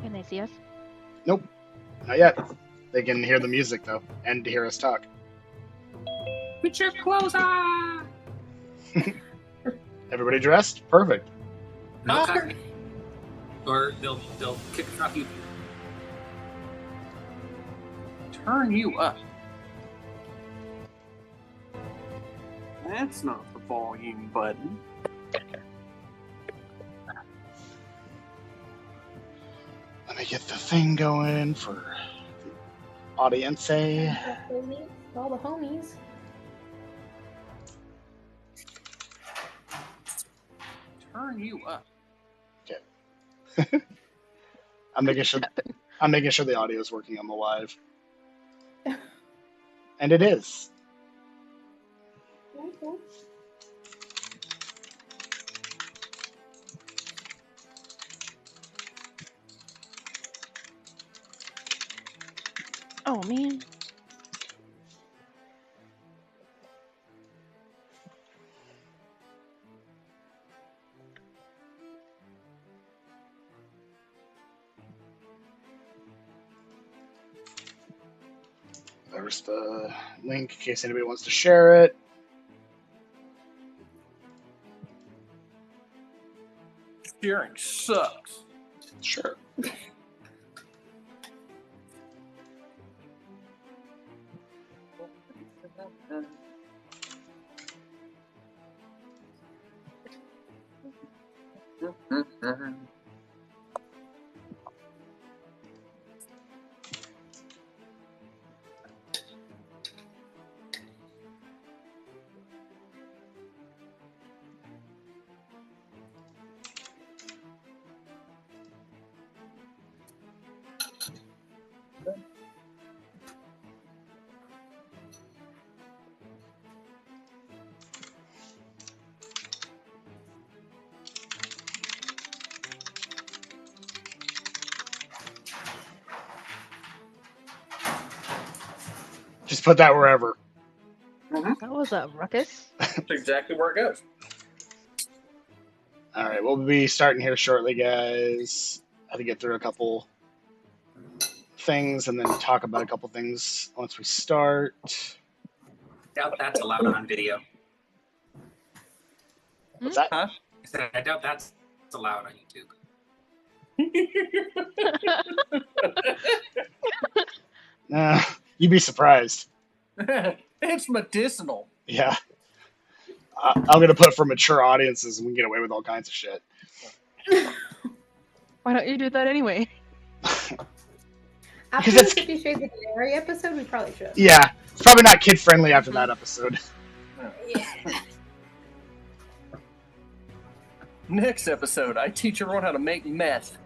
Can they see us? Nope, not yet. They can hear the music though, and hear us talk. Put your clothes on! Everybody dressed? Perfect. No time. Or they'll kick off you. Turn you up. That's not the volume button. Let me get the thing going for audience. All the homies. Turn you up. I'm making sure the audio is working on the live. And it is. Okay. Oh man. There's the link in case anybody wants to share it. Sharing sucks. Sure. Just put that wherever. That was a ruckus. That's exactly where it goes. All right, we'll be starting here shortly, guys. I have to get through a couple things and then talk about a couple things once we start. Doubt that's allowed on video. What's that? Huh? I said, I doubt that's allowed on YouTube. You'd be surprised. It's medicinal. Yeah. I'm going to put for mature audiences and we can get away with all kinds of shit. Why don't you do that anyway? After the 50 Shades of Galantrie episode, we probably should. Yeah. It's probably not kid friendly after that episode. Yeah. Next episode, I teach everyone how to make meth.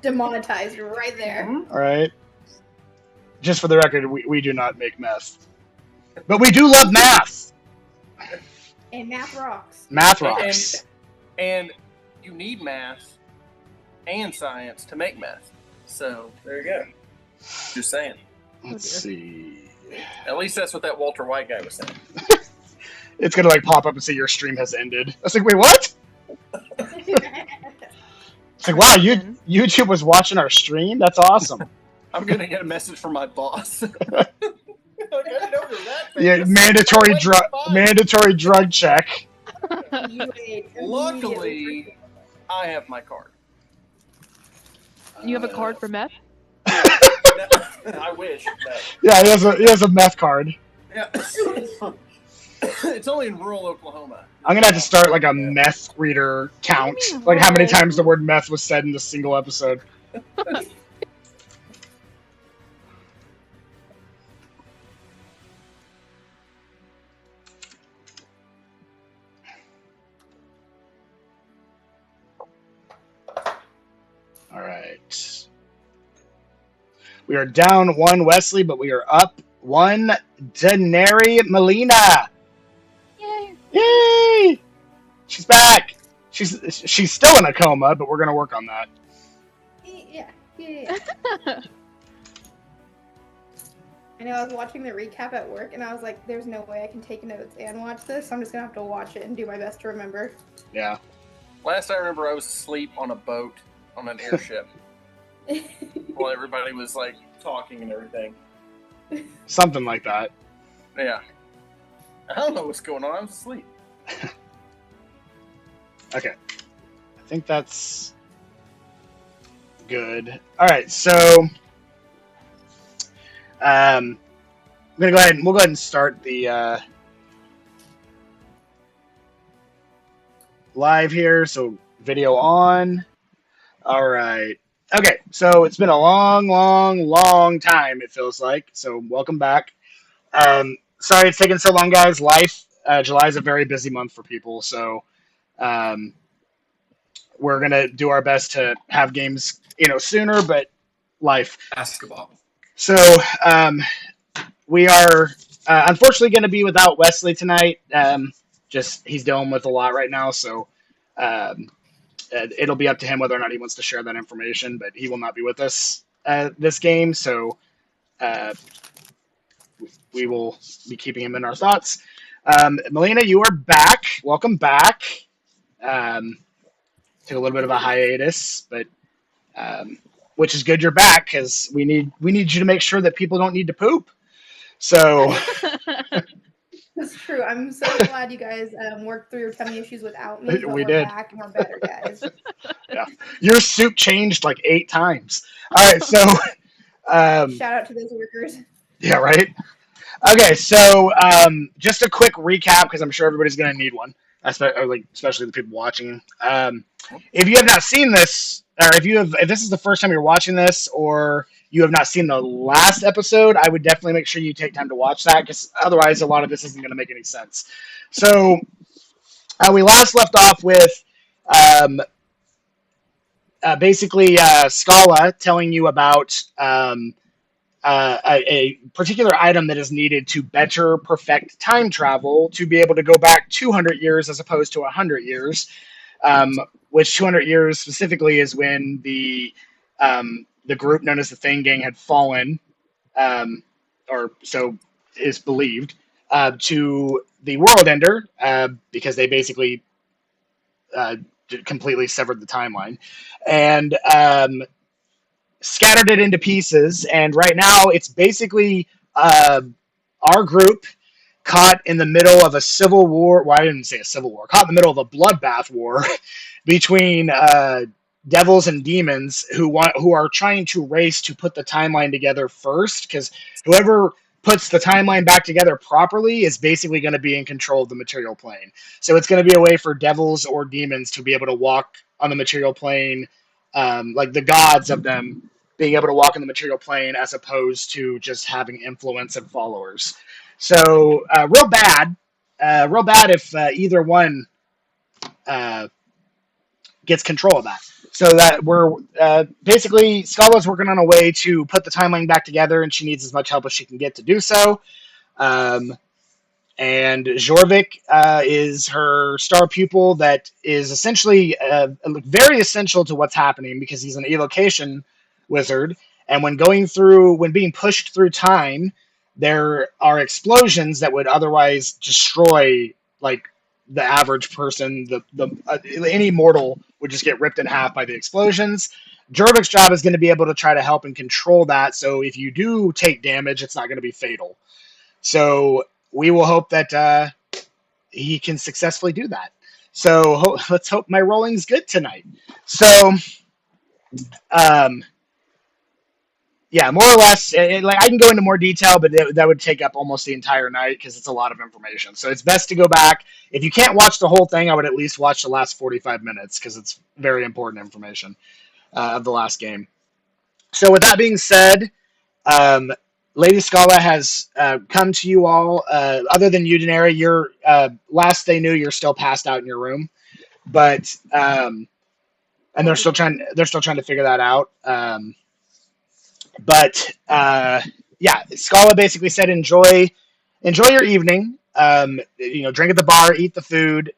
Demonetized right there. All right. Just for the record, we do not make meth. But we do love math. And math rocks. Math rocks. And you need math and science to make meth. So, there you go. Just saying. Let's see. At least that's what that Walter White guy was saying. It's going to like pop up and say your stream has ended. I was like, wait, what? It's like, wow, YouTube was watching our stream? That's awesome. I'm going to get a message from my boss. Yeah, mandatory drug check. Luckily, I have my card. You have a card for meth? I wish. But... Yeah, he has a meth card. Yeah. It's only in rural Oklahoma. I'm gonna have to start like a meth reader count, like how many times the word meth was said in this single episode. All right. We are down one Wesley, but we are up one Denary Melina. Yay! Yay! She's back. She's still in a coma, but we're gonna work on that. Yeah. I know I was watching the recap at work, and I was like, "There's no way I can take notes and watch this. So I'm just gonna have to watch it and do my best to remember." Yeah. Last I remember, I was asleep on a boat on an airship while everybody was like talking and everything. Something like that. Yeah. I don't know what's going on. I was asleep. Okay. I think that's good. All right, so I'm gonna go ahead and we'll go ahead and start the live here. So video on. All right. Okay, so it's been a long time, it feels like. So welcome back. Sorry it's taken so long, guys. July is a very busy month for people, so we're gonna do our best to have games, sooner, but life. Basketball. So we are unfortunately going to be without Wesley tonight. Just he's dealing with a lot right now, so it'll be up to him whether or not he wants to share that information. But he will not be with us this game, so we will be keeping him in our thoughts. Melina, you are back. Welcome back. Took a little bit of a hiatus, but which is good you're back because we need you to make sure that people don't need to poop. So That's true. I'm so glad you guys worked through your tummy issues without me. But We we're did. back and we're better, guys. Yeah, your soup changed like 8 times. All right, so Shout out to those workers. yeah, right. Okay, so just a quick recap because I'm sure everybody's going to need one, especially the people watching. If you have not seen this, or if this is the first time you're watching this, or you have not seen the last episode, I would definitely make sure you take time to watch that because otherwise, a lot of this isn't going to make any sense. So we last left off with basically Scala telling you about a particular item that is needed to better perfect time travel to be able to go back 200 years as opposed to 100 years, which 200 years specifically is when the group known as the Thing Gang had fallen, or so is believed, to the World Ender because they basically completely severed the timeline. And scattered it into pieces, and right now it's basically our group caught in the middle of a civil war. Well, I didn't say a civil war. Caught in the middle of a bloodbath war between devils and demons who are trying to race to put the timeline together first, because whoever puts the timeline back together properly is basically going to be in control of the material plane. So it's going to be a way for devils or demons to be able to walk on the material plane, like the gods of them being able to walk in the material plane as opposed to just having influence and followers. So real bad if either one gets control of that. So that we're basically Scala's working on a way to put the timeline back together, and she needs as much help as she can get to do so. And Jorvik is her star pupil that is essentially very essential to what's happening because he's an evocation wizard. And when being pushed through time, there are explosions that would otherwise destroy like the average person. Any mortal would just get ripped in half by the explosions. Jorvik's job is going to be able to try to help and control that. So if you do take damage, it's not going to be fatal. So we will hope that he can successfully do that. So let's hope my rolling's good tonight. So, yeah, more or less, like I can go into more detail, but that would take up almost the entire night because it's a lot of information. So it's best to go back. If you can't watch the whole thing, I would at least watch the last 45 minutes because it's very important information of the last game. So with that being said, Lady Scala has come to you all. Other than you, Daenerys, you're last they knew, you're still passed out in your room, but and they're still trying to figure that out. But yeah, Scala basically said, enjoy your evening. Drink at the bar, eat the food,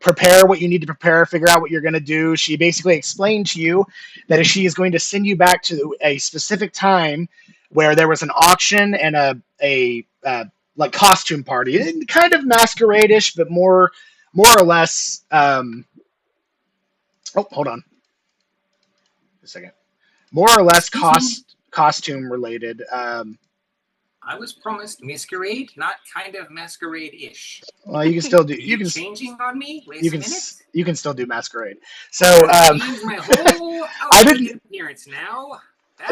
prepare what you need to prepare, figure out what you're going to do. She basically explained to you that she is going to send you back to a specific time where there was an auction and a like costume party, kind of masquerade-ish, but more more or less. Hold on a second. More or less costume related. I was promised masquerade, not kind of masquerade-ish. Well, you can still do. Are you changing on me? Wait a minute. You can still do masquerade. So Change my whole I didn't appearance now.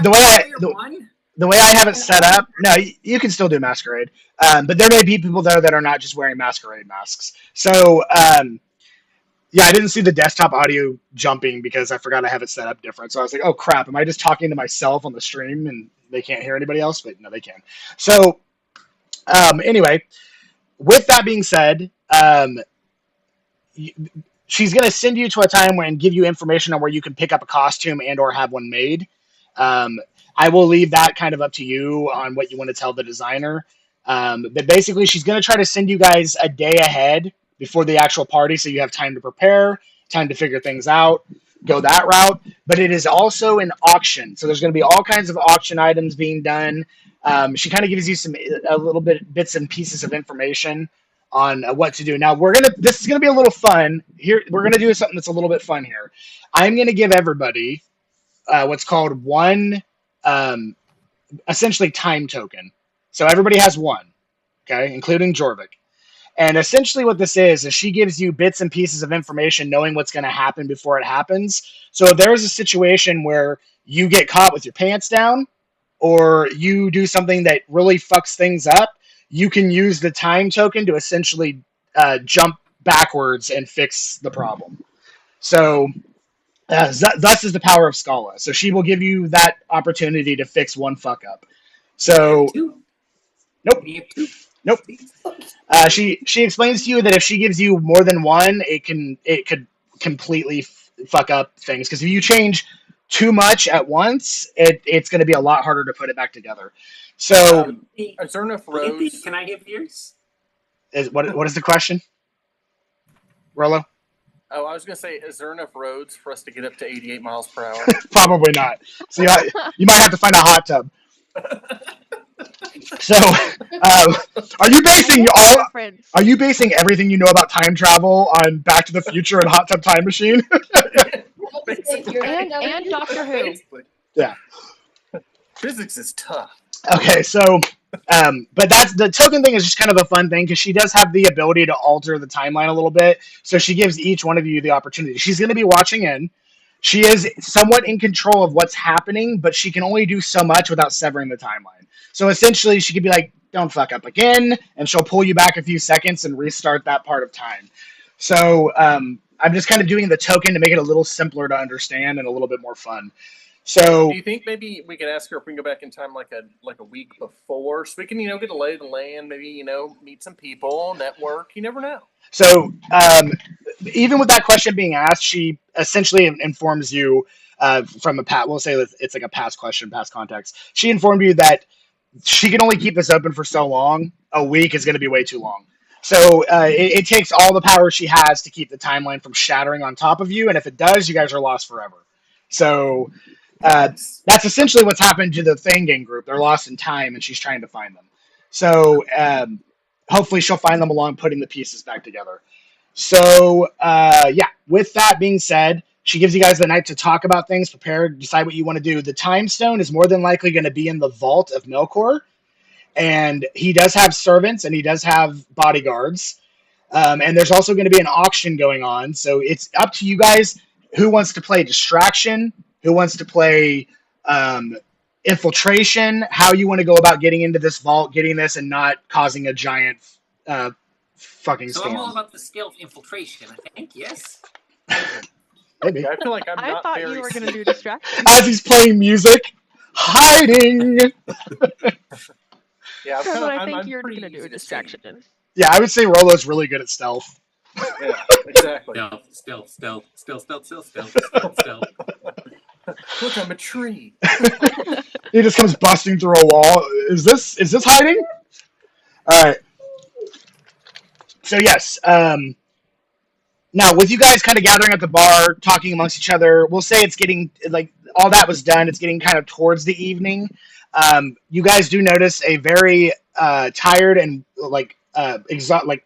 the way I have it set up. No, you can still do masquerade, but there may be people there that are not just wearing masquerade masks. So yeah, I didn't see the desktop audio jumping because I forgot I have it set up different. So I was like, oh crap, am I just talking to myself on the stream and they can't hear anybody else? But no, they can. So anyway, with that being said, she's going to send you to a time and give you information on where you can pick up a costume and or have one made. I will leave that kind of up to you on what you want to tell the designer. But basically, she's going to try to send you guys a day ahead before the actual party, so you have time to prepare, time to figure things out, go that route. But it is also an auction, so there's going to be all kinds of auction items being done. She kind of gives you a little bits and pieces of information on what to do. Now this is gonna be a little fun here. We're gonna do something that's a little bit fun here. I'm gonna give everybody what's called one essentially time token. So everybody has one, okay, including Jorvik. And essentially what this is she gives you bits and pieces of information knowing what's going to happen before it happens. So if there's a situation where you get caught with your pants down or you do something that really fucks things up, you can use the time token to essentially jump backwards and fix the problem. So thus is the power of Scala. So she will give you that opportunity to fix one fuck up. So nope. She explains to you that if she gives you more than one, it could completely fuck up things. Because if you change too much at once, it's going to be a lot harder to put it back together. So, is there enough roads? Can I give yours? What is the question, Rollo? Oh, I was going to say, is there enough roads for us to get up to 88 miles per hour? Probably not. So you might have to find a hot tub. So, are you basing everything you know about time travel on Back to the Future and Hot Tub Time Machine? and Doctor Who. Basically. Yeah. Physics is tough. Okay, so, but that's the token thing is just kind of a fun thing because she does have the ability to alter the timeline a little bit. So she gives each one of you the opportunity. She's going to be watching in. She is somewhat in control of what's happening, but she can only do so much without severing the timeline. So essentially, she could be like, don't fuck up again, and she'll pull you back a few seconds and restart that part of time. So I'm just kind of doing the token to make it a little simpler to understand and a little bit more fun. So do you think maybe we could ask her if we can go back in time like a week before so we can, get a lay of the land, maybe, meet some people, network, you never know. So even with that question being asked, she essentially informs you from we'll say it's like a past question, past context. She informed you that she can only keep this open for so long. A week is going to be way too long. So it takes all the power she has to keep the timeline from shattering on top of you. And if it does, you guys are lost forever. So that's essentially what's happened to the Thangang group. They're lost in time and she's trying to find them. So hopefully she'll find them along putting the pieces back together. So yeah, with that being said, she gives you guys the night to talk about things, prepare, decide what you want to do. The time stone is more than likely going to be in the vault of Melkor. And he does have servants and he does have bodyguards. And there's also going to be an auction going on. So it's up to you guys who wants to play distraction, who wants to play infiltration, how you want to go about getting into this vault, getting this and not causing a giant fucking storm. So I'm all about the stealth infiltration, I think, yes? Maybe. I feel like I thought you were going to do distraction. As he's playing music, hiding. Yeah, I think you're going to do a distraction. Yeah, I would say Rollo's really good at stealth. Yeah, exactly. Stealth. Look, I'm a tree. He just comes busting through a wall. Is this hiding? All right. So yes. Now with you guys kind of gathering at the bar, talking amongst each other, we'll say it's getting like all that was done. It's getting kind of towards the evening. You guys do notice a very tired and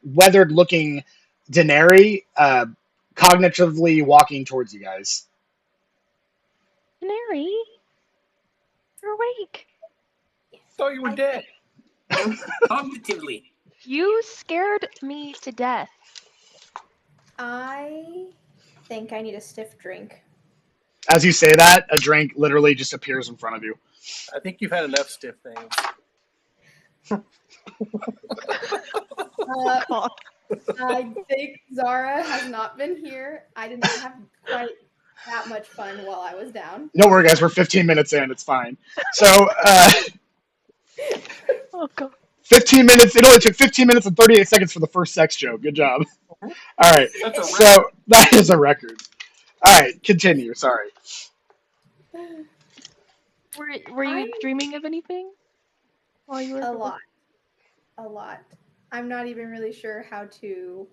weathered looking Daenerys cognitively walking towards you guys. Canary, you're awake. Thought you were dead. Cognitively. You scared me to death. I think I need a stiff drink. As you say that, a drink literally just appears in front of you. I think you've had enough stiff things. I think Zara has not been here. I did not have quite that much fun while I was down. Don't worry, guys. We're 15 minutes in. It's fine. So, Oh god. 15 minutes. It only took 15 minutes and 38 seconds for the first sex joke. Good job. All right. That's a So that is a record. All right. Continue. Sorry. Were you dreaming of anything while you were A lot. I'm not even really sure how to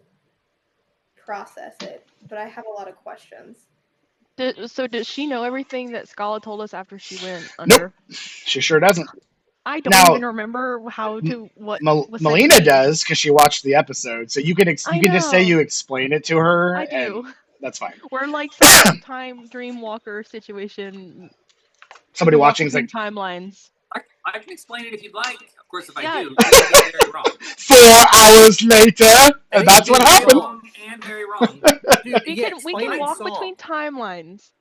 process it, but I have a lot of questions. So does she know everything that Scala told us after she went under? Nope. She sure doesn't. I don't Now- even remember how to what. was Melina said. does because she watched the episode. So you can I you can just say know. you explain it to her. I and do. that's fine. We're like some time dream walker situation. Somebody We walk watching is between like, timelines. I can explain it if you'd like. Of course, if I Yeah. do, you'll be very wrong. 4 hours later, and that's what Very happened. Wrong and very wrong. Dude, We yeah, can explain walk the song. between timelines.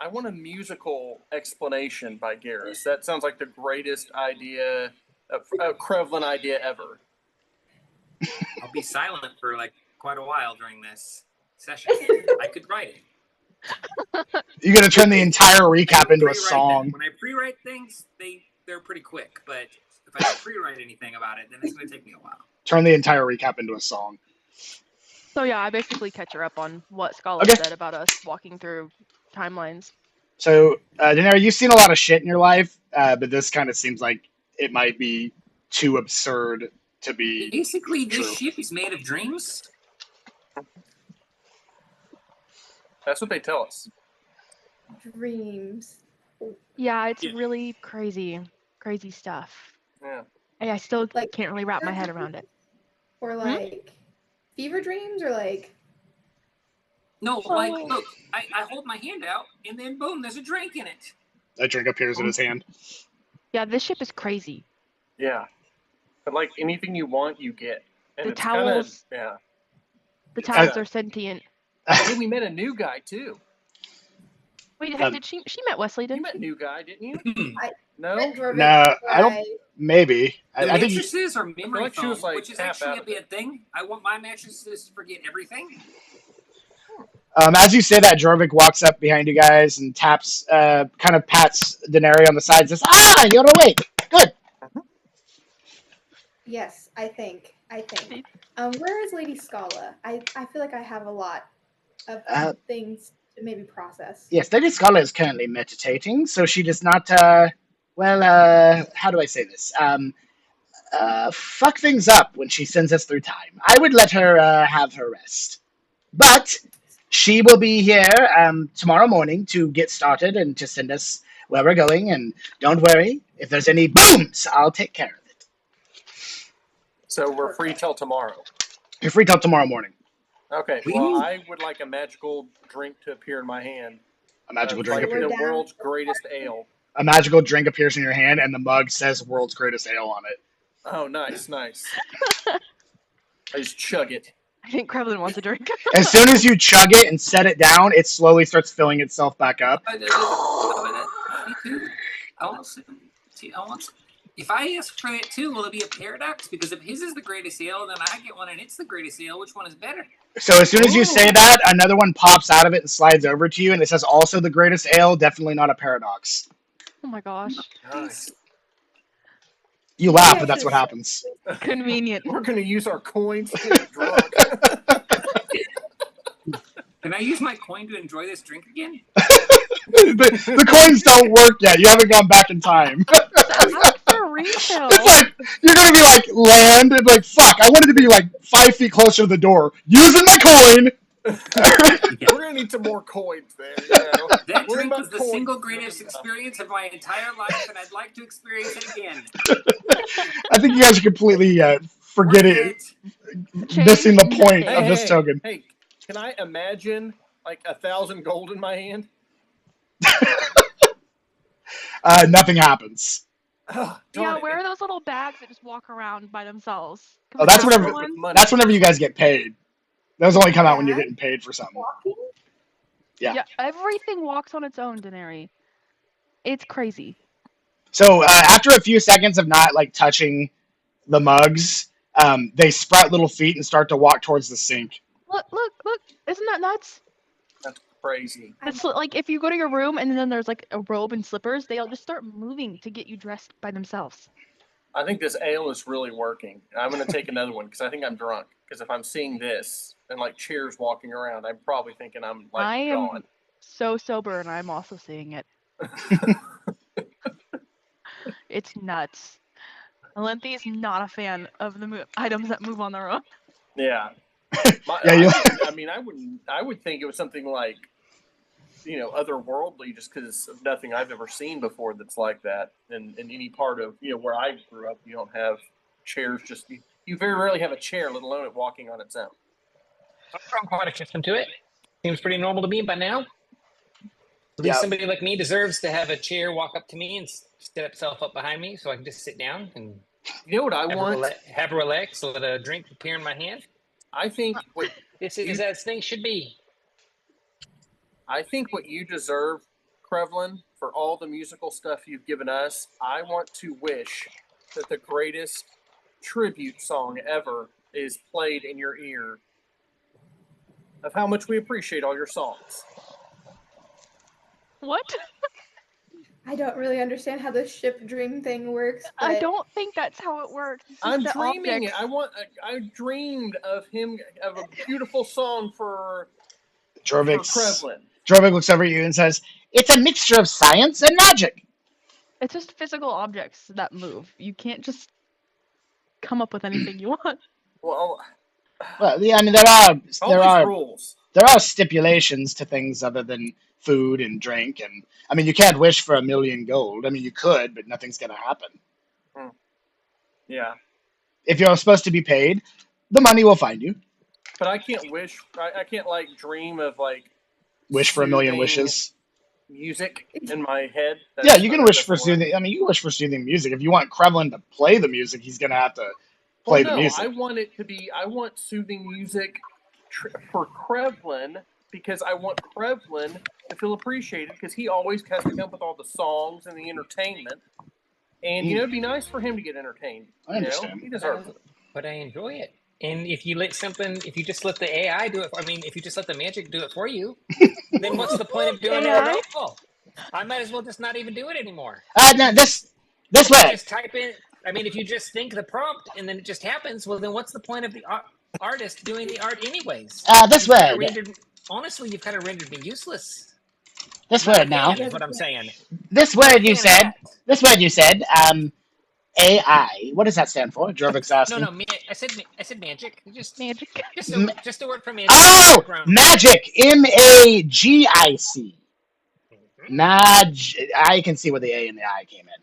I want a musical explanation by Garrus. That sounds like the greatest idea, Krevlin idea ever. I'll be silent for like quite a while during this session. I could write it. You're gonna turn the entire recap into a Pre-write song. them. When I pre-write things, they're pretty quick. But if I don't pre-write anything about it, then it's going to take me a while. Turn the entire recap into a song. So yeah, I basically catch her up on what Scala Okay. said about us walking through timelines. So, Daenerys, you've seen a lot of shit in your life, but this kind of seems like it might be too absurd to be. Basically, this True. ship is made of dreams. That's what they tell us. Dreams. Yeah, it's Yeah. really crazy stuff. Yeah. I still Like- can't really wrap my head around it. Or like fever dreams or like No, Oh. like, look, I hold my hand out, and then boom, there's a drink in it. A drink appears in his hand. Yeah, this ship is crazy. Yeah. But like anything you want, you get. And The it's kinda, towels. yeah. The Yeah. towels are sentient. Hey, we met a new guy too. Wait, Um, did she met Wesley, You didn't met a she? new guy, didn't you? I- No. No, I don't. Maybe. The I think. mattresses are memory like she foam, was, like, which is half actually out a of it. bad thing. I want my mattresses to forget everything. As you say that, Jorvik walks up behind you guys and taps, kind of pats Daenerys on the side. Says, "Ah, you're awake. Good." Yes, I think. Where is Lady Scala? I feel like I have a lot of things to maybe process. Yes, Lady Scala is currently meditating, so she does not. How do I say this? Fuck things up when she sends us through time. I would let her have her rest, but she will be here tomorrow morning to get started and to send us where we're going. And don't worry, if there's any booms, I'll take care of it. So we're free till tomorrow. You're free till tomorrow morning. Okay. Well, I would like a magical drink to appear in my hand. A magical Like drink appears- appears. the world's greatest ale. A magical drink appears in your hand, and the mug says "World's Greatest Ale" on it. Oh, nice. I just chug it. I think Krevlin wants a drink. As soon as you chug it and set it down, it slowly starts filling itself back up. Me too. I want some. See, I want some. If I ask for it too, will it be a paradox? Because if his is the greatest ale, then I get one and it's the greatest ale. Which one is better? So as soon as you say Ooh. that, another one pops out of it and slides over to you, and it says "Also the greatest ale." Definitely not a paradox. Oh my gosh. Nice. You laugh, but that's what happens. Convenient. We're going to use our coins to get drunk. Can I use my coin to enjoy this drink again? the coins don't work yet. You haven't gone back in time. That's for real. It's like you're gonna be like land and like fuck. I wanted to be like 5 feet closer to the door. Using my coin. We're going to need some more coins there. You know? That We're drink about was the coins. single greatest experience of my entire life, and I'd like to experience it again. I think you guys are completely forget it. missing the point Hey, of this token. Hey, can I imagine like 1,000 gold in my hand? Nothing happens. Oh, Yeah, where are those little bags that just walk around by themselves? Can Oh, we that's get whenever. one? That's whenever you guys get paid. Those only come out when you're Yeah. getting paid for something. Walking? Yeah. Everything walks on its own, Daenerys. It's crazy. So after a few seconds of not like touching the mugs, they sprout little feet and start to walk towards the sink. Look! Isn't that nuts? That's crazy. It's like if you go to your room and then there's like a robe and slippers, they'll just start moving to get you dressed by themselves. I think this ale is really working. I'm going to take another one because I think I'm drunk. Because if I'm seeing this and like chairs walking around, I'm probably thinking I'm like I am gone. so sober and I'm also seeing it. It's nuts. Alenthi is not a fan of the items that move on their own. Yeah. Yeah, I would think it was something like, otherworldly, just because of nothing I've ever seen before that's like that. And in any part of where I grew up, you don't have chairs. Just you very rarely have a chair, let alone it walking on its own. I'm quite accustomed to it. Seems pretty normal to me by now. At least Yeah. somebody like me deserves to have a chair walk up to me and set itself up behind me so I can just sit down and You know what I want? have a relax, let a drink appear in my hand. I think what This is as things should be. I think what you deserve, Krevlin, for all the musical stuff you've given us, I want to wish that the greatest tribute song ever is played in your ear of how much we appreciate all your songs. What? I don't really understand how the ship dream thing works. But I don't think that's how it works. It's just I'm the dreaming it. objects. I dreamed of a beautiful song for Jorvik Krevlin. looks over at you and says, "It's a mixture of science and magic." It's just physical objects that move. You can't just come up with anything you want. Well, Yeah, I mean rules. there are stipulations to things other than food and drink, and I mean you can't wish for 1,000,000 gold. I mean you could, but nothing's gonna happen. Yeah. If you're supposed to be paid, the money will find you. But I can't wish. I can't like dream of like Wish for 1,000,000 soothing wishes. music in my head. Yeah, you can wish for soothing. I mean, you can wish for soothing music. If you want Kremlin to play the music, he's gonna have to play the music. I want it to be. I want soothing music for Krevlin because I want Krevlin to feel appreciated because he always has to come up with all the songs and the entertainment. And it'd be nice for him to get entertained. I understand. He deserves it. But I enjoy it. And if you just let the AI do it, if you just let the magic do it for you, then what's the point of doing it at all? I might as well just not even do it anymore. No, this way. Just type in. I mean, if you just think the prompt and then it just happens, well, then what's the point of the artist doing the art anyways? This way. Honestly, you've kind of rendered me useless. This word now. Is what I'm saying. This word you said. This word you said. AI. What does that stand for? Jorvik's asking. No. I said magic. Just magic. Just a word for magic. Oh, magic. MAGIC. I can see where the A and the I came in.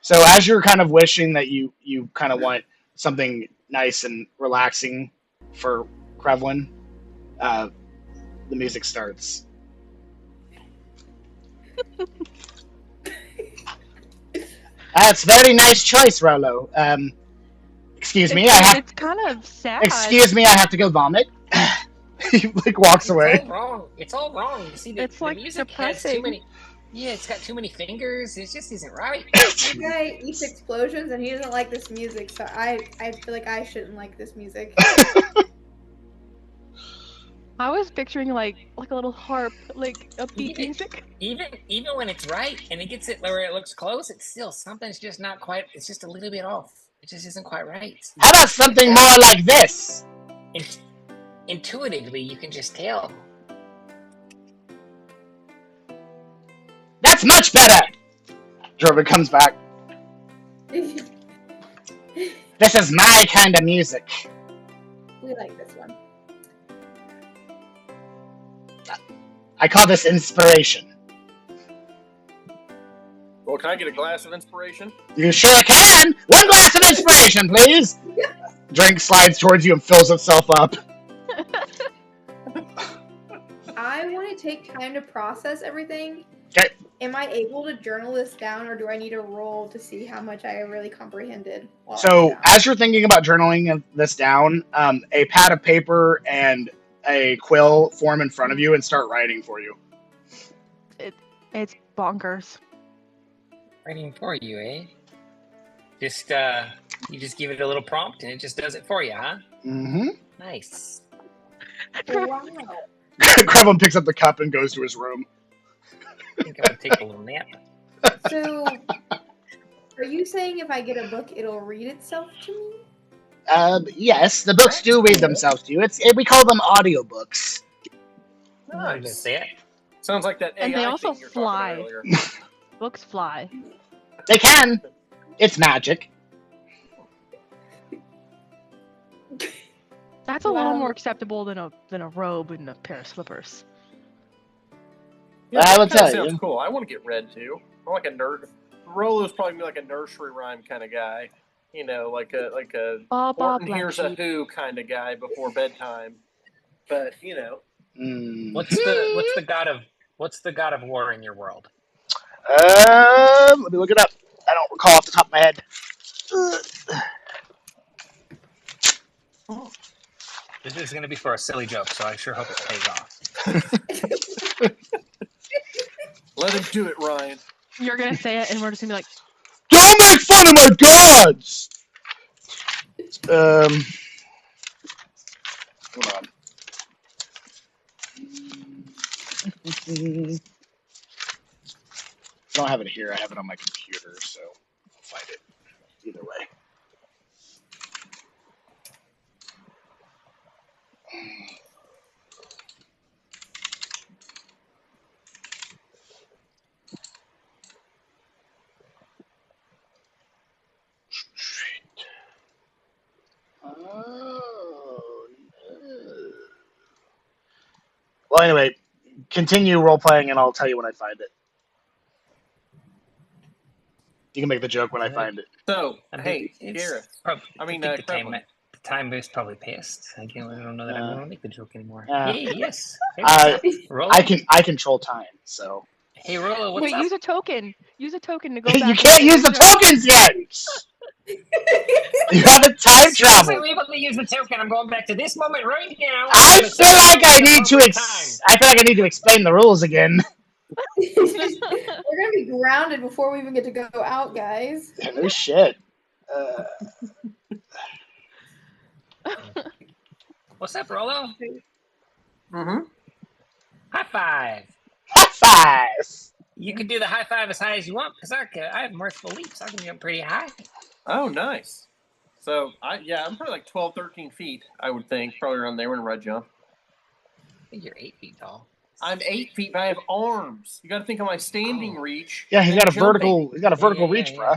So as you're kind of wishing that you kind of want something nice and relaxing for Krevlin, the music starts. That's very nice choice, Rolo. Excuse me, It's kind of sad. Excuse me, I have to go vomit. He walks away. It's all wrong. It's all wrong. You see, It's the music has too many. Yeah, it's got too many fingers. It just isn't right. This guy eats explosions and he doesn't like this music, so I feel like I shouldn't like this music. I was picturing like a little harp, like upbeat music. Even when it's right and it gets it where it looks close, it's still something's just not quite. It's just a little bit off. It just isn't quite right. How about something more like this? Intuitively, you can just tell. That's much better. Jorvik comes back. This is my kind of music. We like this one. I call this inspiration. Well, Well, can I get a glass of inspiration? You sure can. 1 glass of inspiration, please. Drink slides towards you and fills itself up. I want to take time to process everything. Okay. Am I able to journal this down, or do I need a roll to see how much I really comprehended? So, as you're thinking about journaling this down, a pad of paper and a quill form in front of you and start writing for you. It's bonkers. Writing for you, eh? Just you just give it a little prompt and it just does it for you, huh? Mm-hmm. Nice. Wow. Krevlin picks up the cup and goes to his room. I think I'm gonna take a little nap. So, are you saying if I get a book, it'll read itself to me? Yes, the books do read themselves to you. We call them audiobooks. I'm not gonna say it. Sounds like that AI And they also thing you were talking fly. about earlier. Books fly. They can. It's magic. That's a little Wow. more acceptable than a robe and a pair of slippers. Yeah, I that will kinda tell sounds you. cool. I want to get read too. I'm like a nerd. Rolo's probably gonna be like a nursery rhyme kind of guy. You know, like a Ba, ba, Horton black Hears a sheep. Who kind of guy before bedtime. But you know, What's the god of war in your world? Let me look it up. I don't recall off the top of my head. This is gonna be for a silly joke, so I sure hope it pays off. let him do it, Ryan. You're gonna say it, and we're just gonna be like, Don't make fun of my gods! Hold on. I don't have it here. I have it on my computer, so I'll find it either way. Oh, no. Well, anyway, continue role playing, and I'll tell you when I find it. You can make the joke when I find it. So, I hey, think Gareth. I think the time is probably past. I don't know that I want to make the joke anymore. Hey, yes. Hey, I control time, so. Hey, Rolo, what's wait, up? use a token. Use a token to go back. You can't use the tokens yet. You haven't time traveled. I'm able to use the token. I'm going back to this moment right now. I feel like I need to explain the rules again. We're gonna be grounded before we even get to go out, guys. No shit. What's up, Rolo? Mm-hmm. High five. High five. You can do the high five as high as you want because I have mirthful leaps. I can jump pretty high. Oh, nice. So, I'm probably like 12, 13 feet, I would think. Probably around there when I jump. I think you're 8 feet tall. I'm 8 feet, but I have arms. You got to think of my standing reach. Yeah, he's and got a jumping. vertical reach, bro.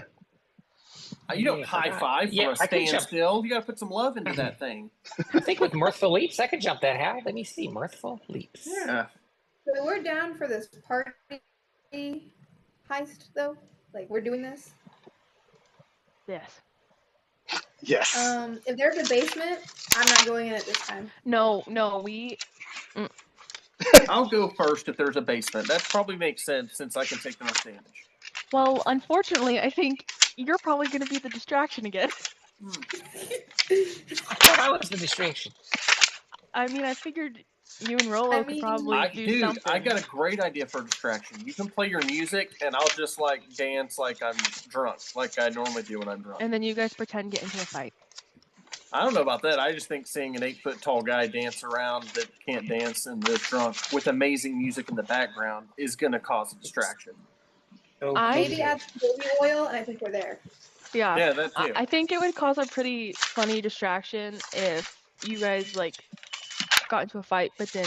You don't high five from a standstill. You got to put some love into that thing. I think with mirthful leaps, I could jump that high. Let me see. Mirthful leaps. Yeah. So we're down for this party heist, though. Like we're doing this. Yes. Yes. If there's a basement, I'm not going in it this time. No, we. I'll go first if there's a basement. That probably makes sense since I can take the most damage. Well, unfortunately, I think you're probably going to be the distraction again. I thought I was the distraction. I mean, I figured you and Rolo could probably do something. I got a great idea for a distraction. You can play your music, and I'll just like dance like I'm drunk, like I normally do when I'm drunk. And then you guys pretend get into a fight. I don't know about that. I just think seeing an 8-foot tall guy dance around that can't dance and is drunk with amazing music in the background is going to cause a distraction. Maybe add some baby oil, and I think we're there. Yeah. Yeah, that too. I think it would cause a pretty funny distraction if you guys like got into a fight, but then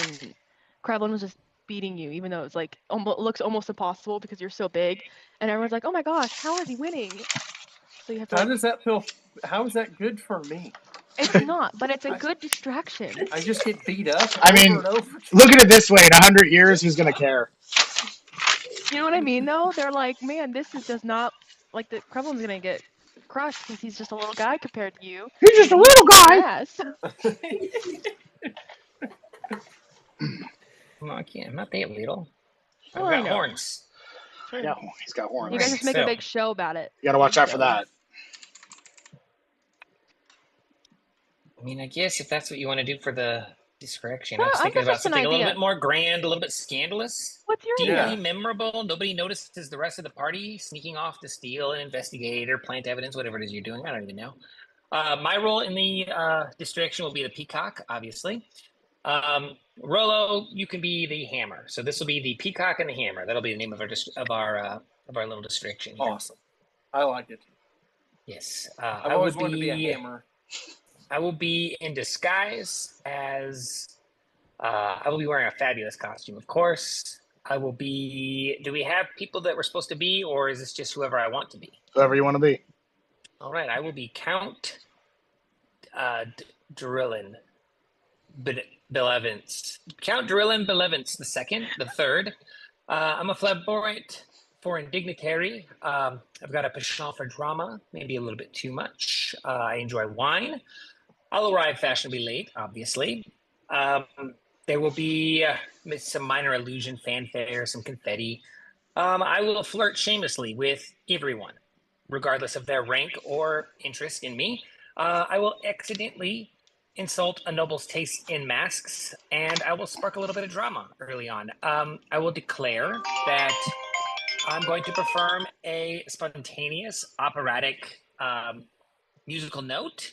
Krevlin was just beating you, even though it's like looks almost impossible because you're so big, and everyone's like, "Oh my gosh, how is he winning?" So you have to. How does that feel? How is that good for me? It's not, but it's a good distraction. I just get beat up. I mean, look at it this way: in 100 years, who's gonna care? You know what I mean, though? They're like, man, does not like the Kremlin's gonna get crushed because he's just a little guy compared to you. You're just a little guy. Yes. Well, I can't. I'm not that little. I've Well, I got know. horns. True. Yeah, he's got horns. You guys just make a big show about it. You gotta watch out for that. I mean, I guess if that's what you want to do for the distraction, Well, I was thinking that's about just an something a little idea. bit more grand, a little bit scandalous. What's your Deeply idea? memorable. Nobody notices the rest of the party sneaking off to steal and investigate or plant evidence, whatever it is you're doing. I don't even know. My role in the distraction will be the peacock, obviously. Rolo, you can be the hammer. So this will be the peacock and the hammer. That'll be the name of our little distraction here. Awesome. I like it. Yes. I've always wanted to be a hammer. I will be in disguise as. I will be wearing a fabulous costume, of course. I will be. Do we have people that we're supposed to be, or is this just whoever I want to be? Whoever you want to be. All right, I will be Count Drillin Belevance. Count Drillin Belevance the third. I'm a flamboyant foreign dignitary. I've got a penchant for drama, maybe a little bit too much. I enjoy wine. I'll arrive fashionably late, obviously. There will be some minor illusion, fanfare, some confetti. I will flirt shamelessly with everyone, regardless of their rank or interest in me. I will accidentally insult a noble's taste in masks, and I will spark a little bit of drama early on. I will declare that I'm going to perform a spontaneous operatic musical note.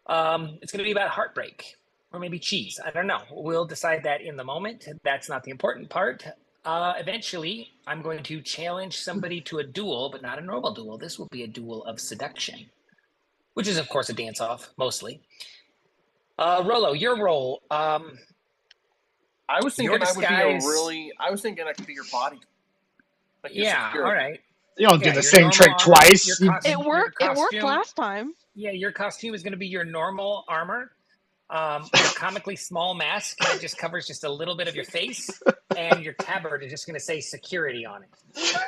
It's going to be about heartbreak. Or maybe cheese. I don't know. We'll decide that in the moment. That's not the important part. Eventually, I'm going to challenge somebody to a duel, but not a normal duel. This will be a duel of seduction, which is, of course, a dance-off, mostly. Rolo, your role. I was thinking I was thinking I could be your body. Like yeah, all right. You don't do the same trick twice. It worked last time. Yeah, your costume is going to be your normal armor. Your comically small mask that just covers just a little bit of your face, and your tabard is just going to say security on it.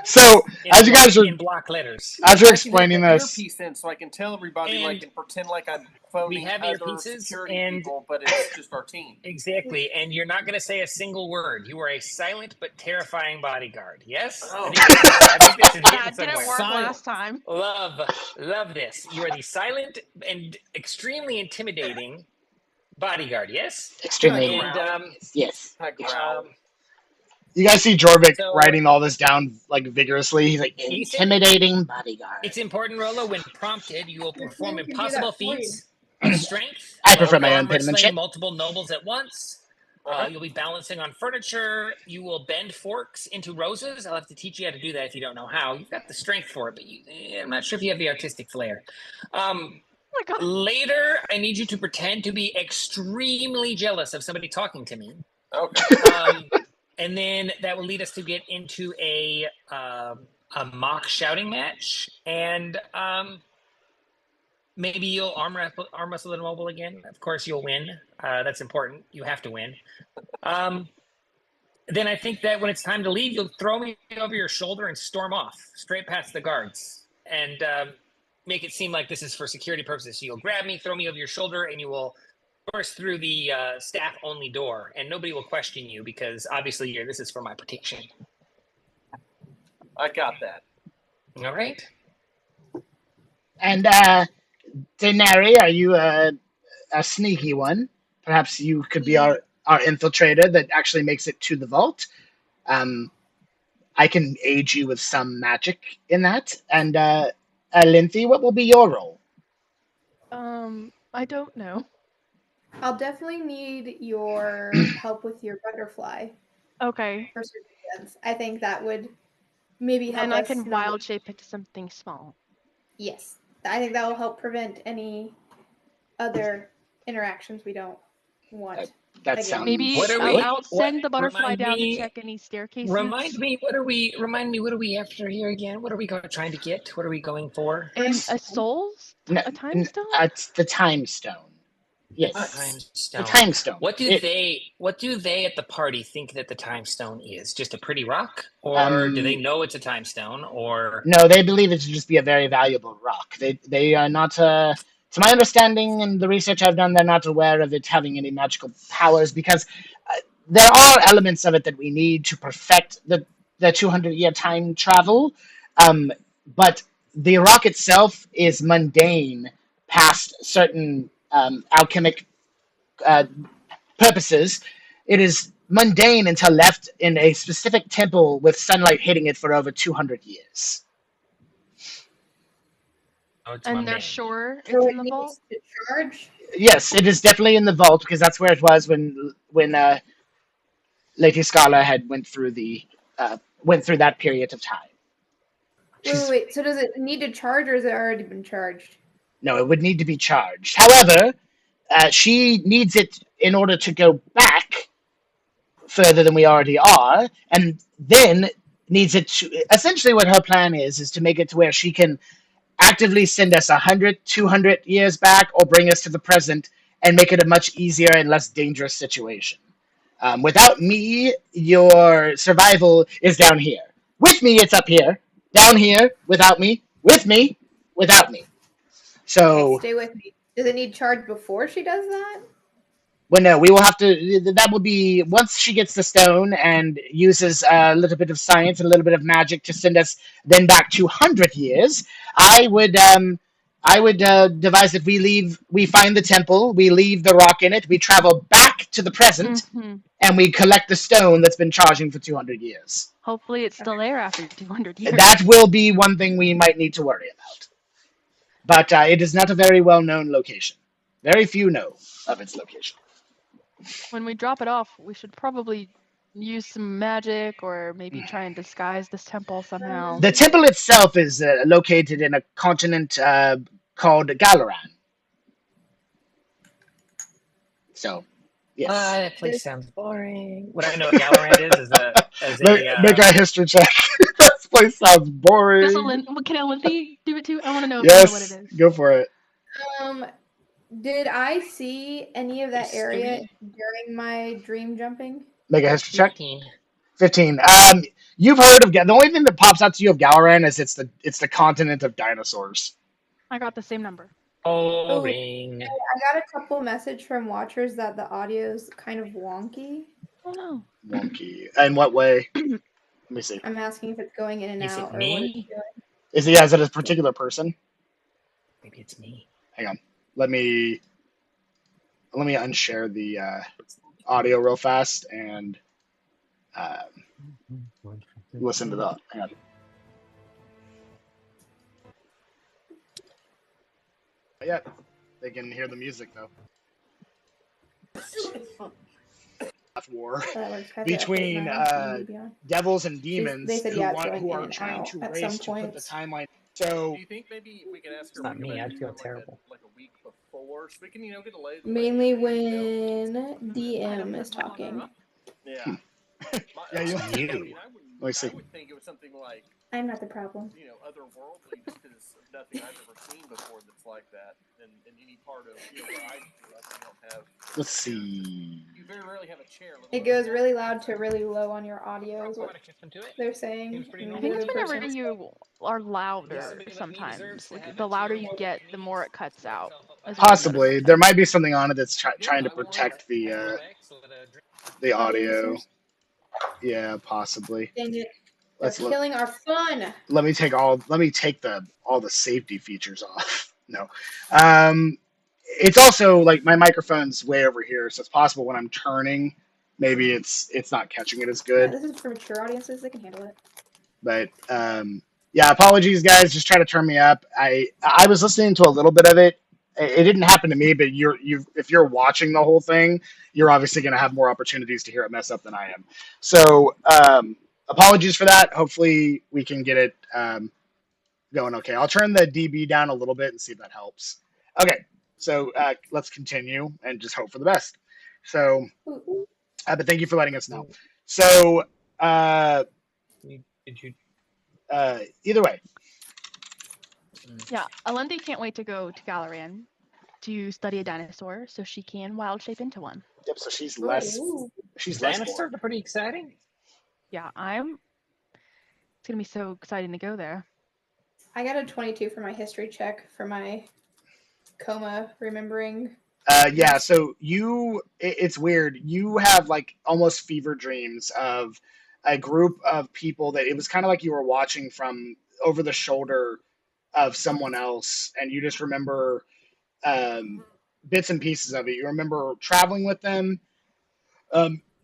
So as you guys are in block letters, as you're explaining this, earpiece in so I can tell everybody, and pretend like I'm phoning other security people, but it's just our team. Exactly, and you're not going to say a single word. You are a silent but terrifying bodyguard. Yes, oh. I think this is that didn't work last time. Love this. You are the silent and extremely intimidating bodyguard, yes? Extremely. And, yes. You guys see Jorvik writing all this down like vigorously. He's like, intimidating bodyguard. It's important, Rolo. When prompted, you will perform impossible feats of strength. I prefer my own penmanship. Multiple nobles at once. You'll be balancing on furniture. You will bend forks into roses. I'll have to teach you how to do that if you don't know how. You've got the strength for it, but I'm not sure if you have the artistic flair. Later, I need you to pretend to be extremely jealous of somebody talking to me. Okay. And then that will lead us to get into a mock shouting match, and maybe you'll arm wrestle the mobile again. Of course, you'll win. That's important. You have to win. Then I think that when it's time to leave, you'll throw me over your shoulder and storm off straight past the guards, and make it seem like this is for security purposes. So you'll grab me, throw me over your shoulder, and you will burst through the staff-only door, and nobody will question you because obviously this is for my protection. I got that. All right. And Daenerys, are you a sneaky one? Perhaps you could be our infiltrator that actually makes it to the vault. I can aid you with some magic in that. And Linthy, what will be your role? I don't know. I'll definitely need your help with your butterfly. Okay. For surveillance. I think that would maybe help. And I can wild shape into something small. Yes. I think that will help prevent any other interactions we don't want. That sounds. Maybe I'll send the butterfly down to check any staircases. Remind me, what are we after here again? What are we trying to get? What are we going for? A soul? A time stone? It's the time stone. Yes. Time The stone. time stone. What do they at the party think that the time stone is? Just a pretty rock, or do they know it's a time stone? Or no, they believe it to just be a very valuable rock. They are not. To my understanding and the research I've done, they're not aware of it having any magical powers because there are elements of it that we need to perfect the 200-year time travel, but the rock itself is mundane past certain alchemic purposes. It is mundane until left in a specific temple with sunlight hitting it for over 200 years. it's And they're mundane. sure So it's it in the needs vault? to charge. Yes, it is definitely in the vault because that's where it was when Lady Scala had went through that period of time. Wait. So does it need to charge, or has it already been charged? No, it would need to be charged. However, she needs it in order to go back further than we already are, and then needs it to. Essentially, what her plan is to make it to where she can actively send us 100, 200 years back, or bring us to the present and make it a much easier and less dangerous situation. Without me, your survival is down here. With me, it's up here. Down here, without me. With me, without me. So, Stay with me. Does it need charge before she does that? well, no, we will have to. That will be once she gets the stone and uses a little bit of science and a little bit of magic to send us then back 200 years. I would devise that we find the temple, we leave the rock in it, we travel back to the present, and we collect the stone that's been charging for 200 years. Hopefully it's still there after 200 years. That will be one thing we might need to worry about. But it is not a very well-known location. Very few know of its location. When we drop it off, we should probably use some magic or maybe try and disguise this temple somehow. The temple itself is located in a continent called Galaran. So, yes. That place sounds boring. What I know what Galorand is Make a history check. This place sounds boring. Can Alinthi do it too? I want to know if Yes, what it is. go for it. Did I see any of that area during my dream jumping? Make a history check. 15. You've heard of the only thing that pops out to you of Galaran is it's the continent of dinosaurs. I got the same number. Boring. I got a couple message from watchers that the audio's kind of wonky. Oh no. Wonky. In what way? Let me see. I'm asking if it's going in and Is out. it or me? what it's doing. Is it a particular person? Maybe it's me. Hang on. Let me unshare the audio real fast and listen to that. Hang on. Yeah, they can hear the music though. War between devils and demons who are trying to race to put the timeline. So Do you think maybe we can ask her? It's not me. I'd feel like terrible. Like a week before, so we can get a lay. Mainly when DM is talking. Yeah. Yeah, you. I mean, Let me see. I would think it was something like I'm not the problem. otherworldly, just because of nothing I've ever seen before that's like that, and in any part of where I grew up, you don't have. Let's see. You very rarely have a chair. It goes really loud to really low on your audio. Is what they're saying. Seems pretty And I the think other it's whenever person- you are louder somebody like me sometimes. deserves to Like, have the it louder too. you get, the more it cuts out. Possibly, there might be something on it that's trying to protect the audio. Yeah, possibly. Dang it. Let's They're look. killing our fun. Let me take all the safety features off. No. It's also like my microphone's way over here, so it's possible when I'm turning, maybe it's not catching it as good. This is for mature audiences; they can handle it. But yeah, apologies, guys. Just try to turn me up. I was listening to a little bit of it. It didn't happen to me, but if you're watching the whole thing, you're obviously going to have more opportunities to hear it mess up than I am. So apologies for that. Hopefully we can get it going okay. I'll turn the dB down a little bit and see if that helps. Okay, so let's continue and just hope for the best. So, but thank you for letting us know. So, Did you? either way. Yeah, Alendi can't wait to go to Galaran. to study a dinosaur so she can wild shape into one. Yep. So she's less. Ooh. She's less Dinosaurs bored. are pretty exciting. Yeah, it's gonna be so exciting to go there. I got a 22 for my history check for my coma remembering. Yeah. So it's weird. You have like almost fever dreams of a group of people that it was kind of like you were watching from over the shoulder of someone else, and you just remember bits and pieces of it. You remember traveling with them.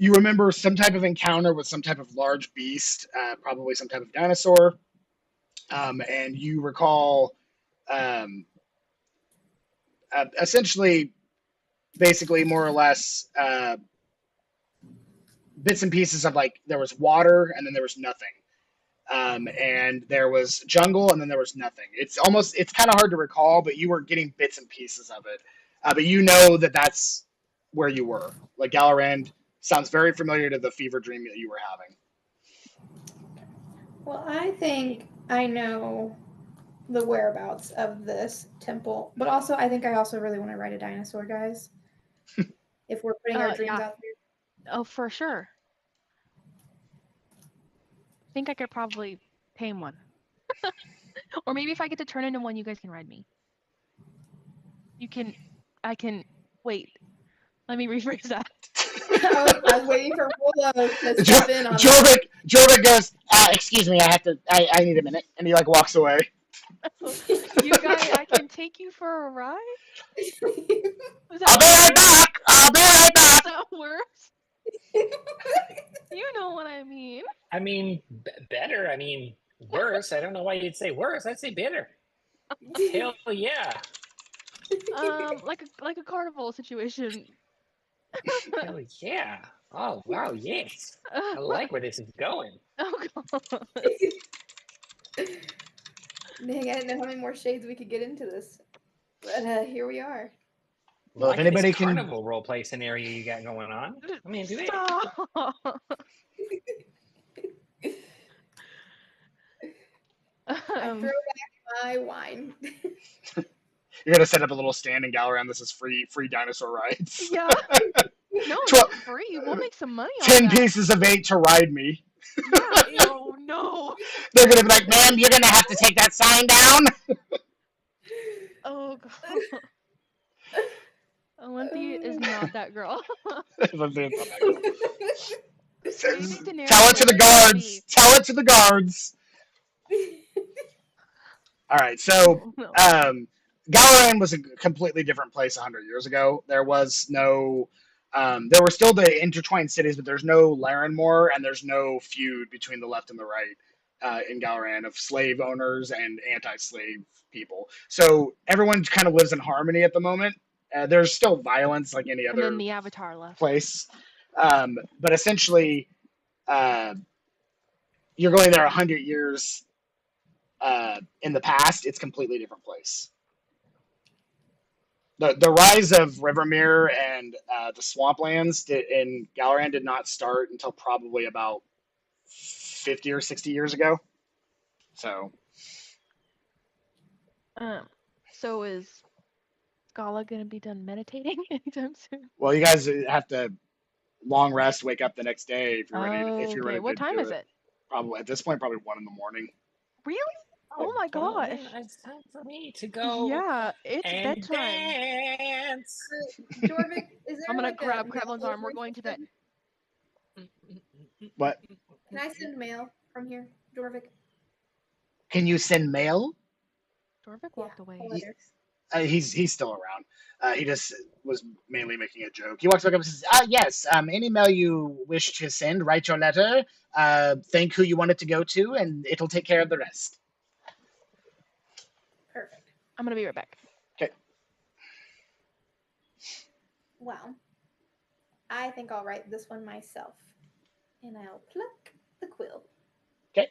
You remember some type of encounter with some type of large beast, probably some type of dinosaur, and you recall um, essentially, basically, more or less, bits and pieces of like there was water and then there was nothing. And there was jungle, and then there was nothing. It's kind of hard to recall, but you were getting bits and pieces of it. But you know that that's where you were. Like Galorand sounds very familiar to the fever dream that you were having. Well, I think I know the whereabouts of this temple, but also I think I also really want to ride a dinosaur, guys. If we're putting our dreams Yeah. out there. Oh, for sure. I think I could probably tame one. Or maybe if I get to turn into one, you guys can ride me. Wait. Let me rephrase that. I was waiting for Rolo to step in on Jorvik goes, excuse me, I need a minute. And he like walks away. You guys, I can take you for a ride? I'll be right back. I'll be right back. Is that worse? You know what I mean. I mean, better. I mean, worse. I don't know why you'd say worse. I'd say better. Hell yeah. Like a carnival situation. Hell yeah. Oh, wow, yes. I like where this is going. Oh, God. Dang, I didn't know how many more shades we could get into this. But here we are. Well, if Like anybody this can- carnival roleplay scenario you got going on. I mean, do it. Stop. I throw back my wine. You're gonna set up a little stand in Galorand. This is free dinosaur rides. Yeah. No, it's free. We'll make some money on 10 that. pieces of 8 to ride me. Yeah. Oh, no. They're gonna be like, ma'am, you're gonna have to take that sign down. Oh, God. Olympia is not that girl. Tell Maybe Daenerys it to the will guards. be. Tell it to the guards. All right, so No. Galorand was a completely different place 100 years ago. There was no, there were still the intertwined cities, but there's no Larenmore, and there's no feud between the left and the right in Galorand of slave owners and anti-slave people. So everyone kind of lives in harmony at the moment. There's still violence like any And other then the Avatar left. place, but essentially, you're going there 100 years in the past. It's a completely different place. The rise of Rivermere and the swamplands in Galorand did not start until probably about 50 or 60 years ago. So is Scala gonna be done meditating anytime soon? well, you guys have to long rest, wake up the next day if you're ready. If you're Okay. ready What to time do is it? Probably at this point, probably 1 a.m. Really? Oh my gosh. It's time for me to go. Yeah, it's and bedtime. dance. Jorvik, is there I'm gonna like grab a Krevlin's mail arm. We're going to that. What? Can I send mail from here, Jorvik? Can you send mail? Jorvik walked away. Letters. He's still around. He just was mainly making a joke. He walks back up and says, yes, any mail you wish to send, write your letter, thank who you want it to go to, and it'll take care of the rest. Perfect. I'm gonna be right back. Okay. Well, I think I'll write this one myself. And I'll pluck the quill. Okay.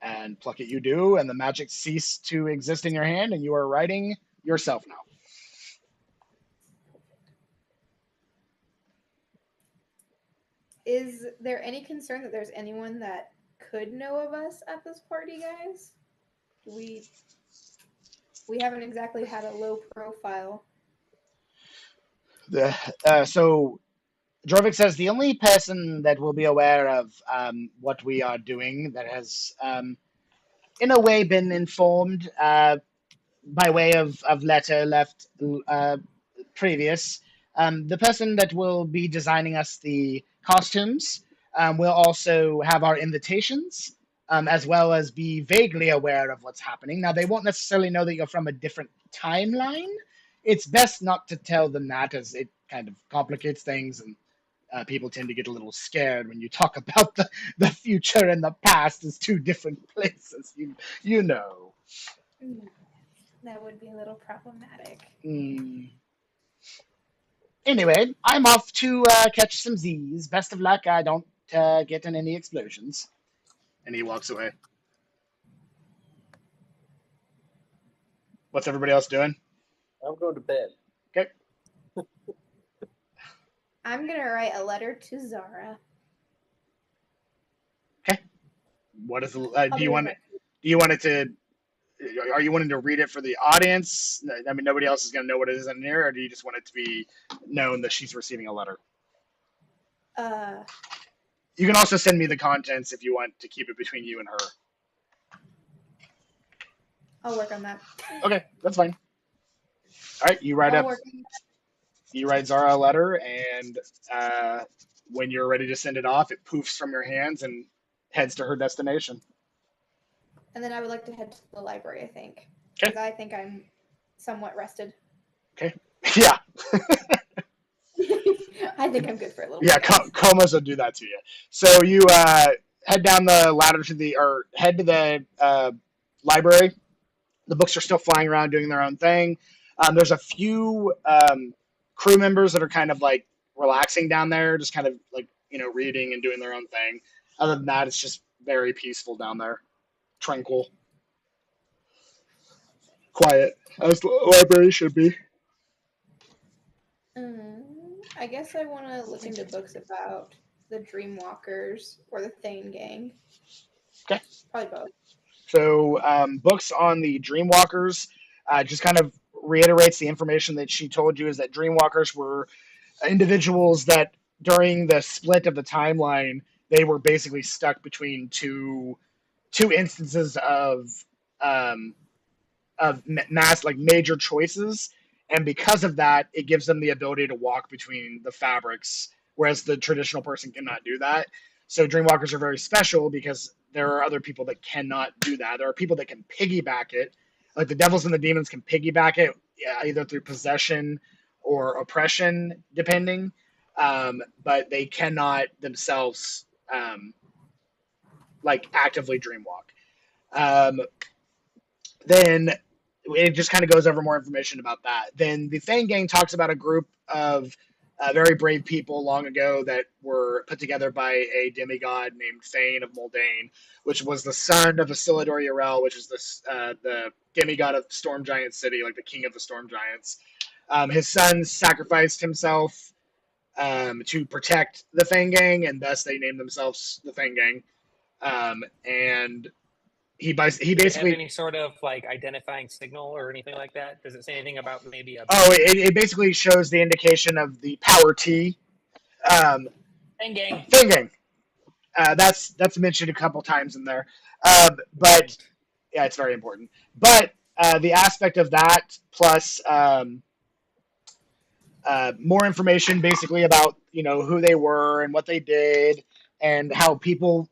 And pluck it you do, and the magic cease to exist in your hand, and you are writing yourself now. Is there any concern that there's anyone that could know of us at this party, guys? Do we We haven't exactly had a low profile. So Jorvik says the only person that will be aware of what we are doing that has, in a way, been informed by way of letter left previous. The person that will be designing us the costumes will also have our invitations, as well as be vaguely aware of what's happening. Now, they won't necessarily know that you're from a different timeline. It's best not to tell them that, as it kind of complicates things, and people tend to get a little scared when you talk about the future and the past as two different places. You know. That would be a little problematic. Anyway, I'm off to catch some Z's. Best of luck. I don't get in any explosions. And he walks away. What's everybody else doing? I'm going to bed. Okay. I'm gonna write a letter to Zara. Okay. What is the? Do you want it to? Are you wanting to read it for the audience? I mean, nobody else is going to know what it is in there, or do you just want it to be known that she's receiving a letter? You can also send me the contents if you want to keep it between you and her. I'll work on that. Okay, that's fine. All right, you write Zara a letter, and when you're ready to send it off, it poofs from your hands and heads to her destination. And then I would like to head to the library, I think. Okay. Because I think I'm somewhat rested. Okay. Yeah. I think I'm good for a little Yeah, bit. comas will do that to you. So you head down the ladder head to the library. The books are still flying around doing their own thing. There's a few crew members that are kind of like relaxing down there, just kind of like, reading and doing their own thing. Other than that, it's just very peaceful down there. Tranquil. Quiet, as the library should be. I guess I want to look into books about the Dreamwalkers or the Thane Gang. Okay. Probably both. So books on the Dreamwalkers just kind of reiterates the information that she told you, is that Dreamwalkers were individuals that during the split of the timeline, they were basically stuck between two instances of major choices, and because of that, it gives them the ability to walk between the fabrics, whereas the traditional person cannot do that. So Dreamwalkers are very special because there are other people that cannot do that. There are people that can piggyback it, like the devils and the demons can piggyback it, either through possession or oppression, depending. But they cannot themselves actively dreamwalk. Then it just kind of goes over more information about that. Then the Thane Gang talks about a group of very brave people long ago that were put together by a demigod named Thane of Moldane, which was the son of Isildur Yrel, which is the demigod of Storm Giant City, like the king of the Storm Giants. His son sacrificed himself to protect the Thane Gang, and thus they named themselves the Thane Gang. And he basically Does it have any sort of identifying signal or anything like that? Does it say anything about maybe a? Oh, it basically shows the indication of the power T. Thane Gang. Thane Gang. That's mentioned a couple times in there, but yeah, it's very important. But the aspect of that plus more information, basically about who they were and what they did, and how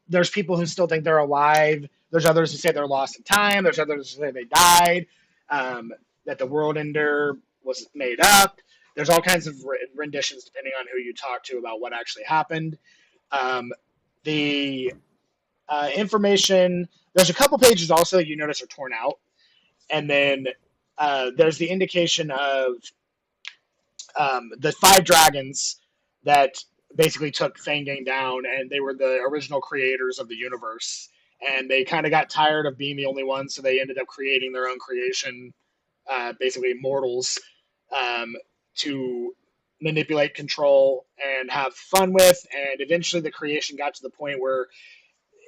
there's people who still think they're alive. There's others who say they're lost in time. There's others who say they died. That the world ender was made up. There's all kinds of renditions depending on who you talk to about what actually happened. The information, there's a couple pages also you notice are torn out. And then there's the indication of the 5 dragons that basically took Thane Gang down, and they were the original creators of the universe. And they kind of got tired of being the only ones, so they ended up creating their own creation, basically mortals, to manipulate, control, and have fun with. And eventually the creation got to the point where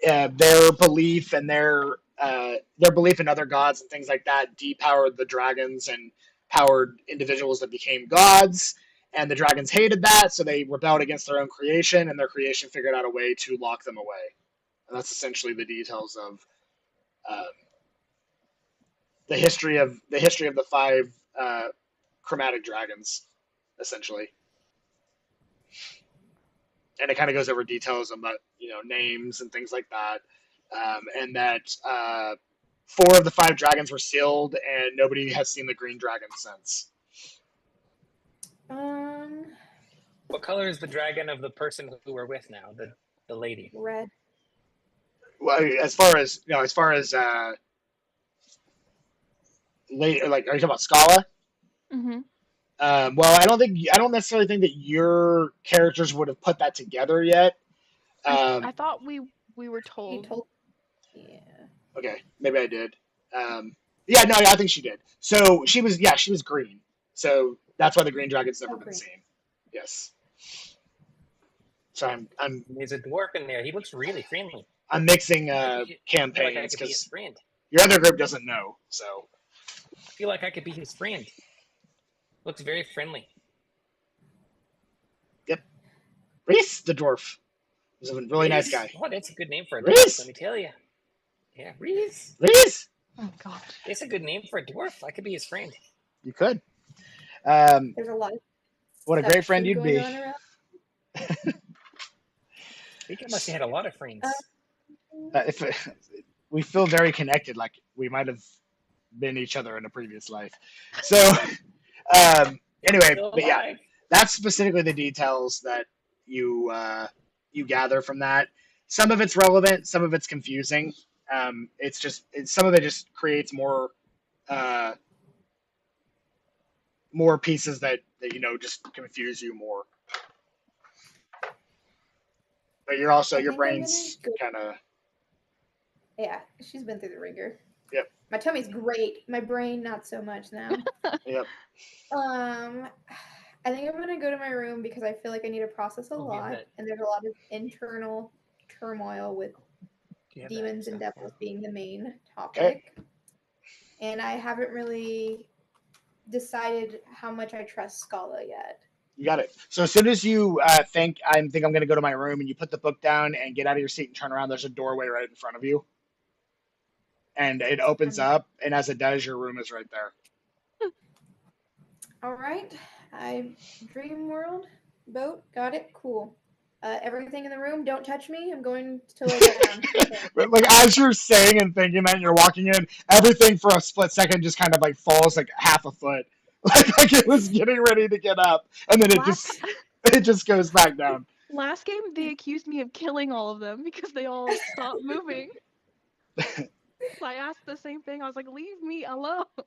their belief and their their belief in other gods and things like that depowered the dragons and powered individuals that became gods. And the dragons hated that, so they rebelled against their own creation, and their creation figured out a way to lock them away. And that's essentially the details of the history of the 5 chromatic dragons, essentially. And it kind of goes over details about names and things like that, and that 4 of the 5 dragons were sealed, and nobody has seen the green dragon since. What color is the dragon of the person who we're with now? The lady. Red. Well, as far as late, like, are you talking about Scala? Mm-hmm. Well, I don't necessarily think that your characters would have put that together yet. I thought we were told. Yeah. Okay, maybe I did. Yeah, no, I think she did. So she was green. So that's why the green dragon's never been seen. Yes. So I'm There's a dwarf in there. He looks really friendly. I'm mixing campaigns because your other group doesn't know. So I feel like I could be his friend. Looks very friendly. Yep. Reese, the dwarf. He's a really nice guy. Oh, that's a good name for a Reese. dwarf, let me tell you. Yeah, Reese. Reese. Oh God. It's a good name for a dwarf. I could be his friend. You could. There's a lot of what a great friend you'd be. You must have had a lot of friends. We feel very connected, like we might have been each other in a previous life. So, anyway, but yeah, that's specifically the details that you gather from that. Some of it's relevant, some of it's confusing. Some of it just creates more pieces that just confuse you more. But your brain's kind of. Yeah, she's been through the ringer. Yep. My tummy's great. My brain, not so much now. Yep. I think I'm gonna go to my room because I feel like I need to process a lot, and there's a lot of internal turmoil with demons and devils being the main topic. Okay. And I haven't really decided how much I trust Scala yet. You got it. So as soon as you think I'm going to go to my room, and you put the book down and get out of your seat and turn around, there's a doorway right in front of you. And it opens up, and as it does, your room is right there. All right. Dream world, boat, got it, cool. Everything in the room, don't touch me. I'm going to lay down. Okay. Like, as you're saying and thinking that, you're walking in, everything for a split second just kind of like falls like half a foot. Like it was getting ready to get up, and then it just goes back down. Last game, they accused me of killing all of them because they all stopped moving. So I asked the same thing. I was like, leave me alone. I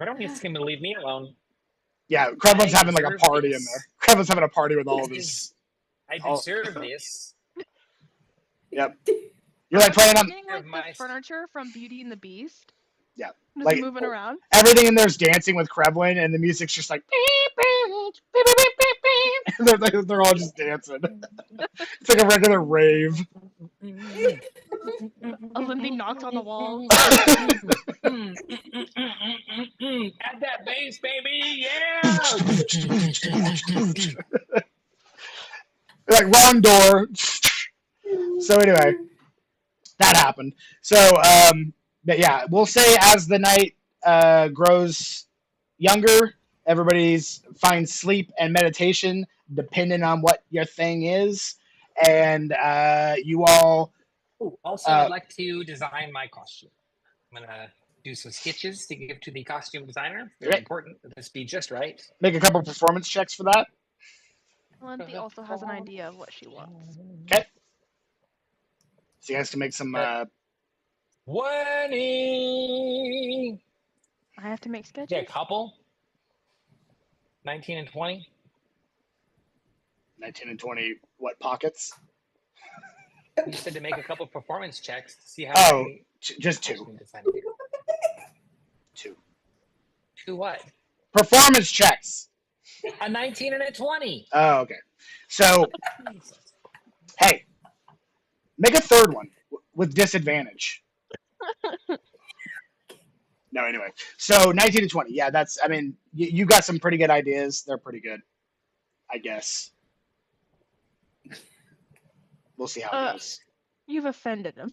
don't think him to leave me alone. Yeah, Krevlin's having like a party in there. Krevlin's having a party with all of his. I deserve this. Yep. You're like playing on like the furniture from Beauty and the Beast. Yeah. Just like moving around. Everything in there's dancing with Krevlin, and the music's just like they're all just dancing. It's like a regular rave. Lindy knocks on the wall. Add that bass, baby, yeah! Like wrong door. So anyway, that happened. So but yeah, we'll say as the night grows younger, everybody's finds sleep and meditation depending on what your thing is, and you all. Also, I'd like to design my costume. I'm gonna do some sketches to give to the costume designer. Very important that this be just right. Make a couple performance checks for that. Lindy also has an idea of what she wants. Okay. So you guys can make some. 20. I have to make sketches. Yeah, a couple. 19 and 20. 19 and 20. What pockets? You said to make a couple performance checks to see how. Oh, just 2. 2. 2 what? Performance checks. A 19 and a 20. Oh, okay. So, hey, make a third one. with disadvantage. No, anyway. So 19 to 20. Yeah, that's. I mean, you got some pretty good ideas. They're pretty good, I guess. We'll see how it goes. You've offended him.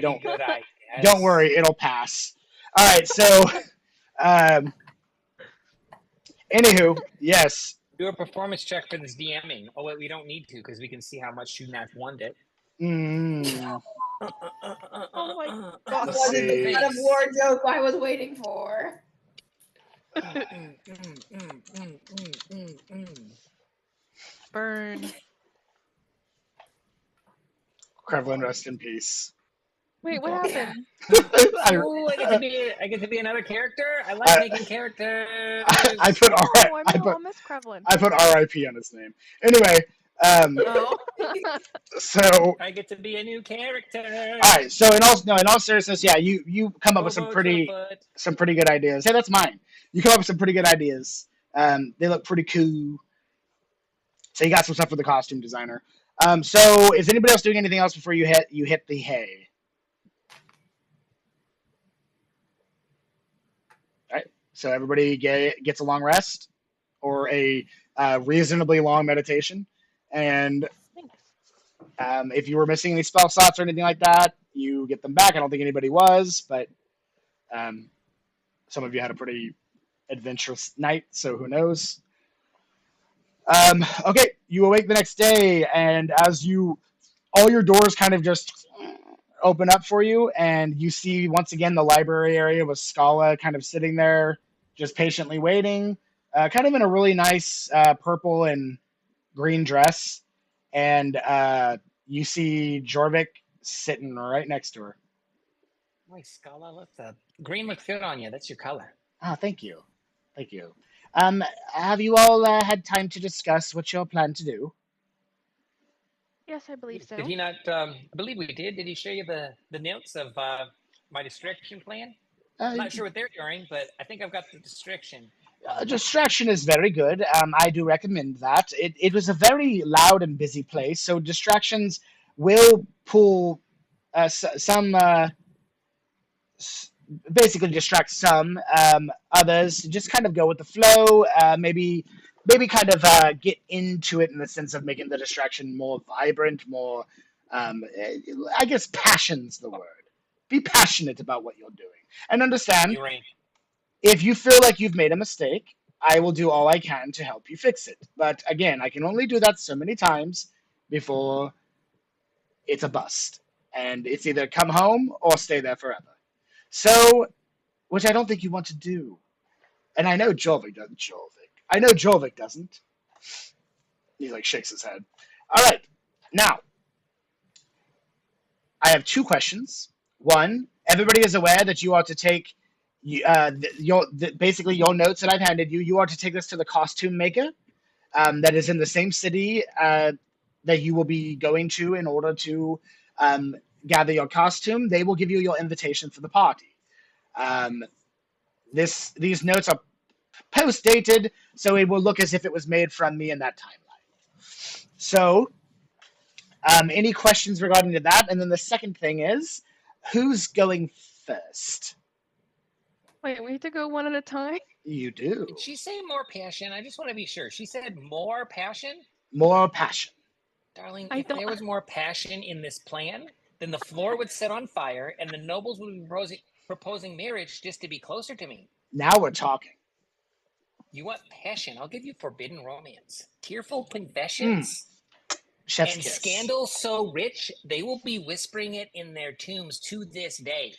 Don't good ideas. Don't worry, it'll pass. All right. So, anywho, yes. Do a performance check for this DMing. Oh wait, we don't need to because we can see how much you nat one it. Mm. Oh my That god. wasn't the kind of war joke I was waiting for. Burn. Krevlin, rest in peace. Wait, what happened? Ooh, I get to be another character. I like making characters. I put I'll miss Krevlin. I put R.I.P. on his name. Anyway, Oh. so I get to be a new character. all right. So in all seriousness, yeah, you come up with some pretty good ideas. Hey, that's mine. You come up with some pretty good ideas. They look pretty cool. So you got some stuff for the costume designer. So is anybody else doing anything else before you hit the hay? All right. So everybody gets a long rest or a reasonably long meditation, and if you were missing any spell slots or anything like that, you get them back. I don't think anybody was, but some of you had a pretty adventurous night, so who knows? Okay, you awake the next day, and as all your doors kind of just open up for you, and you see once again the library area with Scala kind of sitting there, just patiently waiting, kind of in a really nice purple and green dress, and you see Jorvik sitting right next to her. Nice, Scala. Green looks good on you. That's your color. Oh, thank you. Thank you. Have you all had time to discuss what you're planning to do? Yes, I believe so. Did he not? I believe we did. Did he show you the notes of my distraction plan? I'm not sure what they're doing, but I think I've got the distraction. Distraction is very good. I do recommend that. It was a very loud and busy place, so distractions will pull some, basically distract some. Others just kind of go with the flow. Maybe kind of get into it in the sense of making the distraction more vibrant, more. I guess passion's the word. Be passionate about what you're doing, and understand. You're right. If you feel like you've made a mistake, I will do all I can to help you fix it. But again, I can only do that so many times before it's a bust. And it's either come home or stay there forever. So, which I don't think you want to do. And I know Jorvik doesn't. I know Jorvik doesn't. He shakes his head. All right. Now, I have two questions. One, everybody is aware that you are to take basically your notes that I've handed you. You are to take this to the costume maker that is in the same city that you will be going to in order to gather your costume. They will give you your invitation for the party. These notes are post-dated, so it will look as if it was made from me in that timeline. So, any questions regarding to that? And then the second thing is, who's going first? Wait, we have to go one at a time? You do. Did she say more passion? I just want to be sure. She said more passion? More passion. Darling, if there was more passion in this plan, then the floor would set on fire and the nobles would be proposing marriage just to be closer to me. Now we're talking. You want passion? I'll give you forbidden romance. Tearful confessions. Chef's and kiss. Scandal so rich, they will be whispering it in their tombs to this day.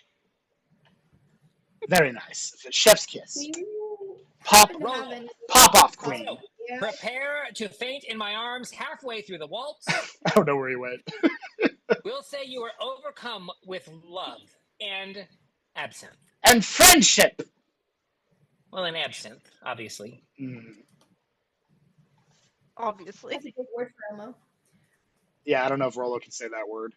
Very nice. Chef's kiss. Pop off, queen. Yeah. Prepare to faint in my arms halfway through the waltz. I don't know where he went. We'll say you are overcome with love and absinthe. And friendship. Well, and absinthe, obviously. Obviously. That's a good word for Emma. Yeah, I don't know if Rollo can say that word.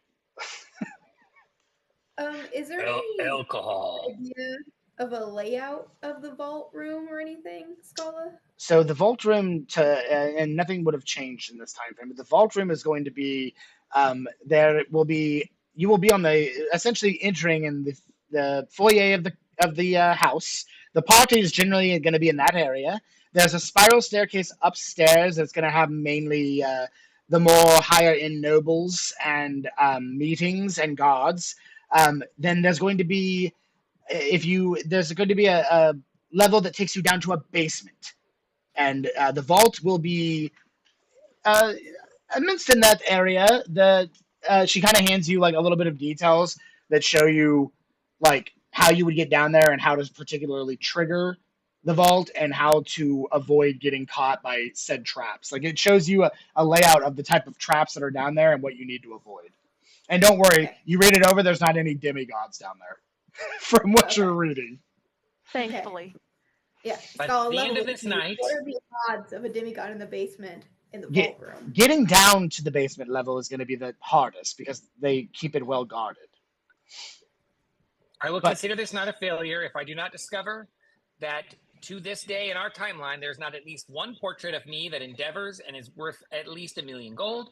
Is there any alcohol idea of a layout of the vault room or anything, Scala? So the vault room and nothing would have changed in this time frame. But the vault room is going to be you will be on the essentially entering in the foyer of the house. The party is generally going to be in that area. There's a spiral staircase upstairs that's going to have mainly the more higher end nobles and meetings and guards. Then there's going to be there's going to be a level that takes you down to a basement, and the vault will be amidst in that area. She kind of hands you like a little bit of details that show you like how you would get down there and how to particularly trigger the vault and how to avoid getting caught by said traps. Like it shows you a layout of the type of traps that are down there and what you need to avoid. And don't worry, you read it over, there's not any demigods down there from what you're reading. Thankfully. Yeah. By Scala, the end level of with this me. night- What are the odds of a demigod in the basement in the vault room? Getting down to the basement level is going to be the hardest because they keep it well guarded. I will consider this not a failure if I do not discover that to this day in our timeline, there's not at least one portrait of me that endeavors and is worth at least 1 million gold.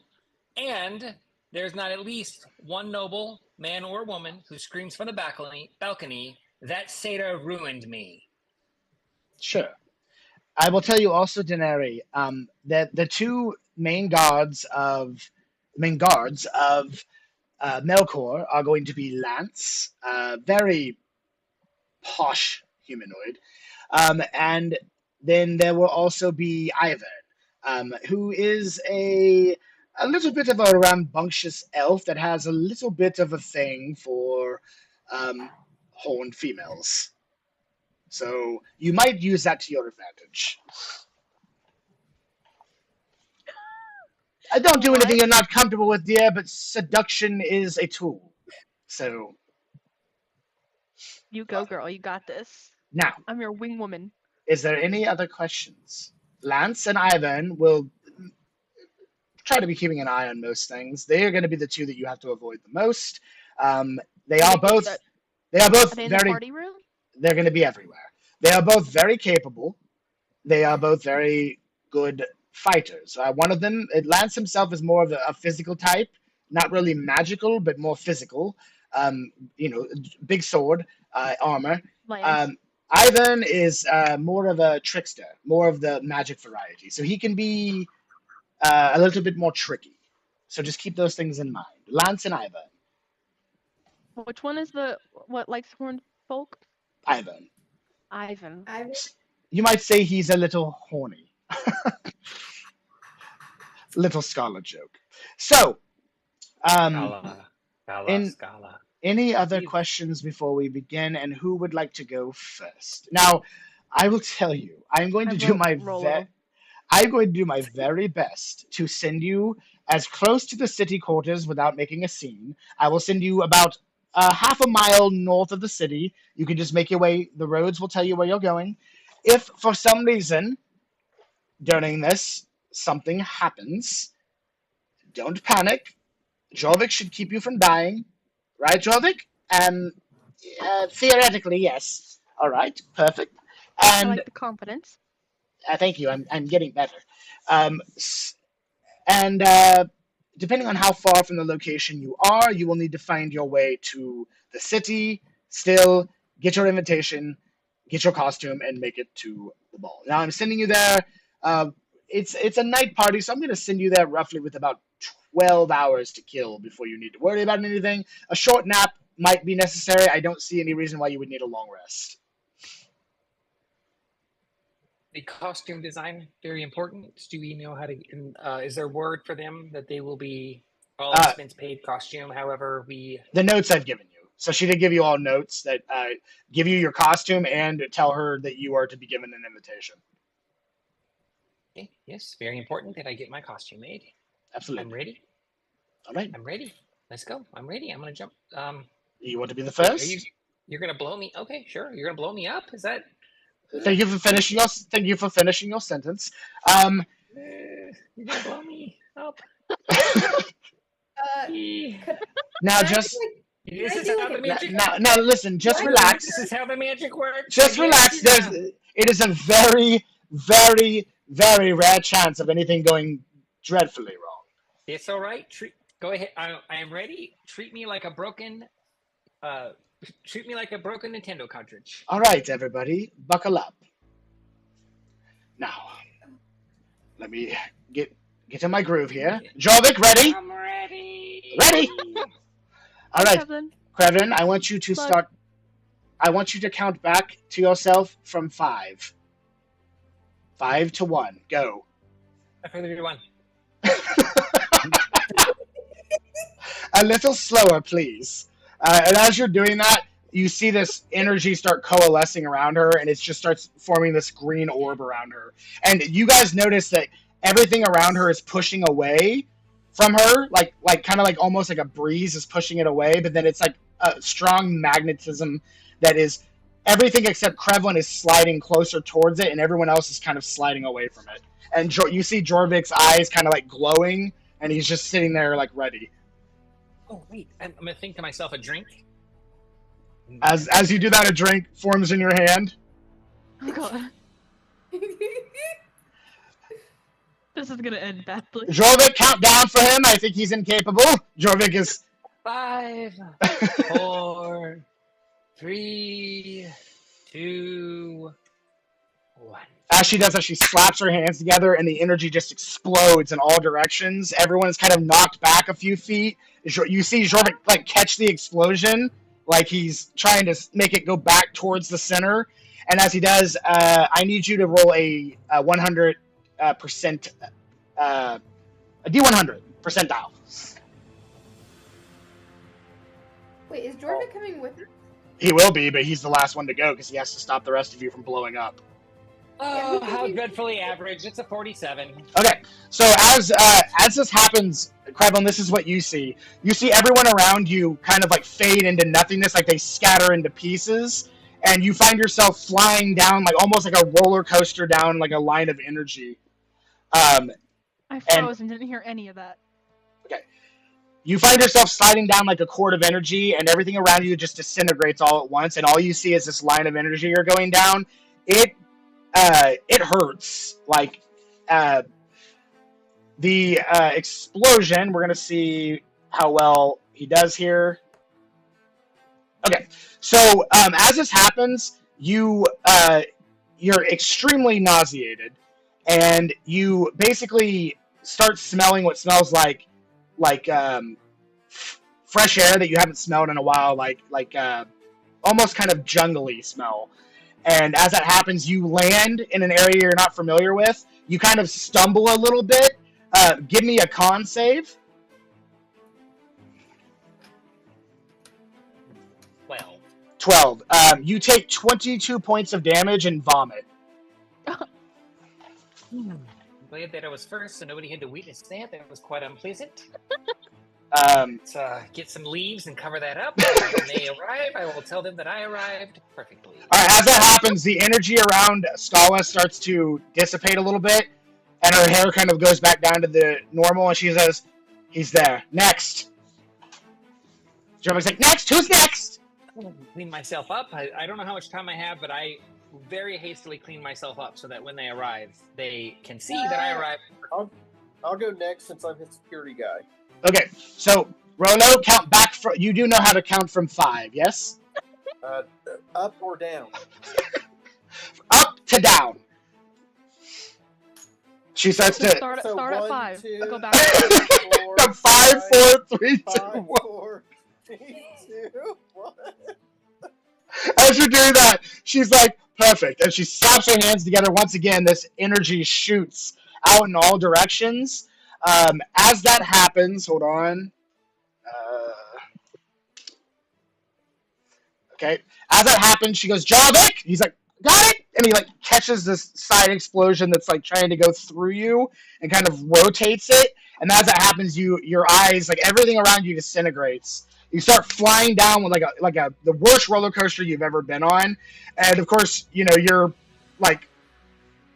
And there's not at least one noble man or woman who screams from the balcony that Seda ruined me. Sure. I will tell you also, Daenerys, that the two main guards of Melkor are going to be Lance, very posh humanoid, and then there will also be Ivan, who is a little bit of a rambunctious elf that has a little bit of a thing for horned females. So you might use that to your advantage. I don't do anything you're not comfortable with, dear, but seduction is a tool. So You go, girl. You got this. now, I'm your wing woman. is there any other questions? Lance and Ivan will try to be keeping an eye on most things. They are going to be the two that you have to avoid the most. They are both Are they in the very. party room? They're going to be everywhere. They are both very capable. They are both very good fighters. One of them, Lance himself, is more of a physical type, not really magical, but more physical. Big sword, armor. Lance. Ivan is more of a trickster, more of the magic variety. So he can be a little bit more tricky. So just keep those things in mind. Lance and Ivan. Which one is what likes horned folk? Ivan. Ivan. You might say he's a little horny. Little Scala joke. So, Scala. any other questions before we begin? And who would like to go first? Now, I will tell you, I'm going to do my very best to send you as close to the city quarters without making a scene. I will send you about half a mile north of the city. You can just make your way. The roads will tell you where you're going. If for some reason during this something happens, don't panic. Jorvik should keep you from dying. Right, Jorvik? Theoretically, yes. All right, perfect. I like the confidence. Thank you. I'm getting better. Depending on how far from the location you are, you will need to find your way to the city. Still, get your invitation, get your costume, and make it to the ball. Now, I'm sending you there. It's a night party, so I'm going to send you there roughly with about 12 hours to kill before you need to worry about anything. A short nap might be necessary. I don't see any reason why you would need a long rest. The costume design, very important. Do we know how to, is there word for them that they will be all expense paid costume, however we... The notes I've given you. So she did give you all notes that give you your costume and tell her that you are to be given an invitation. Okay. Yes, very important that I get my costume made. Absolutely. I'm ready. All right. I'm ready. Let's go. I'm ready. I'm going to jump. You want to be the first? You're going to blow me? Okay, sure. You're going to blow me up? Is that... Thank you for finishing your sentence. You're gonna blow me up. Now, just This is how the magic. No, listen. Just relax. This is how the magic works. Just relax. It is a very, very, very rare chance of anything going dreadfully wrong. It's all right. Go ahead. I am ready. Treat me like a broken Nintendo cartridge. All right, everybody, buckle up. Now, let me get in my groove here. Jorvik, ready? I'm ready. Ready? All right, Kevin, I want you to start. I want you to count back to yourself from 5. 5 to 1. Go. 5, 3, 2, 1. A little slower, please. And as you're doing that, you see this energy start coalescing around her, and it just starts forming this green orb around her. And you guys notice that everything around her is pushing away from her, like kind of like almost like a breeze is pushing it away, but then it's like a strong magnetism that is everything except Krevlin is sliding closer towards it, and everyone else is kind of sliding away from it. And you see Jorvik's eyes kind of like glowing, and he's just sitting there like ready. Oh wait, I'm gonna think to myself a drink. As you do that, a drink forms in your hand. Oh god. This is gonna end badly. Jorvik, count down for him. I think he's incapable. Jorvik is 5, 4, 3, 2, 1. As she does that, she slaps her hands together, and the energy just explodes in all directions. Everyone is kind of knocked back a few feet. You see Jorvik like catch the explosion, like he's trying to make it go back towards the center. And as he does, I need you to roll a 100%, a D100 percentile. Wait, is Jordan coming with us? He will be, but he's the last one to go because he has to stop the rest of you from blowing up. Oh, how dreadfully average. It's a 47. Okay, so as this happens, Krevlin, this is what you see. You see everyone around you kind of like fade into nothingness, like they scatter into pieces, and you find yourself flying down, like almost like a roller coaster down like a line of energy. I froze and didn't hear any of that. Okay. You find yourself sliding down like a cord of energy, and everything around you just disintegrates all at once, and all you see is this line of energy you're going down. It hurts. Like, the explosion, we're going to see how well he does here. Okay, so as this happens, you're extremely nauseated, and you basically start smelling what smells like fresh air that you haven't smelled in a while, like almost kind of jungly smell. And as that happens, you land in an area you're not familiar with. You kind of stumble a little bit. Give me a con save. 12. You take 22 points of damage and vomit. I'm glad that I was first, so nobody had to witness that. That was quite unpleasant. Let's get some leaves and cover that up. When they arrive, I will tell them that I arrived perfectly. All right, as that happens, the energy around Scala starts to dissipate a little bit, and her hair kind of goes back down to the normal, and she says, "He's there. Next." Jeremy's like, "Next? Who's next?" Clean myself up. I don't know how much time I have, but I very hastily clean myself up so that when they arrive, they can see that I arrived. I'll go next since I'm his security guy. Okay, so Rolo, count back. You do know how to count from 5, yes? Up or down? Up to down. She starts to start at 5. 2, I'll go back. 4, 5, 4, 3, 2, 5, 1. 4, 3, 2, 1. As you're doing that, she's like, perfect. And she slaps her hands together. Once again, this energy shoots out in all directions. As that happens, hold on. Okay. As that happens, she goes, Jorvik! He's like, got it! And he like catches this side explosion that's like trying to go through you and kind of rotates it. And as that happens, your eyes, like everything around you disintegrates. You start flying down with the worst roller coaster you've ever been on. And of course, you're like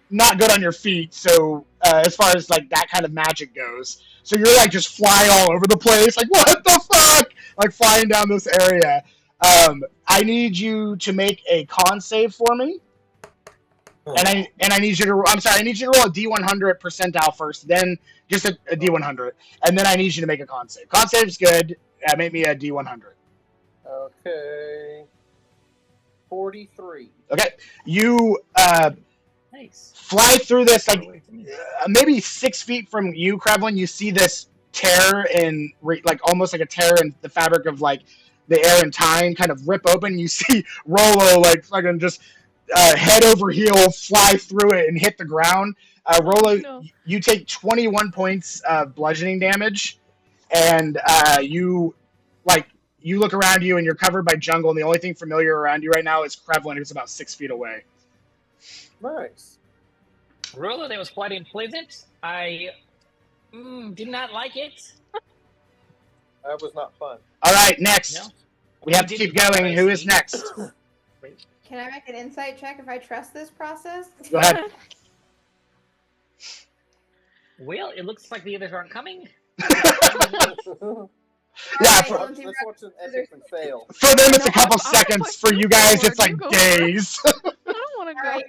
not good on your feet, so as far as like that kind of magic goes. So you're like just flying all over the place, like what the fuck, like flying down this area. I need you to make a con save for me, and I need you to. I'm sorry, I need you to roll a D100 percentile first, then just a D100, and then I need you to make a con save. Con save's good. Make me a D100. Okay. 43. Okay, you Nice. fly through this like maybe 6 feet from you, Krevlin. You see this tear in like almost like a tear in the fabric of like the air and time kind of rip open. You see Rolo like fucking just head over heel fly through it and hit the ground. Rolo, no. you take 21 points of bludgeoning damage, and you look around you and you're covered by jungle, and the only thing familiar around you right now is Krevlin, who's about 6 feet away. Nice. Rolo, that was quite unpleasant. I did not like it. That was not fun. All right, next. No. We have to keep going. Who is next? Can I make an insight check if I trust this process? Go ahead. Well, it looks like the others aren't coming. Yeah, Alright, Let's watch an epically fail. For them, it's No, a couple I'm seconds. For pushing you guys, forward. it's like You go days. I don't want to go. Alright.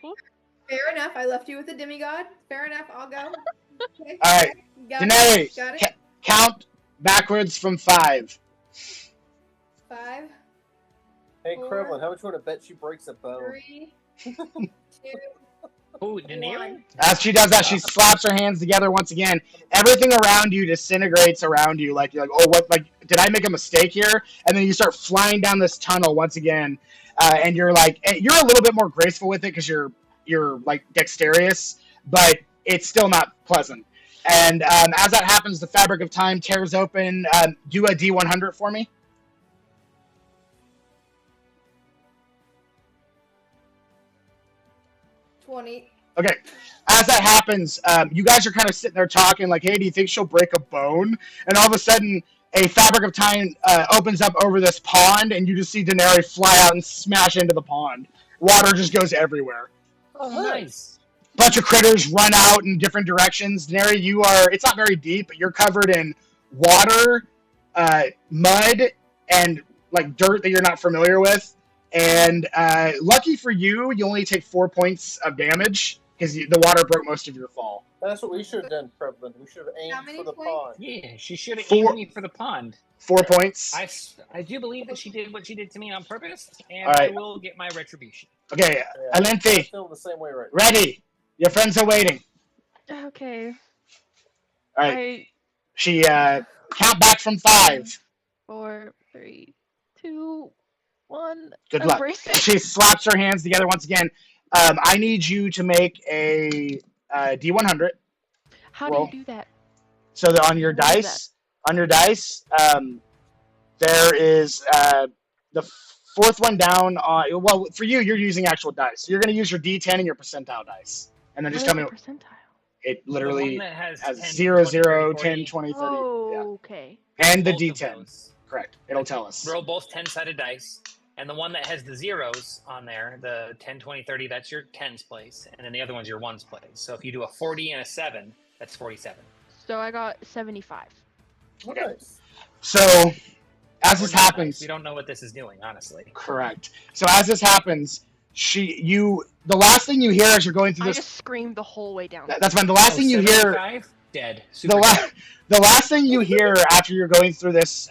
Fair enough. I left you with a demigod. Fair enough. I'll go. Okay. All right, Got it. Daenerys, Got it. count backwards from 5. 5, Hey, 4, Krevlin, how much you want to bet she breaks a bone? 3, 2, Oh, Daenerys? 1. As she does that, she slaps her hands together once again. Everything around you disintegrates around you. Like you're like, oh, what? Like, did I make a mistake here? And then you start flying down this tunnel once again, and you're like, you're a little bit more graceful with it because you're like dexterous, but it's still not pleasant. And as that happens, the fabric of time tears open. Do a D100 for me. 20. Okay. As that happens, you guys are kind of sitting there talking like, hey, do you think she'll break a bone? And all of a sudden, a fabric of time opens up over this pond, and you just see Daenerys fly out and smash into the pond. Water just goes everywhere. Oh, Nice. Bunch of critters run out in different directions. Daenerys, it's not very deep, but you're covered in water, mud, and like dirt that you're not familiar with. And lucky for you, you only take 4 points of damage because the water broke most of your fall. That's what we should have done, Krevlin. We should have How aimed many for the points? pond. Yeah, she should have 4 aimed me for the pond. 4 points. I do believe that she did what she did to me on purpose, and All right. I will get my retribution. Okay, Yeah, I Alenti, feel the same way right now. ready. Your friends are waiting. Okay. All right. She count back from 5. 4, 3, 2, 1. Good luck. Embrace it. She slaps her hands together once again. I need you to make a D100. How Roll. do you do that? So that on your What is dice, there is the fourth one down. Well, for you, you're using actual dice. So you're going to use your D10 and your percentile dice, and then just What tell is me. a percentile? It The literally one that has has 10, 0, 20, 0, 30, 10, 20, 30. Yeah. Okay. And the Both of D10. those. Correct. It'll tell us. Roll both 10-sided dice, and the one that has the zeros on there, the 10, 20, 30, that's your tens place, and then the other one's your ones place. So if you do a 40 and a 7, that's 47. So I got 75. Okay. Nice. So as this happens, We don't know what this is doing, honestly. correct. So as this happens, the last thing you hear as you're going through I this. just screamed the whole way down. That's fine. The last thing you hear. 75? Dead. Super The, dead. the last thing you hear after you're going through this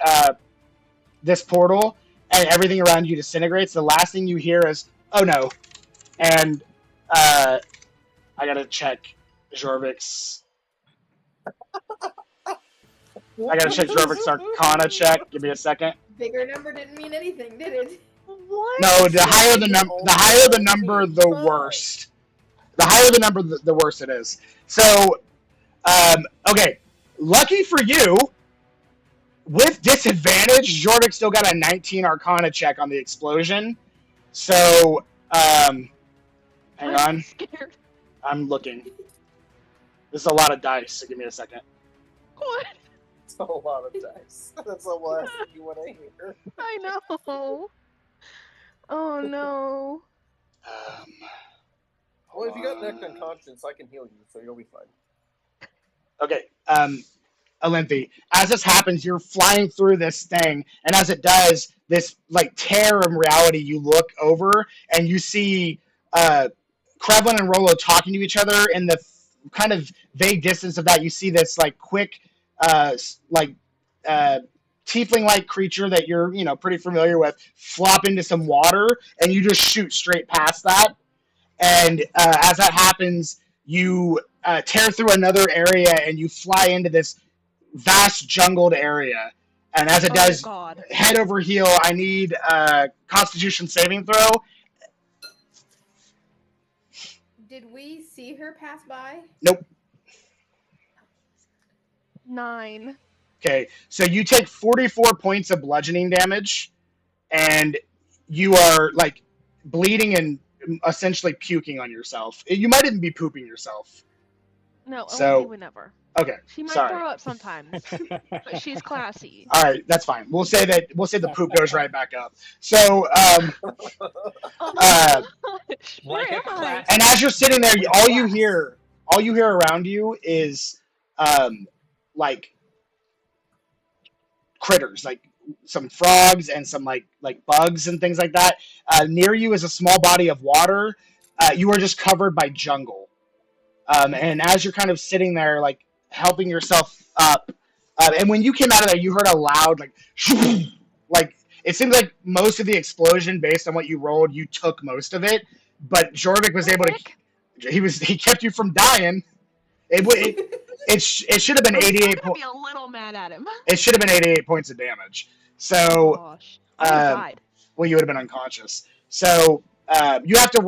this portal and everything around you disintegrates, the last thing you hear is, oh no. And I gotta check Jorvik's. I gotta check Jorvik's Arcana check. Give me a second. Bigger number didn't mean anything, did it? What? No, the higher the number, the worst. The higher the number, the worse it is. So, okay. Lucky for you, with disadvantage, Jorvik still got a 19 Arcana check on the explosion. So, hang I'm on. scared. I'm looking. This is a lot of dice, so give me a second. What? It's a lot of dice. That's the last thing you want to hear. I know. Oh no. Well, if you got necked unconscious, I can heal you, so you'll be fine. Okay. Olymphi, as this happens, you're flying through this thing, and as it does, this like tear in reality, you look over and you see Krevlin and Rolo talking to each other. In the kind of vague distance of that, you see this like quick, like tiefling-like creature that you're pretty familiar with flop into some water, and you just shoot straight past that. And as that happens, you tear through another area and you fly into this vast jungled area. And as it does, God. head over heel, I need a Constitution saving throw. Did we see her pass by? Nope. 9. Okay, so you take 44 points of bludgeoning damage, and you are like bleeding and essentially puking on yourself. You might even be pooping yourself. No, So- would never. Okay, She might sorry. throw up sometimes, but she's classy. All right, that's fine. We'll say the poop goes right back up. So, Where Like a am I? class- and as you're sitting there, all you hear around you is like critters, like some frogs and some like bugs and things like that. Near you is a small body of water. You are just covered by jungle. And as you're kind of sitting there, like helping yourself up, and when you came out of there, you heard a loud like it seems like most of the explosion, based on what you rolled, you took most of it. But Jorvik was able to. He kept you from dying. It should have been 88 points. Be a little mad at him. It should have been 88 points of damage. So, oh, gosh. I died. Well, you would have been unconscious. So you would have to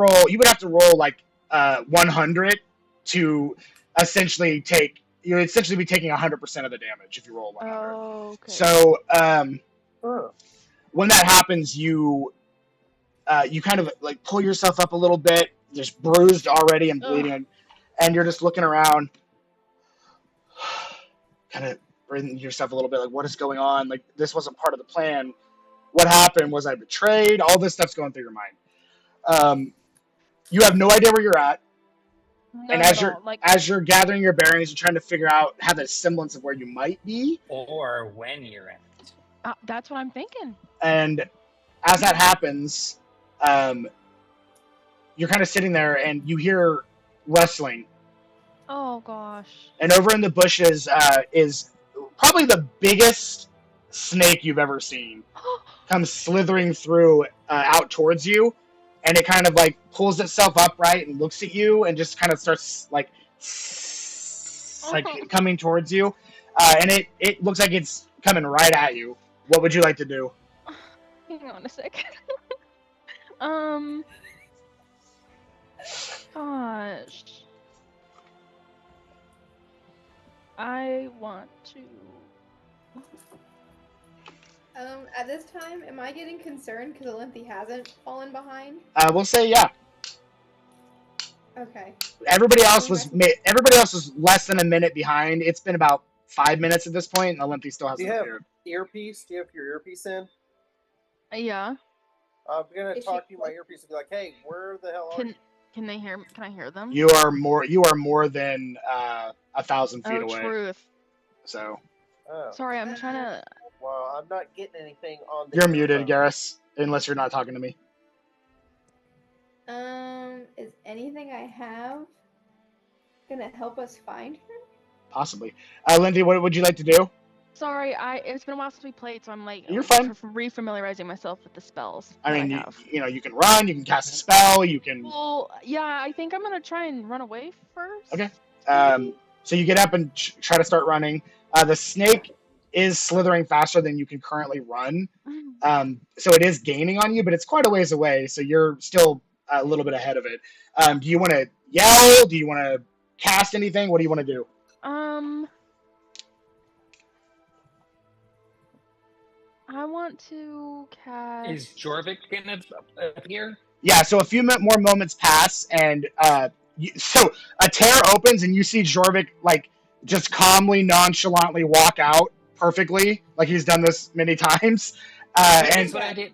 roll like 100 to essentially take. You'd essentially be taking 100% of the damage if you roll 100. Oh, okay. So when that happens, you kind of like pull yourself up a little bit, just bruised already and bleeding, and you're just looking around, kind of breathing yourself a little bit, like, what is going on? Like, this wasn't part of the plan. What happened? Was I betrayed? All this stuff's going through your mind. You have no idea where you're at. And as you're gathering your bearings, you're trying to figure out, have a semblance of where you might be, or when you're at. That's what I'm thinking. And as that happens, you're kind of sitting there, and you hear rustling. Oh gosh! And over in the bushes is probably the biggest snake you've ever seen. Comes slithering through out towards you. And it kind of like pulls itself upright and looks at you and just kind of starts like coming towards you. And it looks like it's coming right at you. What would you like to do? Hang on a sec. Gosh. I want to. At this time, am I getting concerned because Olymphi hasn't fallen behind? We'll say yeah. Okay. Everybody else was less than a minute behind. It's been about 5 minutes at this point, and Olymphi still hasn't appeared. Earpiece? Do you have your earpiece in? Yeah. I'm gonna talk to you my earpiece and be like, "Hey, where the hell are you?" Can they hear? Can I hear them? You are more than 1,000 feet away. Truth. So. Oh. Sorry, I'm trying to. Well, I'm not getting anything on. You're muted, Garrus, unless you're not talking to me. Is anything I have gonna help us find her? Possibly. Lindsay, what would you like to do? Sorry, it's been a while since we played, so I'm like You're fine. Refamiliarizing myself with the spells. I mean, you can run, you can cast a spell, you can. Well, yeah, I think I'm gonna try and run away first. Okay. So you get up and try to start running. The snake is slithering faster than you can currently run. So it is gaining on you, but it's quite a ways away, so you're still a little bit ahead of it. Do you want to yell? Do you want to cast anything? What do you want to do? I want to cast. Is Jorvik gonna appear? Yeah, so a few more moments pass, and so a tear opens, and you see Jorvik like just calmly, nonchalantly walk out perfectly, like he's done this many times. That's what I did.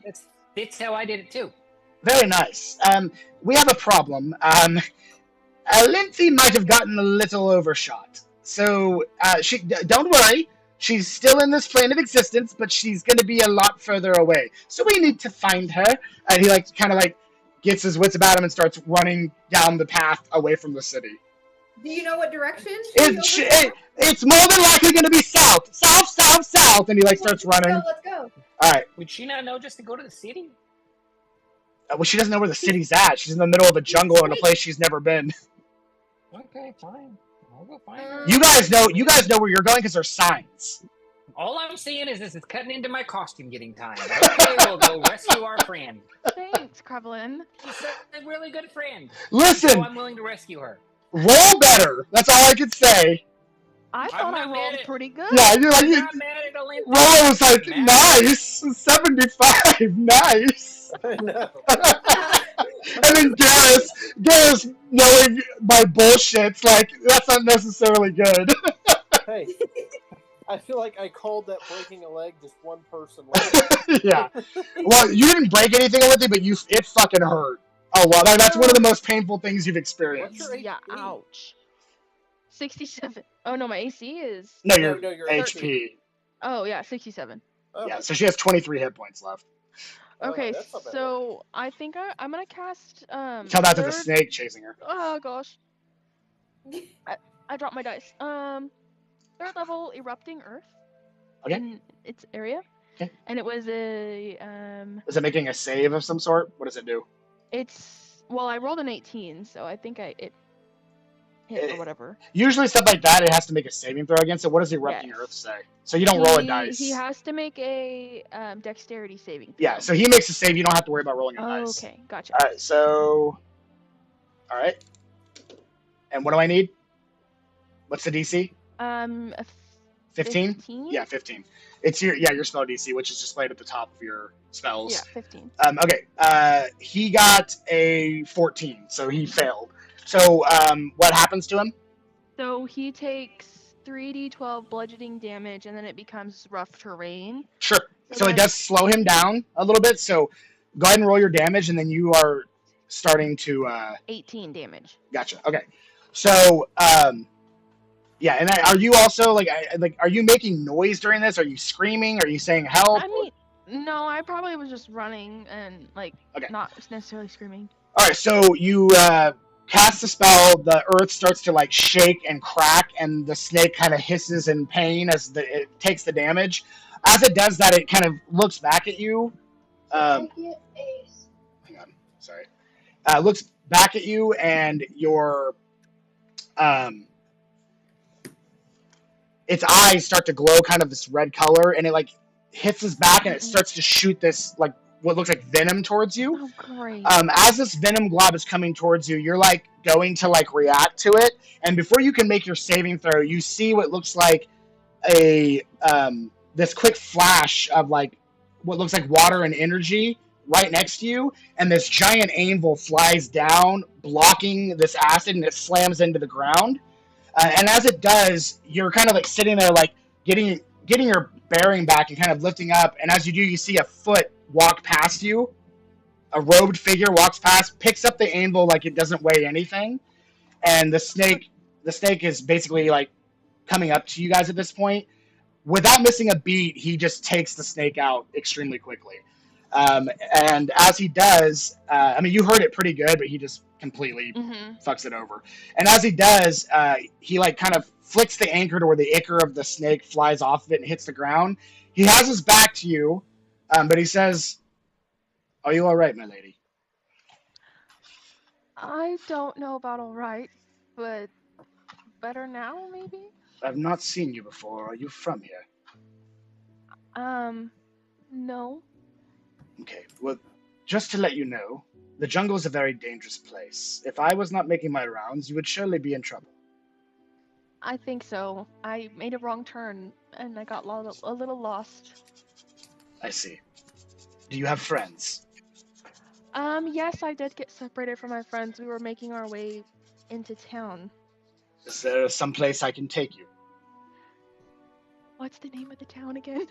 That's how I did it too. Very nice. We have a problem. Lindsay might have gotten a little overshot. she don't worry. She's still in this plane of existence, but she's going to be a lot further away. So we need to find her. And he kind of gets his wits about him and starts running down the path away from the city. Do you know what direction? It's more than likely going to be south, and he starts running. Let's go. All right. Would she not know just to go to the city? Well, she doesn't know where the city's at. She's in the middle of a jungle in a place she's never been. Okay, fine. I'll go find her. You guys know where you're going because there's signs. All I'm saying is this is cutting into my costume getting time. Okay, we'll go rescue our friend. Thanks, Krevlin. She's a really good friend. Listen. So I'm willing to rescue her. Roll better. That's all I could say. I thought I rolled pretty good. Yeah, you're I'm not mad at Olympia. Roll was nice. 75. Nice. I know. And then Garrus, knowing my bullshit's that's not necessarily good. Hey, I feel like I called that breaking a leg just one person. Yeah. Well, you didn't break anything with it, but it fucking hurt a lot. That's one of the most painful things you've experienced. What's your Yeah, HP? ouch. 67. Oh, no, my AC is... No, your HP. HP. Oh, yeah, 67. Oh. Yeah, so she has 23 hit points left. Okay, that's not bad. so I think I'm gonna cast Tell that to the snake chasing her. Oh gosh. I dropped my dice. Third level erupting earth. Okay. In its area. Okay. And it was a Is it making a save of some sort? What does it do? I rolled an 18, so I think it hit or whatever. Usually stuff like that, it has to make a saving throw against it. What does erupting earth say? So you don't roll a dice. He has to make a dexterity saving throw. Yeah, so he makes a save. You don't have to worry about rolling a dice. Okay, gotcha. All right, so... All right. And what do I need? What's the DC? 15? Yeah, 15. It's your spell DC, which is displayed at the top of your spells. Yeah, 15. Okay. He got a 14, so he failed. So, what happens to him? So he takes 3d12 bludgeoning damage, and then it becomes rough terrain. Sure. So it does slow him down a little bit. So go ahead and roll your damage, and then you are starting to... 18 damage. Gotcha. Okay. So, yeah, and are you also, are you making noise during this? Are you screaming? Are you saying help? I mean, no, I probably was just running and, Okay. not necessarily screaming. All right, so you cast the spell, the earth starts to, shake and crack, and the snake kind of hisses in pain as it takes the damage. As it does that, it kind of looks back at you. Hang on, sorry. Looks back at you, and your... its eyes start to glow kind of this red color, and it hits his back, and it starts to shoot this what looks like venom towards you. Oh, great. As this venom glob is coming towards you, you're going to react to it, and before you can make your saving throw, you see what looks like a this quick flash of what looks like water and energy right next to you, and this giant anvil flies down, blocking this acid, and it slams into the ground. And as it does, you're kind of sitting there, getting your bearing back and kind of lifting up. And as you do, you see a foot walk past you. A robed figure walks past, picks up the anvil like it doesn't weigh anything. And the snake is basically coming up to you guys at this point. Without missing a beat, he just takes the snake out extremely quickly. And as he does, you heard it pretty good, but he just completely fucks it over. And as he does, he kind of flicks the anchor to where the ichor of the snake flies off of it and hits the ground. He has his back to you, but he says, "Are you all right, my lady?" I don't know about all right, but better now, maybe? I've not seen you before. Are you from here? No. Okay, well, just to let you know, the jungle is a very dangerous place. If I was not making my rounds, you would surely be in trouble. I think so. I made a wrong turn, and I got a little lost. I see. Do you have friends? Yes, I did get separated from my friends. We were making our way into town. Is there some place I can take you? What's the name of the town again?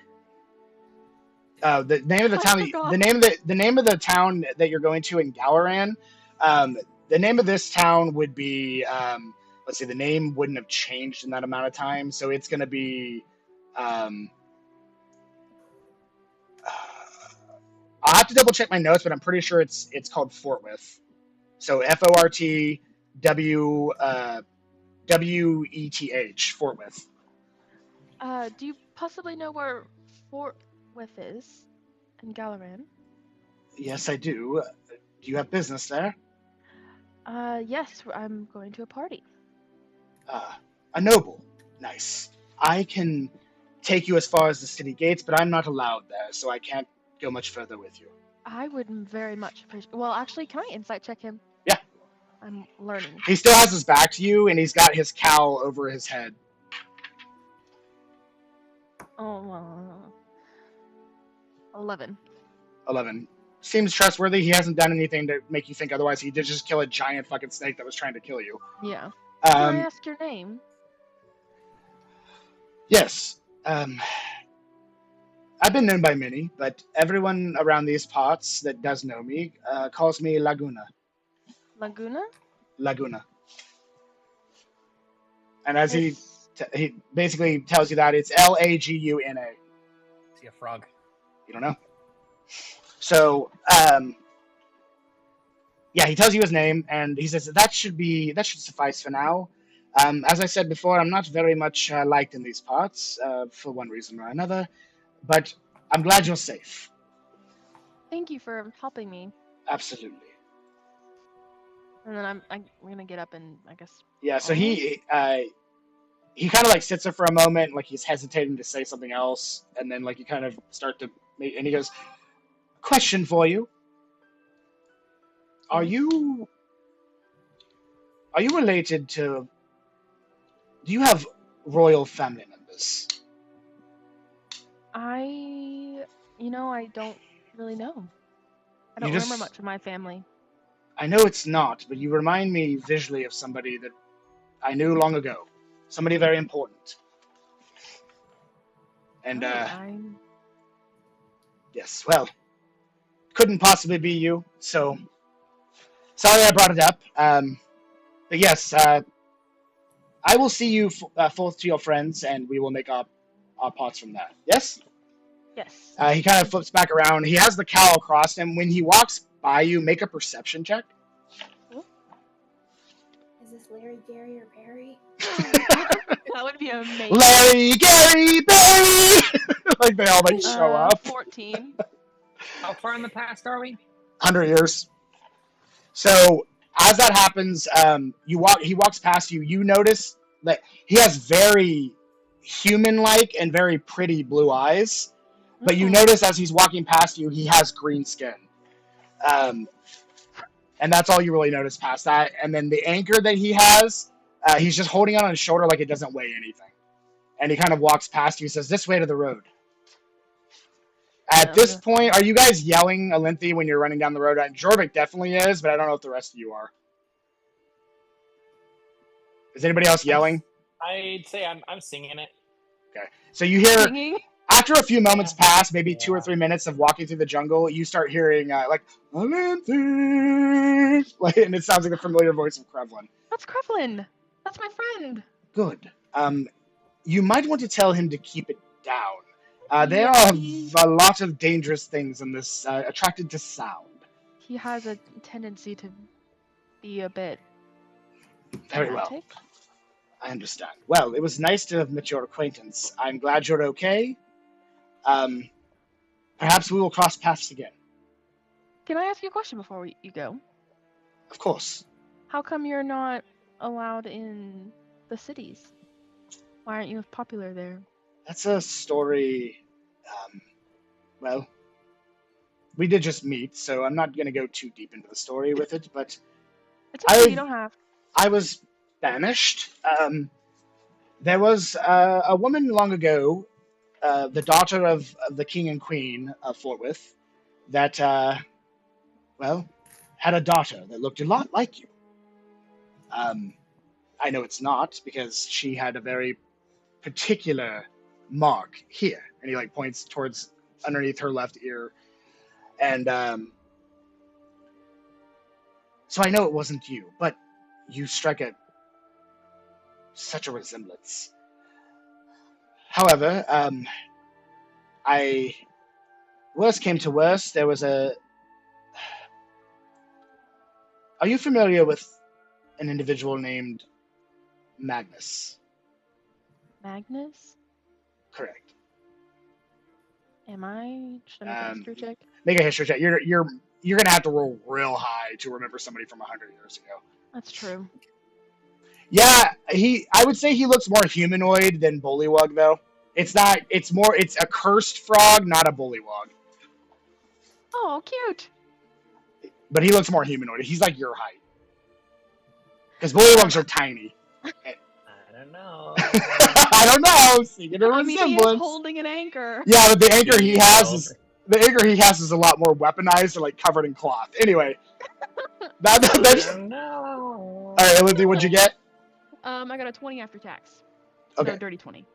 The name of the town. The name of the town that you're going to in Galaran. The name of this town would be let's see, the name wouldn't have changed in that amount of time, so it's going to be. I'll have to double check my notes, but I'm pretty sure it's called Fortwith. So Fortweth, Fortwith. Do you possibly know where Fortwith is in Galaran? Yes, I do. Do you have business there? Yes, I'm going to a party. A noble. Nice. I can take you as far as the city gates, but I'm not allowed there, so I can't go much further with you. I would very much appreciate. Well, actually, can I insight check him? Yeah. I'm learning. He still has his back to you, and he's got his cowl over his head. Oh, 11. 11. Seems trustworthy. He hasn't done anything to make you think otherwise. He did just kill a giant fucking snake that was trying to kill you. Yeah. Can I ask your name? Yes. I've been known by many, but everyone around these parts that does know me calls me Laguna. Laguna? Laguna. And as he basically tells you that, it's Laguna. Is he a frog? You don't know. So, yeah, he tells you his name, and he says that should suffice for now. As I said before, I'm not very much liked in these parts for one reason or another, but I'm glad you're safe. Thank you for helping me. Absolutely. And then I'm gonna get up and I guess. Yeah. So he kind of like sits there for a moment, like he's hesitating to say something else, and then like you kind of start to, and he goes, "Question for you: Are you related to? Do you have royal family members?" I don't really know. I don't remember much of my family. I know it's not, but you remind me visually of somebody that I knew long ago. Somebody very important. And, yes, well, couldn't possibly be you, so sorry I brought it up. But yes, I will see you forth to your friends, and we will make our parts from that. Yes? Yes. He kind of flips back around. He has the cowl across him. When he walks by you, make a perception check. Is this Larry, Gary, or Barry? That would be amazing. Larry, Gary, Barry! Like they all like show up. 14. How far in the past are we? 100 years. So as that happens, he walks past you. You notice that he has very human-like and very pretty blue eyes. But you notice as he's walking past you, he has green skin. And that's all you really notice past that. And then the anchor that he has, he's just holding on his shoulder like it doesn't weigh anything. And he kind of walks past you. He says, "This way to the road." At this point, are you guys yelling Alinthi when you're running down the road? Jorvik definitely is, but I don't know if the rest of you are. Is anybody else yelling? I'd say I'm singing it. Okay. So you hear... Singing? After a few moments pass, maybe 2 or 3 minutes of walking through the jungle, you start hearing like Alinthi, like, and it sounds like a familiar voice of Krevlin. That's Krevlin. That's my friend. Good. You might want to tell him to keep it down. There are a lot of dangerous things in this, attracted to sound. He has a tendency to be a bit Very dramatic. well. I understand. Well, it was nice to have met your acquaintance. I'm glad you're okay. Perhaps we will cross paths again. Can I ask you a question before you go? Of course. How come you're not allowed in the cities? Why aren't you popular there? That's a story. Well, we did just meet, so I'm not going to go too deep into the story with it, but It's okay, you don't have. I was banished. There was a woman long ago, the daughter of the king and queen of Fortwith, that, had a daughter that looked a lot like you. I know it's not, because she had a very particular mark here. And he, like, points towards underneath her left ear. And, so I know it wasn't you, but you strike a such a resemblance. However, worst came to worst, there was a... Are you familiar with an individual named Magnus? Magnus? Correct. Should I make a history check? Make a history check. You're gonna have to roll real high to remember somebody from 100 years ago. That's true. Yeah, I would say he looks more humanoid than bullywug, though. It's a cursed frog, not a bullywug. Oh, cute. But he looks more humanoid. He's like your height. Because bullywugs are tiny. I don't know. I don't know. Seeing a resemblance. He is holding an anchor. Yeah, but the anchor he has is a lot more weaponized and like covered in cloth. Anyway. I don't know. All right, Lindsay, what'd you get? I got a 20 after tax. Okay. No, dirty 20.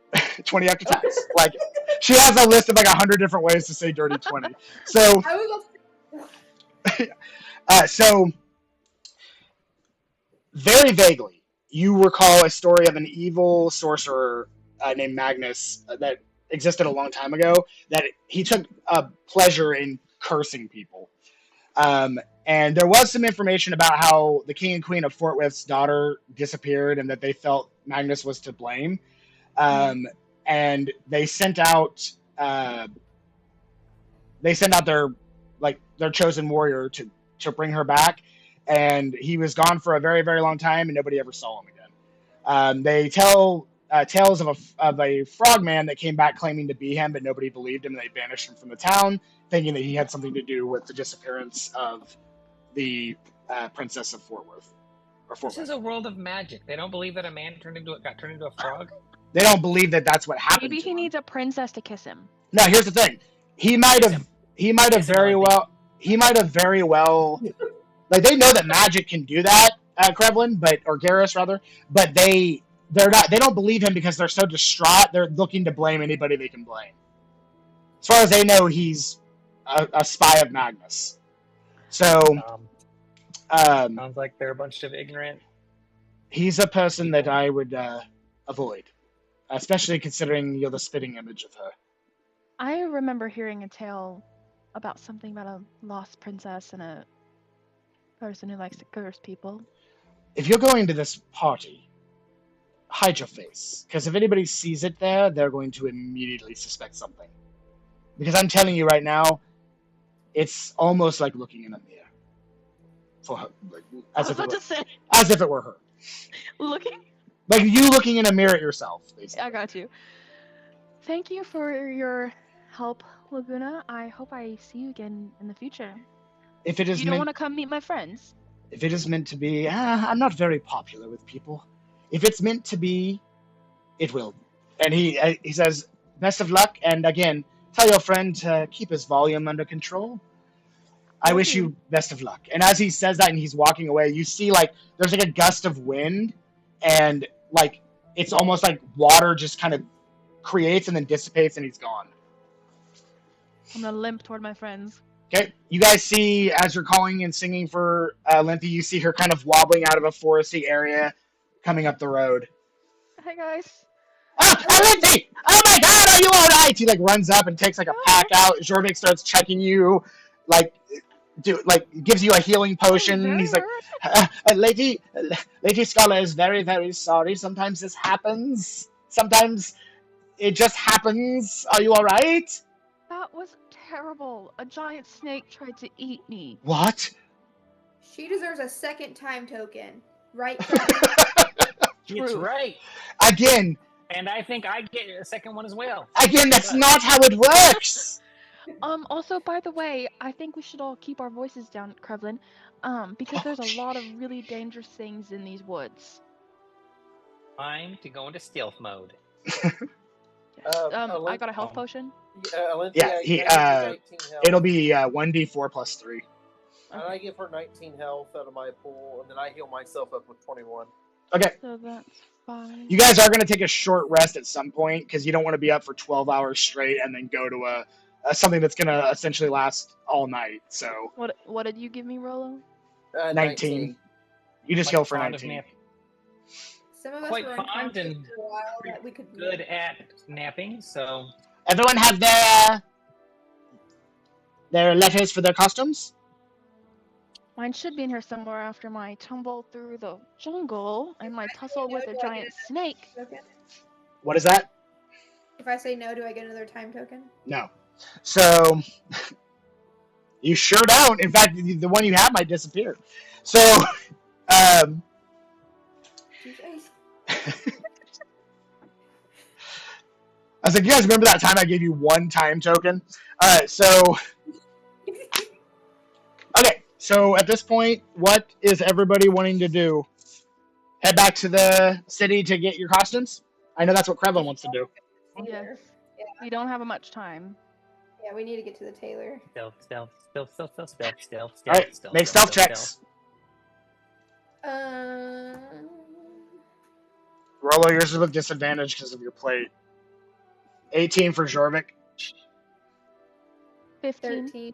20 after tax. Like, she has a list of like 100 different ways to say dirty 20. So, so very vaguely, you recall a story of an evil sorcerer named Magnus that existed a long time ago, that he took pleasure in cursing people. And there was some information about how the king and queen of Fort Worth's daughter disappeared and that they felt Magnus was to blame. And they sent out their chosen warrior to bring her back. And he was gone for a very, very long time and nobody ever saw him again. They tell tales of a frogman that came back claiming to be him, but nobody believed him and they banished him from the town, thinking that he had something to do with the disappearance of the princess of Fort Worth. This is a world of magic. They don't believe that a man got turned into a frog. They don't believe that that's what happened. Maybe he needs a princess to kiss him. No, here's the thing. He might have very well, like, they know that magic can do that, Krevlin, or Garrus rather, but they don't believe him because they're so distraught. They're looking to blame anybody they can blame. As far as they know, he's a spy of Magnus. So, sounds like they're a bunch of ignorant. He's a person that I would avoid, especially considering you're the spitting image of her. I remember hearing a tale about something about a lost princess and a person who likes to curse people. If you're going to this party, hide your face, because if anybody sees it there, they're going to immediately suspect something. Because I'm telling you right now, it's almost like looking in a mirror. For her, like, as if it were her. Looking? Like you looking in a mirror at yourself, basically. I got you. Thank you for your help, Laguna. I hope I see you again in the future. If it is you don't want to come meet my friends? If it is meant to be, I'm not very popular with people. If it's meant to be, it will. And he says, best of luck, and again, tell your friend to keep his volume under control. I wish you best of luck. And as he says that and he's walking away, you see like there's like a gust of wind and like it's almost like water just kind of creates and then dissipates and he's gone. I'm gonna limp toward my friends. Okay, you guys see as you're calling and singing for Linty, you see her kind of wobbling out of a foresty area coming up the road. Hey guys. Linty! Oh my god, are you alright? He like runs up and takes like a pack out. Jorvik starts checking you, gives you a healing potion. He's like, Lady Scholar is very, very sorry. Sometimes this happens. Sometimes it just happens. Are you alright? That was terrible. A giant snake tried to eat me. What? She deserves a second time token, right? It's right. Again. And I think I get a second one as well. Again, that's not how it works. Also, by the way, I think we should all keep our voices down, Krevlin, because there's a lot of really dangerous things in these woods. Time to go into stealth mode. I got a health potion. It'll be 1d4 plus 3. And I give her 19 health out of my pool, and then I heal myself up with 21. Okay. So that's fine. You guys are going to take a short rest at some point, because you don't want to be up for 12 hours straight and then go to something that's going to essentially last all night. So. What did you give me, Rolo? 19. You just heal for 19. Some of us quite were fond unconscious and for a while that we could good at napping, so Everyone have their letters for their costumes? Mine should be in here somewhere after my tumble through the jungle and my tussle with a giant snake. token. What is that? If I say no, do I get another time token? No. So you sure don't. In fact, the one you have might disappear. So Jesus. I was like, you guys remember that time I gave you one time token? Alright, so okay, so at this point, what is everybody wanting to do? Head back to the city to get your costumes? I know that's what Krevlin wants to do. Yes. We don't have much time. Yeah, we need to get to the tailor. stealth. Alright, make stealth checks. Rollo, yours is with disadvantage because of your plate. 18 for Jorvik. 15. 13.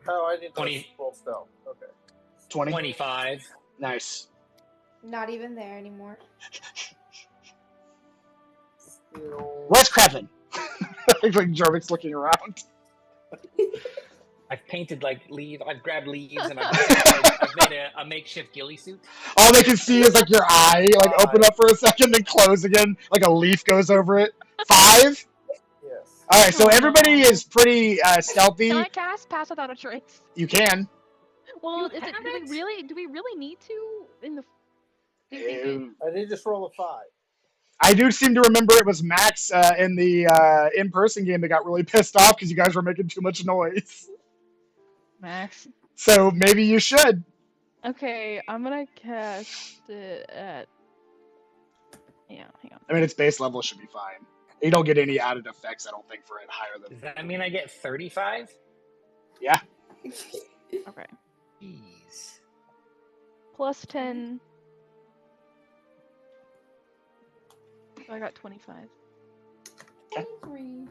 Oh, I did 20. full stealth. Okay. 20. 25. Nice. Not even there anymore. Where's Krevlin? Like Jorvik's looking around. I've painted leaves. I've grabbed leaves and I've made a makeshift ghillie suit. All they can see is your eye open up for a second and close again, like a leaf goes over it. 5? Yes. All right, so everybody is pretty stealthy. Can I cast Pass Without a Trace? You can. Well, do we really need to in the? I did just roll a 5. I do seem to remember it was Max in the in-person game that got really pissed off because you guys were making too much noise. Max. So maybe you should. Okay, I'm gonna cast it at. Yeah, hang on. I mean, its base level should be fine. You don't get any added effects, I don't think, for it higher than. Does that mean I get 35? Yeah. Okay. Jeez. Plus 10. So I got 25.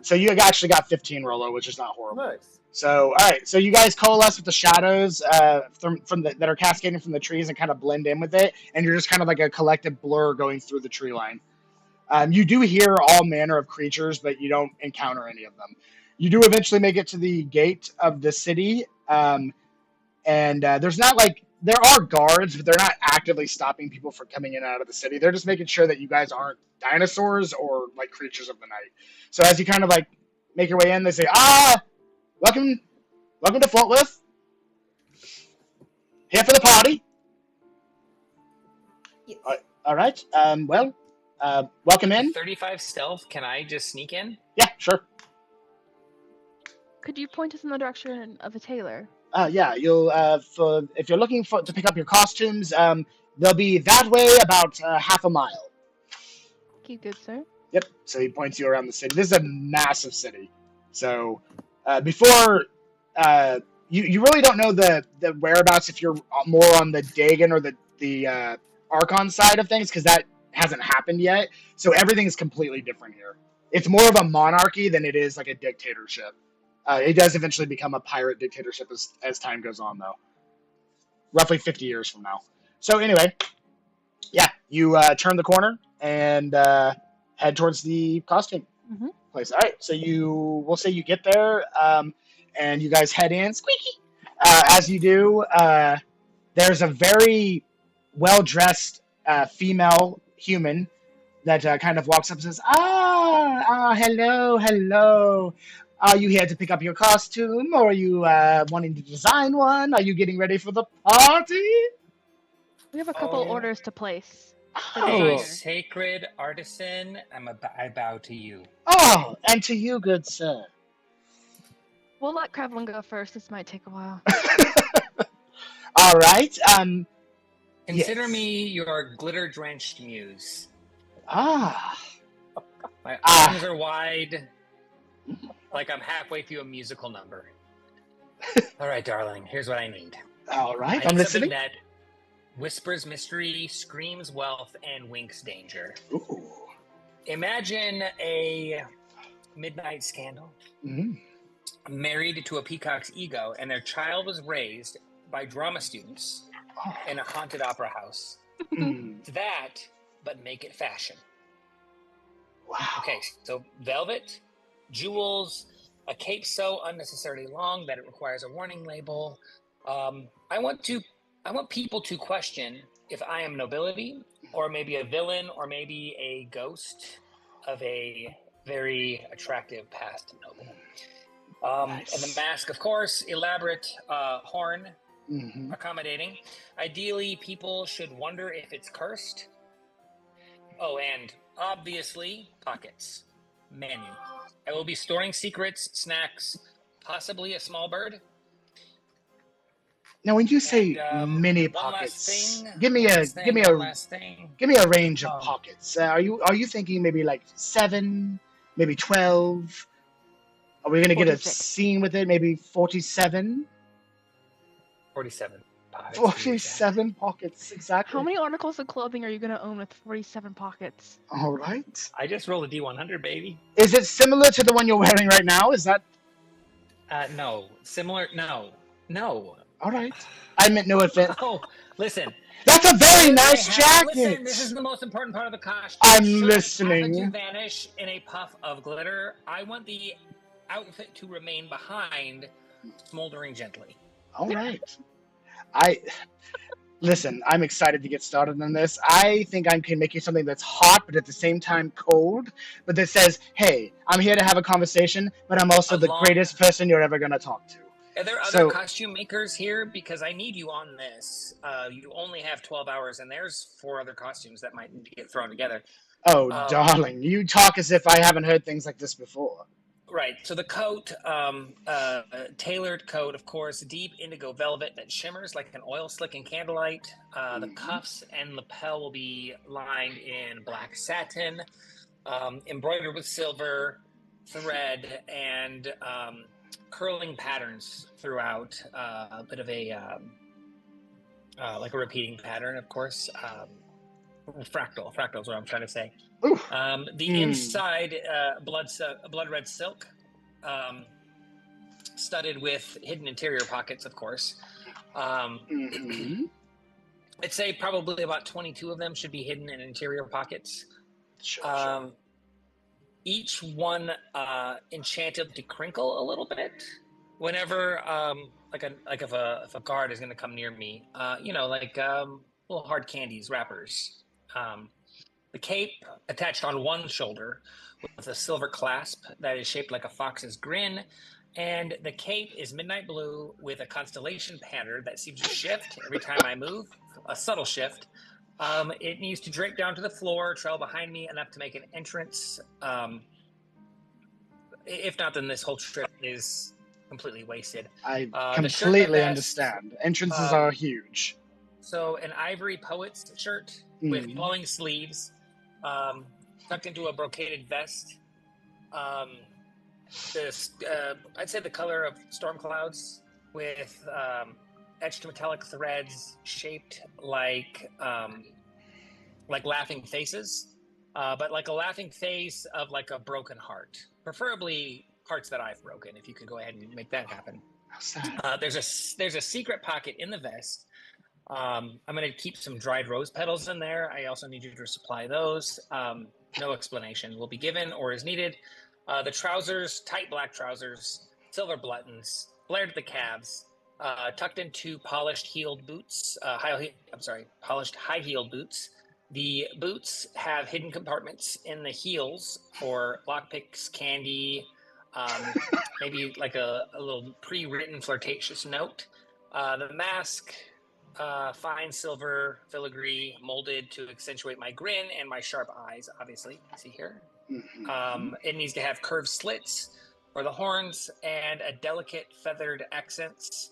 So you actually got 15, Rollo, which is not horrible. Nice. So, all right. So you guys coalesce with the shadows that are cascading from the trees and kind of blend in with it, and you're just kind of like a collective blur going through the tree line. You do hear all manner of creatures, but you don't encounter any of them. You do eventually make it to the gate of the city, and there's not there are guards, but they're not actively stopping people from coming in and out of the city. They're just making sure that you guys aren't dinosaurs or creatures of the night. So as you kind of make your way in, they say, welcome to Fort Worth. Here for the party. Yes. All right. Welcome in. 35 stealth. Can I just sneak in? Yeah, sure. Could you point us in the direction of the tailor? Yeah, you'll if you're looking to pick up your costumes, they'll be that way about half a mile. Thank you, good sir. Yep. So he points you around the city. This is a massive city. So before you really don't know the whereabouts if you're more on the Dagon or the Archon side of things because that hasn't happened yet. So everything is completely different here. It's more of a monarchy than it is like a dictatorship. It does eventually become a pirate dictatorship as time goes on, though. Roughly 50 years from now. So anyway, yeah, you turn the corner and head towards the costume place. All right, so we'll say you get there, and you guys head in. Squeaky! As you do, there's a very well-dressed female human that kind of walks up and says, hello. Are you here to pick up your costume, or are you wanting to design one? Are you getting ready for the party? We have a couple orders to place. Oh, sacred artisan, I bow to you. Oh, and to you, good sir. We'll let Krevlin go first. This might take a while. All right. Consider me your glitter-drenched muse. My arms are wide, like I'm halfway through a musical number. All right, darling, here's what I need. All right, I'm listening. That whispers mystery, screams wealth, and winks danger. Ooh. Imagine a midnight scandal. Married to a peacock's ego, and their child was raised by drama students in a haunted opera house. To that, but make it fashion. Wow. Okay, so velvet, jewels, a cape so unnecessarily long that it requires a warning label. I want people to question if I am nobility, or maybe a villain, or maybe a ghost of a very attractive past noble. Nice. And the mask, of course, elaborate horn, Mm-hmm. accommodating. Ideally, people should wonder if it's cursed. Oh, and obviously, pockets. Many. I will be storing secrets, snacks, possibly a small bird. Now, when you say And, mini one last pockets, thing. give me One last thing. a range of Um, pockets. Are you thinking maybe like 7, maybe 12? Are we gonna get a 46. scene with it? Maybe 47? 47 pockets. 47 pockets exactly. How many articles of clothing are you gonna own with 47 pockets? All right. I just rolled a D100, baby. Is it similar to the one you're wearing right now? Is that No. Similar? No. all right? I meant no offense. Oh, listen. That's a very nice jacket. Listen, this is the most important part of the costume. I'm Should listening. it happen to vanish in a puff of glitter, I want the outfit to remain behind, smoldering gently. All right. Listen, I'm excited to get started on this. I think I can make you something that's hot, but at the same time cold, but that says, hey, I'm here to have a conversation, but I'm also the greatest person you're ever going to talk to. Are there other costume makers here? Because I need you on this. You only have 12 hours, and there's 4 other costumes that might need to get thrown together. Oh, darling, you talk as if I haven't heard things like this before. Right. So the coat, tailored coat, of course, deep indigo velvet that shimmers like an oil slick in candlelight. The cuffs and lapel will be lined in black satin, embroidered with silver thread and curling patterns throughout. A bit of a like a repeating pattern, of course. Fractal is what I'm trying to say. The inside blood red silk, studded with hidden interior pockets, of course. I'd say probably about 22 of them should be hidden in interior pockets. Sure. Each one enchanted to crinkle a little bit whenever if a guard is going to come near me. Like little hard candies, wrappers. The cape attached on one shoulder with a silver clasp that is shaped like a fox's grin, and the cape is midnight blue with a constellation pattern that seems to shift every time I move, a subtle shift. It needs to drape down to the floor, trail behind me enough to make an entrance. If not, then this whole trip is completely wasted. I completely understand. Entrances are huge. So an ivory poet's shirt with flowing sleeves, tucked into a brocaded vest. I'd say the color of storm clouds with etched metallic threads shaped like laughing faces, but like a laughing face of like a broken heart, preferably hearts that I've broken. If you could go ahead and make that happen. There's a secret pocket in the vest. I'm going to keep some dried rose petals in there. I also need you to supply those. No explanation will be given or is needed. The trousers, tight black trousers, silver buttons, flared at the calves, tucked into polished heeled boots. Polished high-heeled boots. The boots have hidden compartments in the heels for lockpicks, candy, maybe like a little pre-written flirtatious note. The mask. Fine silver filigree molded to accentuate my grin and my sharp eyes, obviously. See here? It needs to have curved slits for the horns and a delicate feathered accents.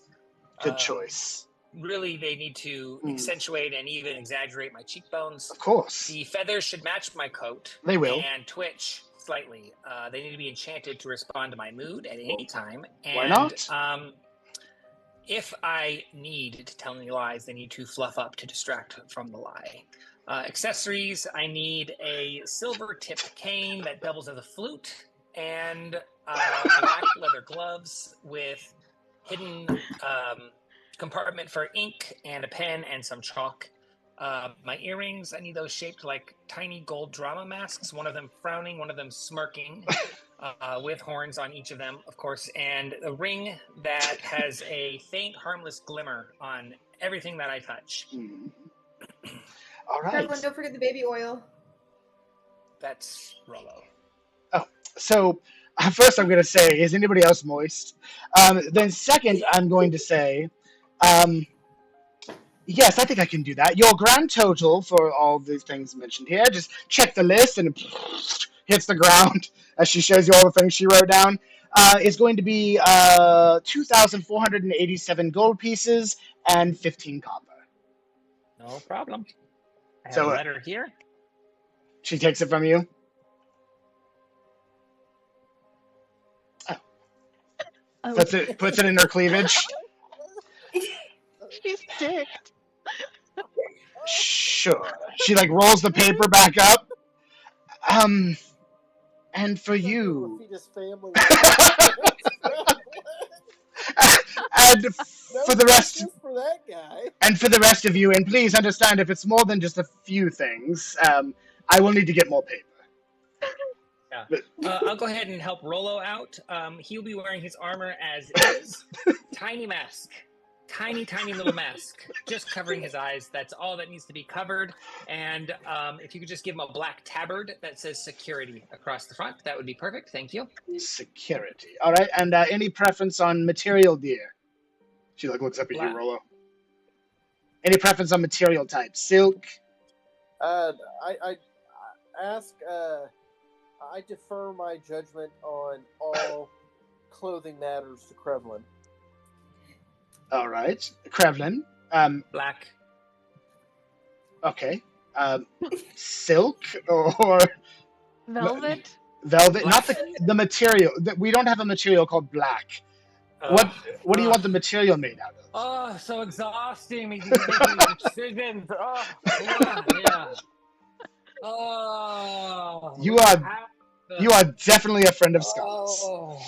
Good choice. Really, they need to accentuate and even exaggerate my cheekbones. Of course. The feathers should match my coat. They will. And twitch slightly. They need to be enchanted to respond to my mood at any time. And, why not? If I need to tell any lies, they need to fluff up to distract from the lie. Accessories, I need a silver-tipped cane that doubles as a flute and black leather gloves with hidden compartment for ink and a pen and some chalk. My earrings, I need those shaped like tiny gold drama masks, one of them frowning, one of them smirking, with horns on each of them, of course, and a ring that has a faint, harmless glimmer on everything that I touch. All right. Krevlin, don't forget the baby oil. That's Rollo. Oh, so first I'm going to say, is anybody else moist? Then second, I'm going to say, yes, I think I can do that. Your grand total for all these things mentioned here, just check the list and it hits the ground as she shows you all the things she wrote down, is going to be 2,487 gold pieces and 15 copper. No problem. I have So, a letter here. She takes it from you. Oh, Puts it in her cleavage. she's dicked. Sure. She like rolls the paper back up. And for you. And for the rest. For that guy. And for the rest of you, and please understand, if it's more than just a few things, I will need to get more paper. Yeah. I'll go ahead and help Rollo out. He'll be wearing his armor as is. Tiny mask. Tiny little mask. Just covering his eyes. That's all that needs to be covered. And if you could just give him a black tabard that says security across the front, that would be perfect. Thank you. Security. All right. And any preference on material, dear? She looks up at you, Rollo. Any preference on material type? Silk? I ask... I defer my judgment on all clothing matters to Krevlin. All right. Krevlin. Black. Okay. Silk or... Velvet? Velvet. Black. Not the material. We don't have a material called black. What do you want the material made out of? Oh, so exhausting making these decisions. Oh, yeah. Oh. You are definitely a friend of Scott's. Oh.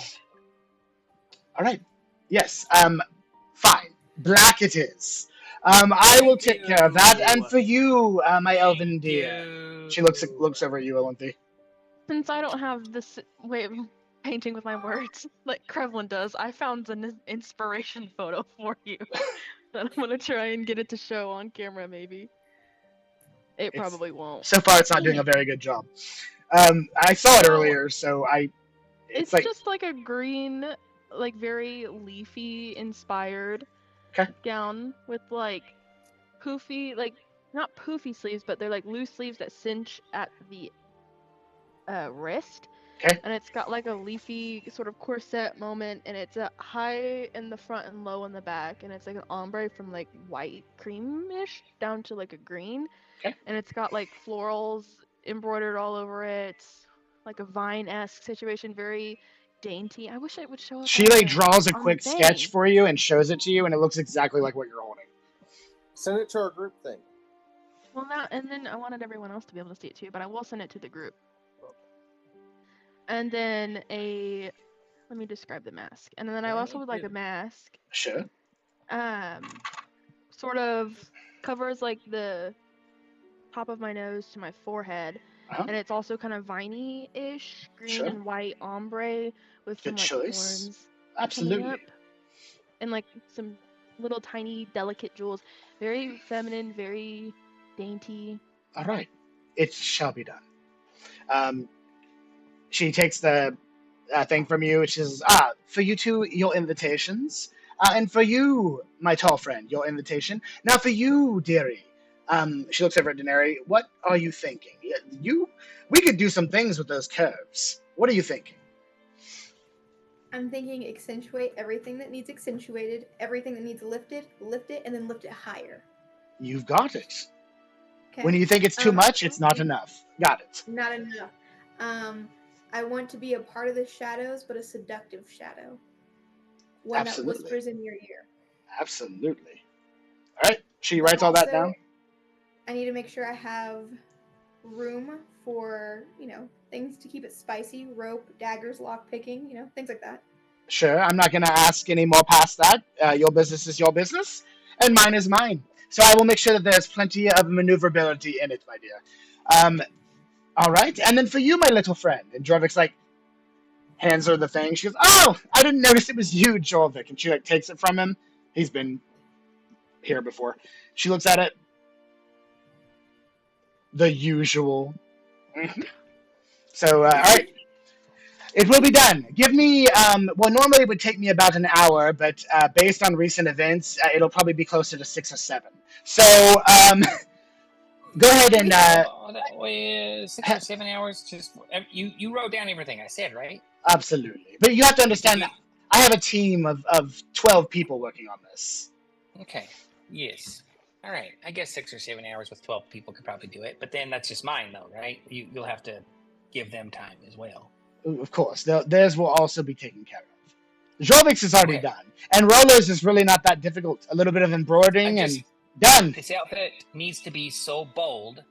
All right. Yes. Fine. Black it is. I will take care of that. And for you, my elven dear. She looks over at you, Elenthe. Since I don't have this way of painting with my words like Krevlin does, I found an inspiration photo for you that I'm gonna try and get it to show on camera. Maybe it probably won't. So far, it's not doing a very good job. I saw it earlier, so It's like, just like a green, like very leafy inspired gown with like poofy, like not poofy sleeves, but they're like loose sleeves that cinch at the wrist. Okay. And it's got like a leafy sort of corset moment, and it's a high in the front and low in the back, and it's like an ombre from like white creamish down to like a green. Okay. And it's got like florals embroidered all over it, like a vine-esque situation, very dainty. I wish it would show up. She like draws a quick sketch for you and shows it to you, and it looks exactly like what you're holding. Send it to our group thing. Well, now and then I wanted everyone else to be able to see it too, but I will send it to the group. And then let me describe the mask. And then I also would like a mask. Sure. Sort of covers like the top of my nose to my forehead. And it's also kind of viney-ish, green and white ombre with some like horns. Absolutely. Up, and like some little tiny delicate jewels. Very feminine, very dainty. All right. It shall be done. She takes the thing from you, which is, for you two, your invitations. And for you, my tall friend, your invitation. Now for you, dearie. She looks over at Denari. What are you thinking? We could do some things with those curves. What are you thinking? I'm thinking accentuate everything that needs accentuated, everything that needs lifted, lift it, and then lift it higher. You've got it. Okay. When you think it's too much, it's not enough. Got it. Not enough. I want to be a part of the shadows, but a seductive shadow. One that whispers in your ear. Absolutely. All right. She writes all that down. I need to make sure I have room for, things to keep it spicy. Rope, daggers, lock picking, things like that. Sure. I'm not going to ask any more past that. Your business is your business, and mine is mine. So I will make sure that there's plenty of maneuverability in it, my dear. All right. And then for you, my little friend. And Jorvik's like, hands her the thing. She goes, oh, I didn't notice it was you, Jorvik. And she like takes it from him. He's been here before. She looks at it. The usual. So, all right. It will be done. Give me, well, normally it would take me about an hour, but based on recent events, it'll probably be closer to 6 or 7. So, go ahead and... 6 or 7 hours, just... You wrote down everything I said, right? Absolutely. But you have to understand that I have a team of 12 people working on this. Okay, yes. All right, I guess 6 or 7 hours with 12 people could probably do it, but then that's just mine, though, right? You'll have to give them time as well. Of course, theirs will also be taken care of. Jorvik's is already done, and Roller's is really not that difficult. A little bit of embroidering and done. This outfit needs to be so bold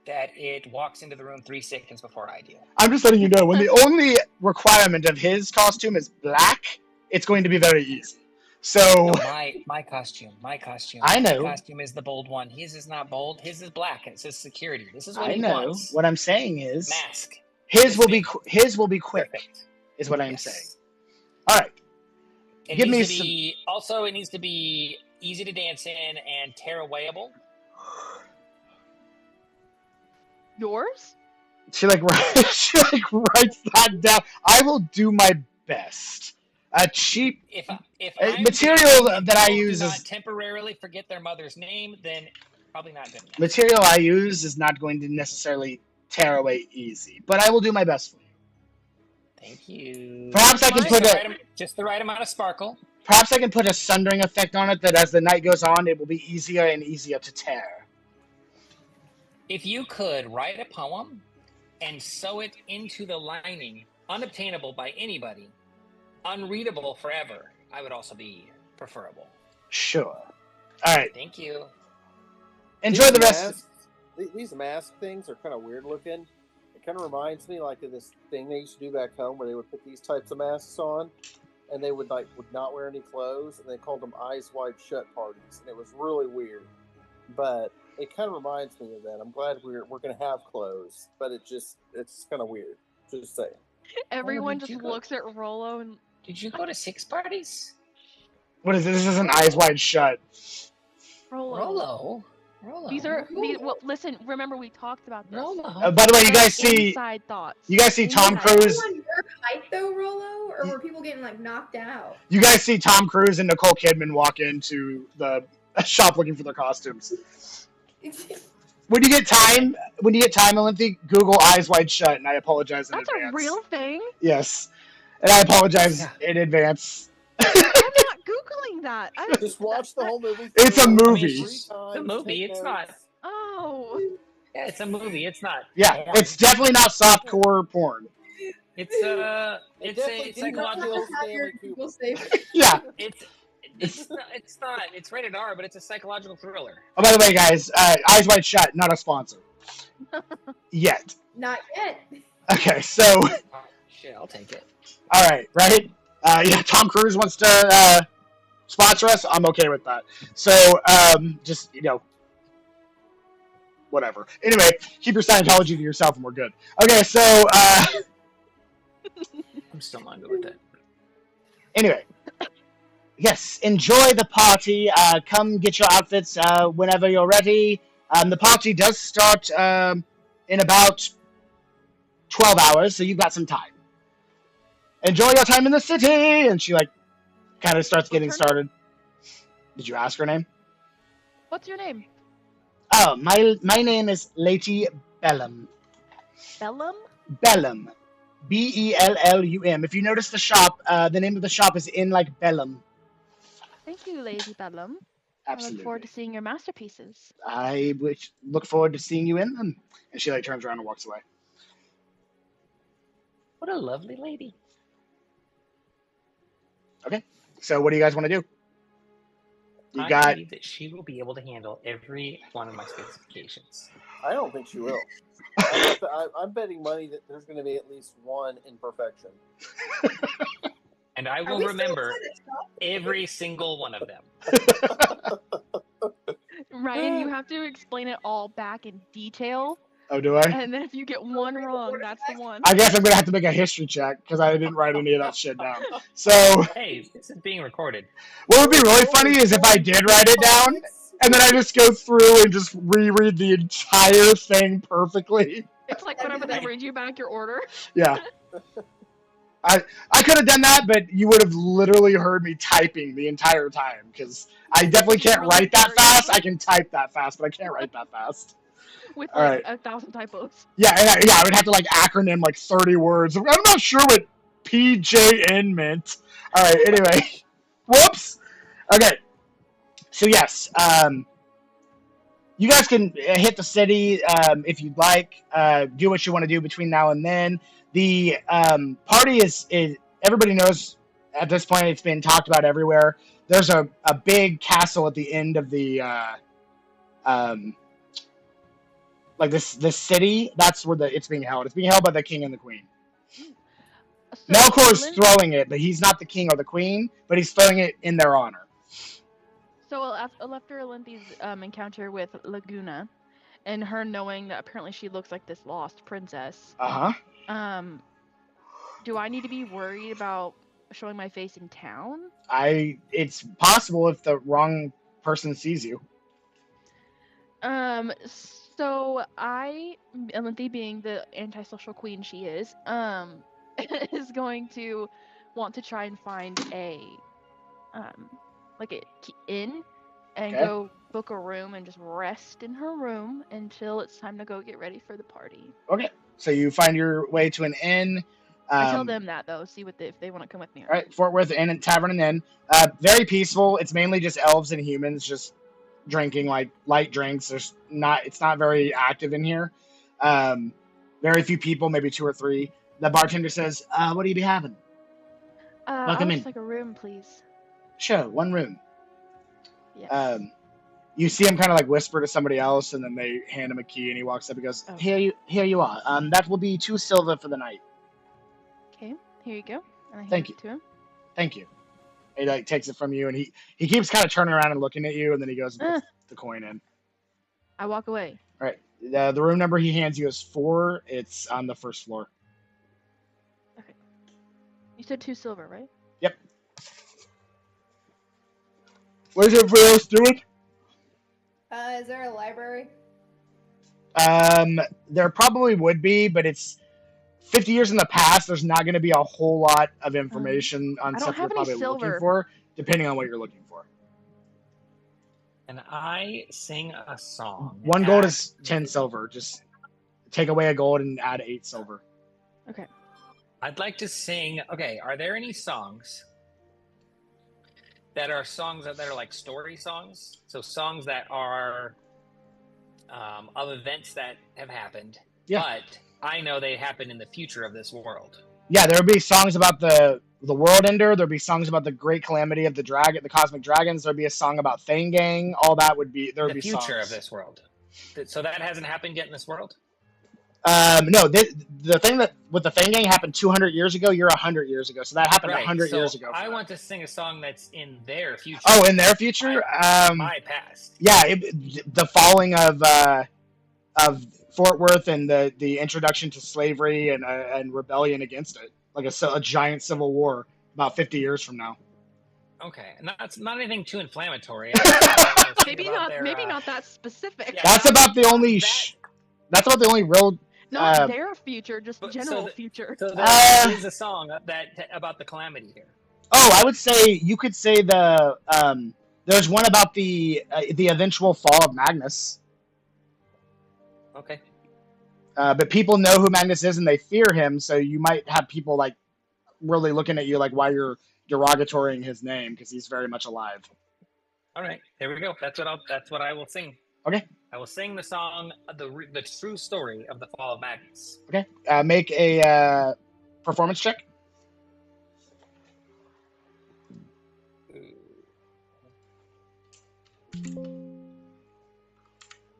that it walks into the room 3 seconds before I do. I'm just letting you know, when the only requirement of his costume is black, it's going to be very easy. So no, my costume. I know. My costume is the bold one. His is not bold. His is black, and it says security. This is what I he know. wants. What I'm saying is mask. His will be quick. Perfect. Is what I'm saying. All right. It needs to be easy to dance in and tear-awayable. Yours? She writes that down. I will do my best. A cheap material that I use is temporarily forget their mother's name, then probably not good enough. Material I use is not going to necessarily tear away easy, but I will do my best for you. Thank you. Perhaps I can put just the right amount of sparkle. Perhaps I can put a sundering effect on it that as the night goes on, it will be easier and easier to tear. If you could write a poem and sew it into the lining, unobtainable by anybody, unreadable forever, I would also be preferable. Sure. All right. Thank you. Enjoy the rest. These mask things are kind of weird looking. It kind of reminds me like of this thing they used to do back home where they would put these types of masks on and they would not wear any clothes, and they called them eyes wide shut parties, and it was really weird. But it kind of reminds me of that. I'm glad we're going to have clothes, but it's kind of weird. Just saying. Everyone just looks at Rollo and... Did you go to 6 parties? What is this? This is an eyes wide shut. Rollo. Well, listen, remember we talked about this. By the way, you guys see inside thoughts. You guys see Tom Cruise. Was your height though, Rollo, or were people getting knocked out? You guys see Tom Cruise and Nicole Kidman walk into the shop looking for their costumes. When you get time, Olympia, Google eyes wide shut, and I apologize in advance. That's a real thing. Yes, and I apologize in advance. I'm not Googling that. Just watch the whole movie. It's a movie. It's a movie. It's not. Oh. Yeah, it's a movie. It's not. Yeah, porn. It's definitely not softcore porn. It's a psychological. Yeah. It's not. It's rated R, but it's a psychological thriller. Oh, by the way, guys, Eyes Wide Shut, not a sponsor. Yet. Not yet. Okay, so. Shit, I'll take it. All right, right? Yeah, Tom Cruise wants to sponsor us. I'm okay with that. So, just, whatever. Anyway, keep your Scientology to yourself and we're good. Okay, so, I'm still not good with that. Anyway. Yes, enjoy the party. Come get your outfits whenever you're ready. The party does start in about 12 hours, so you've got some time. Enjoy your time in the city! And she, kind of starts getting started. Did you ask her name? What's your name? Oh, my name is Lady Bellum. Bellum? Bellum. Bellum. If you notice the shop, the name of the shop is in, Bellum. Thank you, Lady Bellum. Absolutely. I look forward to seeing your masterpieces. I look forward to seeing you in them. And she turns around and walks away. What a lovely lady. Okay. So what do you guys want to do? I believe that she will be able to handle every one of my specifications. I don't think she will. I'm betting money that there's going to be at least one imperfection. And I will remember every single one of them. Ryan, you have to explain it all back in detail. Oh, do I? And then if you get one wrong, that's the one. I guess I'm gonna have to make a history check because I didn't write any of that shit down. So Hey, this is being recorded. what would be really funny is if I did write it down and then I just go through and just reread the entire thing perfectly. It's like whenever they read you back your order. Yeah. I could have done that, but you would have literally heard me typing the entire time because I definitely can't write that fast. I can type that fast, but I can't write that fast. With All like right. 1,000 typos. Yeah, I would have to like acronym like 30 words. I'm not sure what PJN meant. All right, anyway. Whoops. Okay. So yes, you guys can hit the city if you'd like. Do what you want to do between now and then. The party is everybody knows at this point. It's been talked about everywhere. There's a big castle at the end of the like this city. That's where it's being held. It's being held by the king and the queen. So Melkor's throwing it, but he's not the king or the queen, but he's throwing it in their honor. So after Olympia's encounter with Laguna, and her knowing that apparently she looks like this lost princess. Do I need to be worried about showing my face in town? It's possible if the wrong person sees you. So Olympi being the antisocial queen she is going to want to try and find a like an inn and go book a room and just rest in her room until it's time to go get ready for the party. Okay, so you find your way to an inn. I tell them that though, see if they want to come with me. All right, Fort Worth Inn and Tavern and Inn. Very peaceful. It's mainly just elves and humans just drinking like light drinks. It's not very active in here. Very few people, maybe 2 or 3. The bartender says, "What do you be having?" Welcome in. Like a room, please. Sure, 1 room. Yes. You see him kind of like whisper to somebody else, and then they hand him a key, and he walks up and goes, "Here you are. That will be 2 silver for the night." Okay, here you go. And I hand Thank you. it to him. Thank you. He like takes it from you, and he keeps kind of turning around and looking at you, and then he goes and puts the coin in. I walk away. All right. The room number he hands you is 4. It's on the 1st floor. Okay. You said 2 silver, right? Yep. What is everybody else doing? Is there a library? There probably would be, but it's 50 years in the past. There's not going to be a whole lot of information on stuff you're probably looking for, depending on what you're looking for. And I sing a song. 1 gold is 10 silver. Just take away a gold and add 8 silver. Okay. I'd like to sing. Okay, are there any songs that are like story songs? So songs that are of events that have happened, but I know they happen in the future of this world. Yeah, there would be songs about the world ender. There'd be songs about the great calamity of the cosmic dragons. There'd be a song about Thangang. All that would be there. Would be the future songs. Of this world. So that hasn't happened yet in this world. No, the thing that with the Thangang happened 200 years ago. You're 100 years ago, so that happened 100 years ago. I want to sing a song that's in their future. Oh, in their future? My past. Yeah, the falling of Fort Worth and the introduction to slavery and rebellion against it, like a giant civil war about 50 years from now. Okay, and that's not anything too inflammatory. Maybe not that specific. Yeah, that's about the only. That's about the only real. Not their future, just general future. So there is a song about the calamity here. Oh, I would say you could say there's one about the eventual fall of Magnus. Okay. But people know who Magnus is and they fear him, so you might have people like really looking at you like why you're derogatorying his name because he's very much alive. All right, there we go. That's what I will sing. Okay. I will sing the song, the true story of the fall of Magnus. Okay. Make a performance check.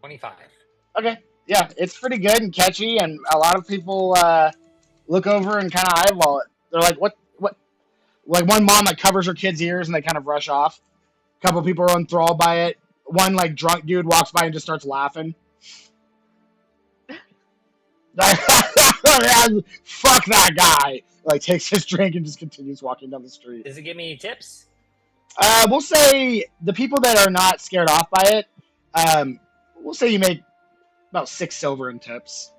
25. Okay. Yeah, it's pretty good and catchy, and a lot of people look over and kind of eyeball it. They're like, what? Like one mom that covers her kid's ears and they kind of rush off. A couple people are enthralled by it. one like drunk dude walks by and just starts laughing. Fuck that guy. Like takes his drink and just continues walking down the street. Does it give me tips? We'll say the people that are not scared off by it, we'll say you make about 6 silver in tips.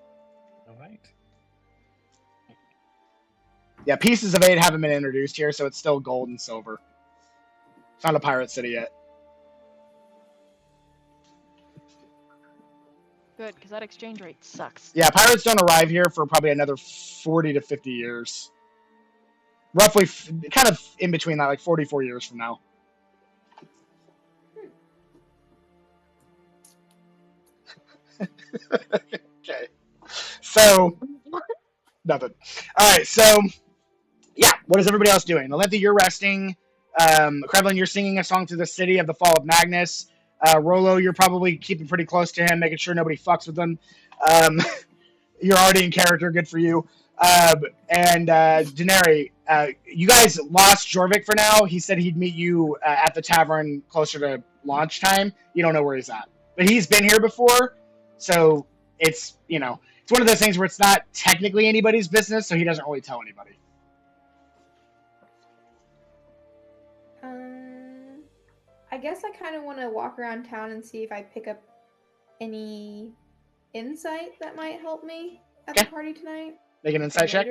All right. Yeah, pieces of 8 haven't been introduced here, so it's still gold and silver. It's not a pirate city yet. Good, because that exchange rate sucks. Yeah, pirates don't arrive here for probably another 40 to 50 years. Roughly, kind of in between that, like 44 years from now. Okay. So, nothing. All right, so, yeah, what is everybody else doing? Alentha, you're resting. Krevlin, you're singing a song through the city of the fall of Magnus. Rolo, you're probably keeping pretty close to him, making sure nobody fucks with him. You're already in character, good for you. And Daenerys, you guys lost Jorvik for now. He said he'd meet you at the tavern closer to launch time. You don't know where he's at. But he's been here before, so it's, you know, it's one of those things where it's not technically anybody's business, so he doesn't really tell anybody. I guess I kind of want to walk around town and see if I pick up any insight that might help me at the party tonight. Make an insight check.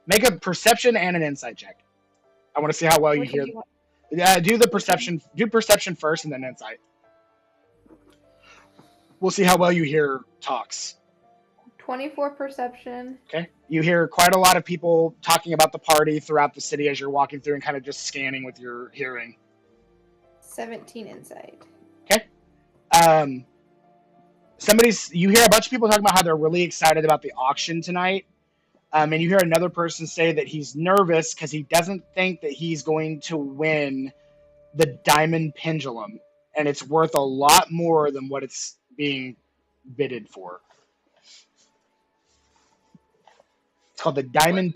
Make a perception and an insight check. I want to see how well you hear. Do the perception. Do perception first, and then insight. We'll see how well you hear talks. 24 perception. Okay. You hear quite a lot of people talking about the party throughout the city as you're walking through and kind of just scanning with your hearing. 17 insight. Okay. You hear a bunch of people talking about how they're really excited about the auction tonight. And you hear another person say that he's nervous because he doesn't think that he's going to win the diamond pendulum. And it's worth a lot more than what it's being bidded for. It's called the diamond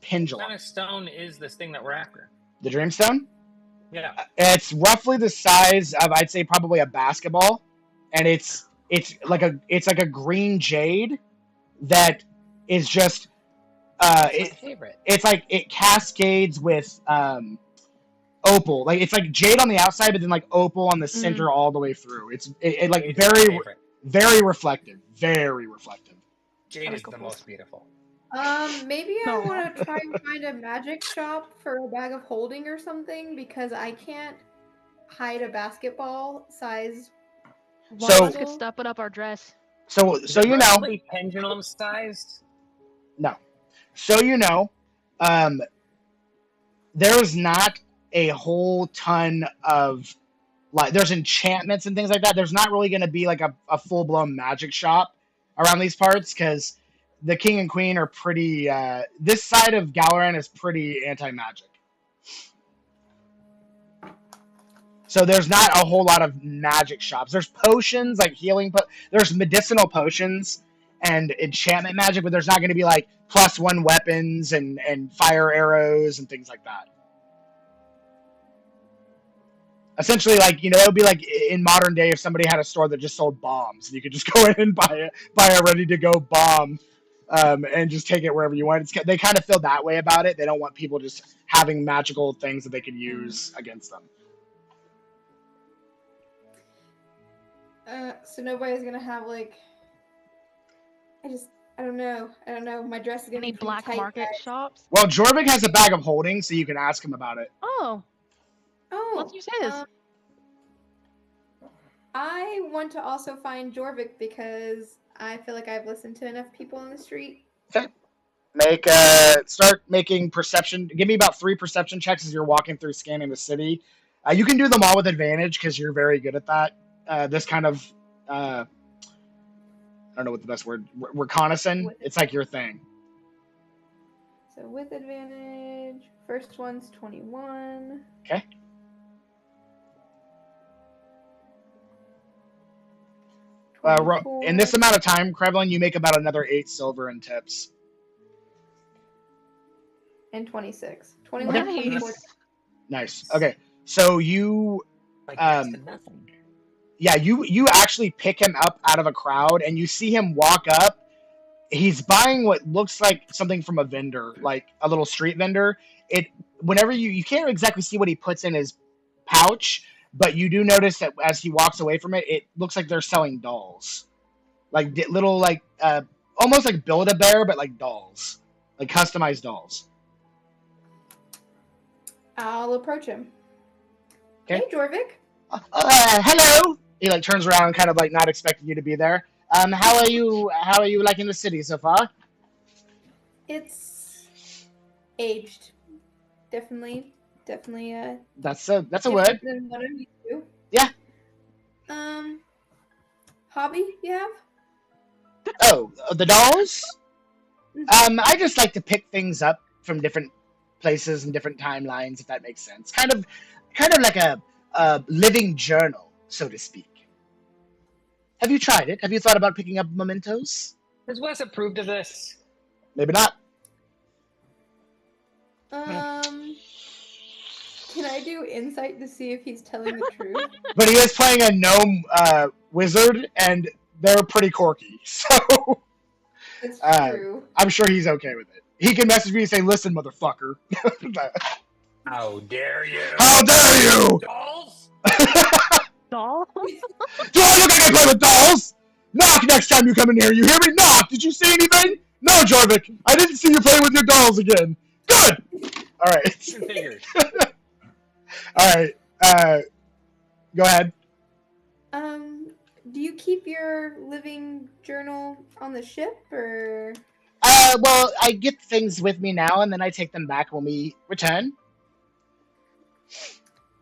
pendulum. What kind of stone is this thing that we're after? The Dreamstone? Yeah. It's roughly the size of, I'd say, probably a basketball, and it's like a green jade that is just favorite. It's like it cascades with opal. Like it's like jade on the outside, but then like opal on the center all the way through. It's like very reflective. Very reflective. Jade is the most beautiful. Maybe I want to try and find a magic shop for a bag of holding or something, because I can't hide a basketball size. One could step it up our dress. So you know, pendulum sized. No, so you know, there's not a whole ton of like there's enchantments and things like that. There's not really going to be like a full blown magic shop around these parts because the king and queen are pretty. This side of Galantrie is pretty anti-magic, so there's not a whole lot of magic shops. There's potions like healing, there's medicinal potions and enchantment magic, but there's not going to be like +1 weapons and fire arrows and things like that. Essentially, like, you know, it would be like in modern day if somebody had a store that just sold bombs, and you could just go in and buy a ready-to-go bomb and just take it wherever you want. They kind of feel that way about it. They don't want people just having magical things that they can use against them. So nobody's gonna have like. I don't know. My dress is gonna be black tight, market guys. shops. Well, Jorvik has a bag of holding, so you can ask him about it. Oh, let's use his. I want to also find Jorvik because I feel like I've listened to enough people on the street. Okay. Start making perception. Give me about 3 perception checks as you're walking through scanning the city. You can do them all with advantage because you're very good at that. This kind of I don't know what the best word. Reconnaissance. It's like your thing. So with advantage, first one's 21. Okay. In this amount of time, Krevlin, you make about another 8 silver in tips. And 26. 21. Nice. Nice. Okay. So you Like next to nothing. Yeah, you actually pick him up out of a crowd, and you see him walk up. He's buying what looks like something from a vendor, like a little street vendor. Whenever you can't exactly see what he puts in his pouch, but you do notice that as he walks away from it, it looks like they're selling dolls, like little almost like Build-A-Bear, but like dolls, like customized dolls. I'll approach him. Okay. Hey, Jorvik. Hello. He like turns around, kind of like not expecting you to be there. How are you liking the city so far? It's aged. Definitely. That's a word. Than what I'm used to. Yeah. Hobby you have? Oh, the dolls? I just like to pick things up from different places and different timelines, if that makes sense. Kind of like a living journal, so to speak. Have you tried it? Have you thought about picking up mementos? Has Wes approved of this? Maybe not. Can I do insight to see if he's telling the truth? But he is playing a gnome wizard, and they're pretty quirky, so It's true. I'm sure he's okay with it. He can message me and say, "Listen, motherfucker." How dare you? How dare you? Dolls? Doll? Do I look like I play with dolls? Knock next time you come in here. You hear me? Knock. Did you see anything? No, Jorvik. I didn't see you playing with your dolls again. Good. All right. Figures. All right. Go ahead. Do you keep your living journal on the ship, or? Well, I get things with me now, and then I take them back when we return.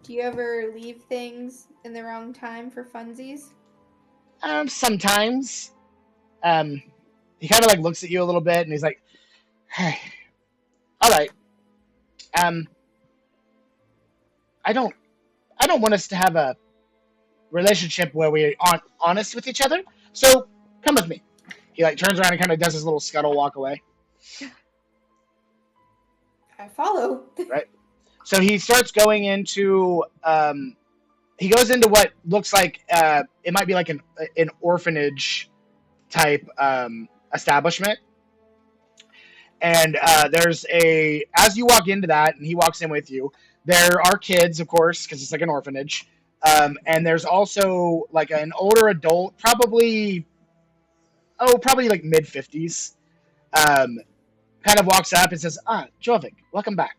Do you ever leave things in the wrong time for funsies? Sometimes. He kind of like looks at you a little bit, and he's like, "Hey, all right. I don't want us to have a relationship where we aren't honest with each other. So come with me." He like turns around and kind of does his little scuttle walk away. I follow. Right. So he starts going into he goes into what looks like it might be like an orphanage type establishment. And there's as you walk into that, and he walks in with you, there are kids, of course, because it's like an orphanage. And there's also like an older adult, probably like mid-50s, kind of walks up and says, Jorvik, welcome back.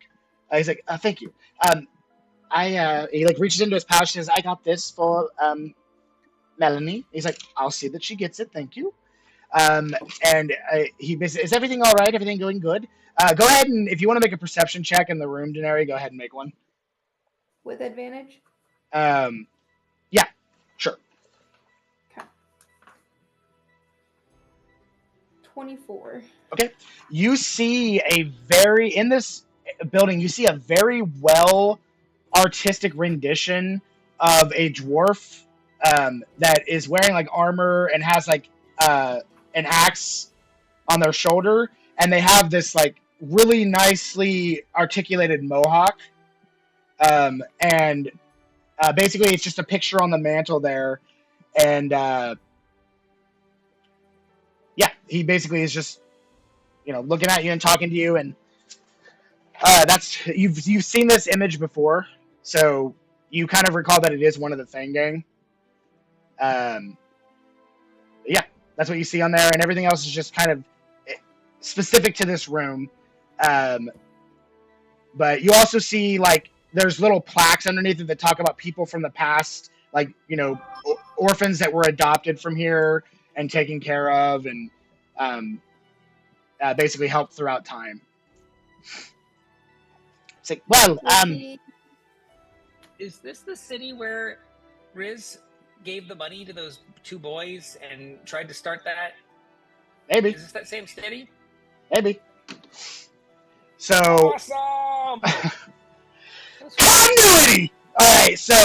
He's like, thank you. He like reaches into his pouch and says, I got this for Melanie. He's like, I'll see that she gets it, thank you. He basically, is everything all right? Everything going good? Go ahead, and if you want to make a perception check in the room, Denari, go ahead and make one. With advantage? Yeah, sure. Okay. 24. Okay. You see in this building, you see a very well artistic rendition of a dwarf that is wearing like armor and has like an axe on their shoulder, and they have this like really nicely articulated mohawk. Basically it's just a picture on the mantle there, and he basically is just looking at you and talking to you, and that's you've seen this image before, so you kind of recall that it is one of the Thing Gang. That's what you see on there, and everything else is just kind of specific to this room. But you also see like there's little plaques underneath it that talk about people from the past, like orphans that were adopted from here and taken care of, and basically helped throughout time. It's like, well, is this the city where Riz gave the money to those two boys and tried to start that? Maybe. Is this that same city? Maybe. So. Awesome! Continuity! Alright, so.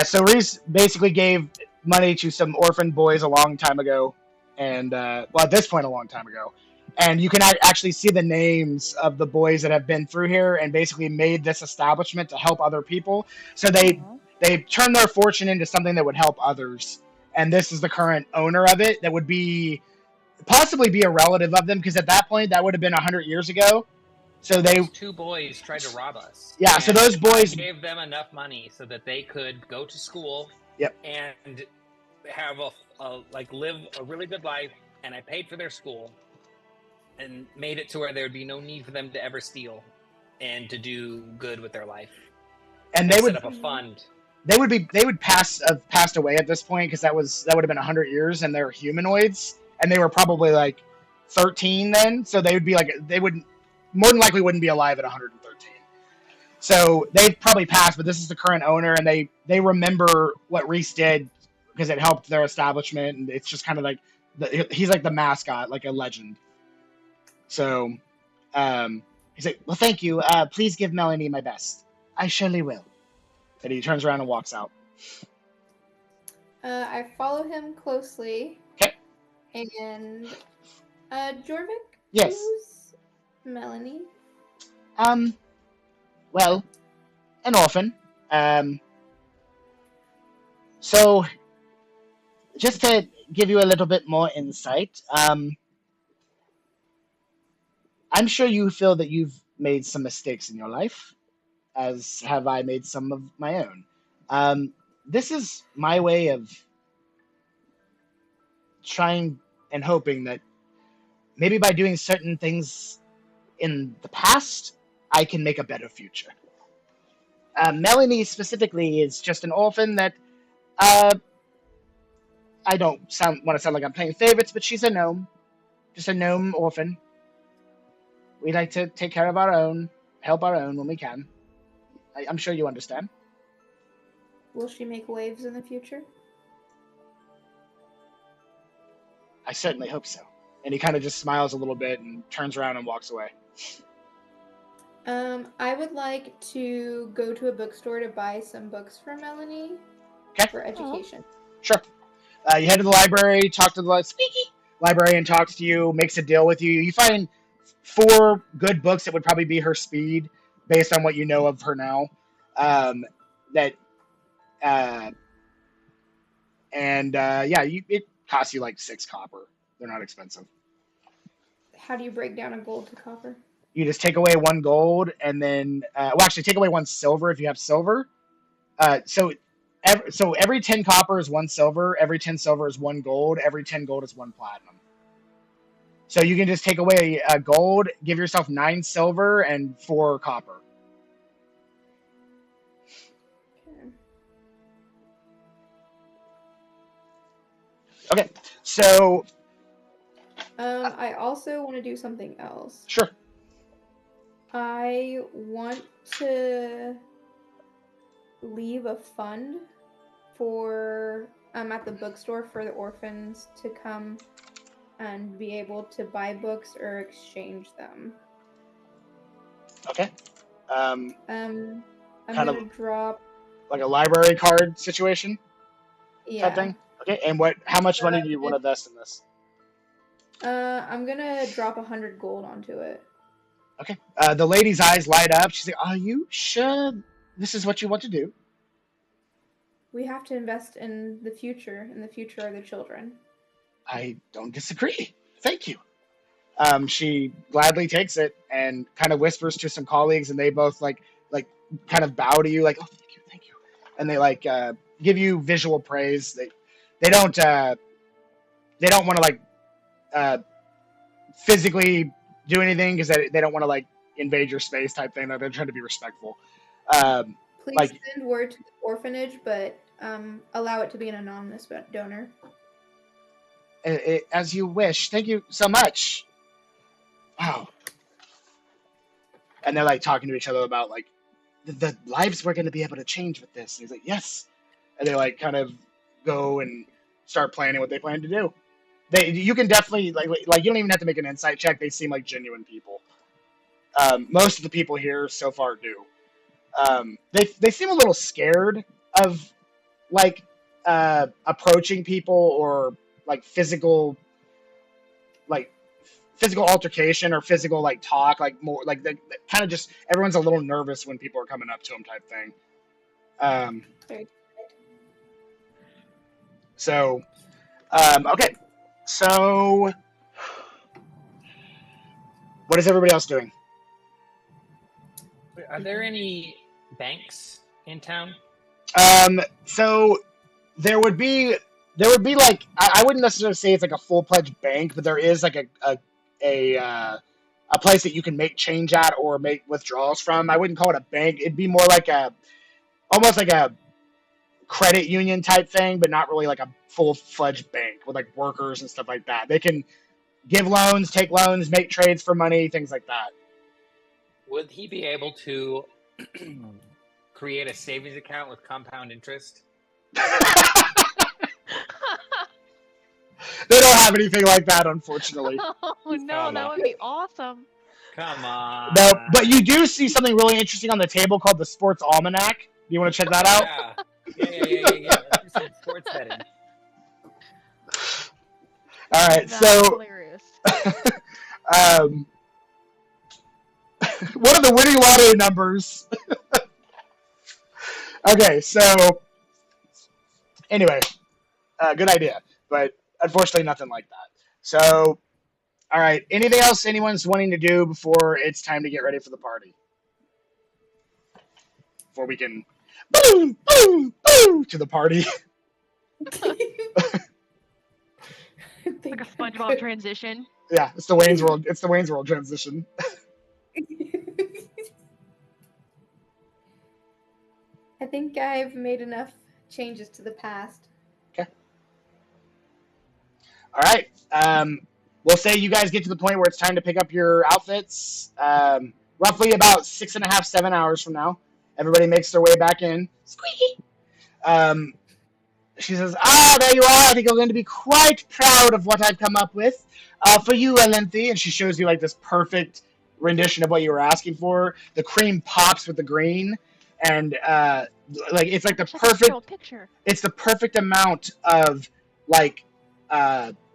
So Reese basically gave money to some orphan boys a long time ago. And, at this point, a long time ago. and you can actually see the names of the boys that have been through here and basically made this establishment to help other people. So they turned their fortune into something that would help others. And this is the current owner of it that would be possibly be a relative of them, because at that point that would have been 100 years ago. So those two boys tried to rob us. Yeah, so those boys I gave them enough money so that they could go to school. Yep. And have live a really good life, and I paid for their school and made it to where there would be no need for them to ever steal and to do good with their life. And they would set up a fund. They would have passed away at this point, because that would have been 100 years, and they're humanoids, and they were probably like 13 then, so they would be like, they would more than likely wouldn't be alive at 113. So they've probably passed, but this is the current owner, and they remember what Reese did because it helped their establishment, and it's just kind of like he's like the mascot, like a legend. So he's like, well, thank you. Please give Melanie my best. I surely will. And he turns around and walks out. I follow him closely. Okay. And Jorvik? Yes. Who's Melanie? Well, an orphan. So just to give you a little bit more insight, I'm sure you feel that you've made some mistakes in your life, as have I made some of my own. This is my way of trying and hoping that maybe by doing certain things in the past, I can make a better future. Melanie specifically is just an orphan that I don't want to sound like I'm playing favorites, but she's a gnome. Just a gnome orphan. We like to take care of our own, help our own when we can. I'm sure you understand. Will she make waves in the future? I certainly hope so. And he kind of just smiles a little bit and turns around and walks away. I would like to go to a bookstore to buy some books for Melanie for education. Sure. You head to the library, talk to the squeaky librarian, talks to you, makes a deal with you. You find 4 good books that would probably be her speed based on what you know of her now. It costs you like 6 copper. They're not expensive. How do you break down a gold to copper? You just take away 1 gold, and then take away 1 silver if you have silver. So every 10 copper is 1 silver. Every 10 silver is 1 gold. Every 10 gold is 1 platinum. So you can just take away a gold, give yourself 9 silver and 4 copper. Okay, so I also want to do something else. Sure. I want to leave a fund for at the bookstore for the orphans to come and be able to buy books or exchange them. Okay. I'm gonna drop like a library card situation. Yeah. Type thing. Okay. And how much money do you want to invest in this? I'm gonna drop 100 gold onto it. Okay. The lady's eyes light up. She's like, "Are you sure this is what you want to do?" We have to invest in the future of the children. I don't disagree. Thank you. She gladly takes it and kind of whispers to some colleagues, and they both like kind of bow to you, like, "Oh, thank you," and they give you visual praise. They don't want to physically do anything because they don't want to invade your space type thing. They're trying to be respectful. Please send word to the orphanage, but allow it to be an anonymous donor. As you wish. Thank you so much. Wow. And they're talking to each other about the lives we're going to be able to change with this. And he's like, yes. And they kind of go and start planning what they plan to do. You can definitely you don't even have to make an insight check. They seem like genuine people. Most of the people here so far do. They seem a little scared of approaching people or physical physical altercation or physical like talk, like more like the kind of just everyone's a little nervous when people are coming up to them type thing. So, okay. So, what is everybody else doing? Are there any banks in town? So there would be like I wouldn't necessarily say it's like a full-fledged bank, but there is like a place that you can make change at or make withdrawals from. I wouldn't call it a bank. It'd be more like almost like a credit union type thing, but not really like a full-fledged bank with like workers and stuff like that. They can give loans, take loans, make trades for money, things like that. Would he be able to create a savings account with compound interest? They don't have anything like that, unfortunately. Oh no, that would be awesome. Come on. No, but you do see something really interesting on the table called the Sports Almanac. Do you want to check that out? Yeah. Let's do some sports betting. All right, That's so hilarious. what are the winning lottery numbers? Okay, so anyway, good idea, but unfortunately nothing like that. So, all right, anything else anyone's wanting to do before it's time to get ready for the party? Before we can boom, boom, boom to the party. It's like a SpongeBob transition. Yeah, it's the Wayne's World. It's the Wayne's World transition. I think I've made enough changes to the past. Okay. All right. We'll say you guys get to the point where it's time to pick up your outfits. Roughly about 6.5, 7 hours from now. Everybody makes their way back in. Squeaky. She says, there you are. I think you're going to be quite proud of what I've come up with. For you, Galantrie. And she shows you like this perfect rendition of what you were asking for. The cream pops with the green. And like it's like the perfect picture. It's the perfect amount of like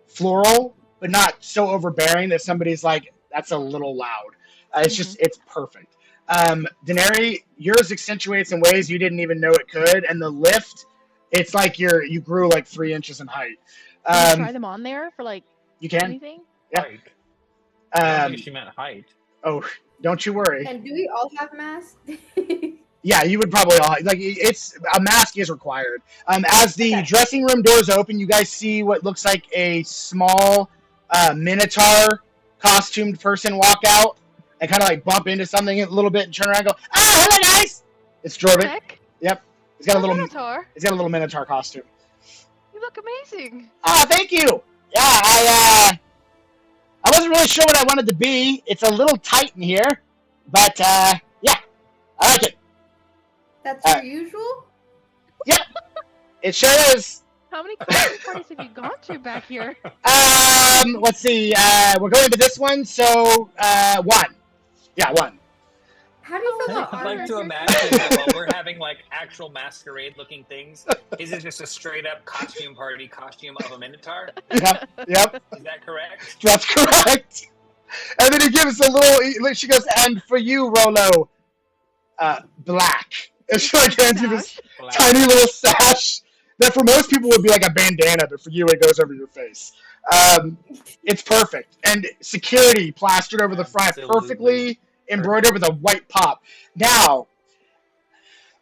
floral, but not so overbearing that somebody's like, that's a little loud. It's just, it's perfect. Daenerys, yours accentuates in ways you didn't even know it could, and the lift, it's like you grew like 3 inches in height. Can you try them on there for like you can? anything? Yeah. I think she meant height. Oh, don't you worry. And do we all have masks? Yeah, you would probably all like it's a mask is required. As the dressing room doors open, you guys see what looks like a small Minotaur costumed person walk out and kind of like bump into something a little bit and turn around and go, hello guys! It's Jorvik. Yep. He's got a little Minotaur. He's got a little Minotaur costume. You look amazing. Thank you. Yeah, I wasn't really sure what I wanted to be. It's a little tight in here, but yeah, I like it. That's your usual? Yep, it sure is. How many costume parties have you gone to back here? Let's see. We're going to this one, so 1. Yeah, 1. How do you feel about I'd armor? like to imagine that while we're having like actual masquerade-looking things, is it just a straight-up costume party costume of a Minotaur? Yep. Is that correct? That's correct. And then he gives a little. She goes, and for you, Rolo, black. And she like hands you this tiny little sash that for most people would be like a bandana, but for you it goes over your face. It's perfect. And security plastered over the front, perfectly embroidered with a white pop. Now,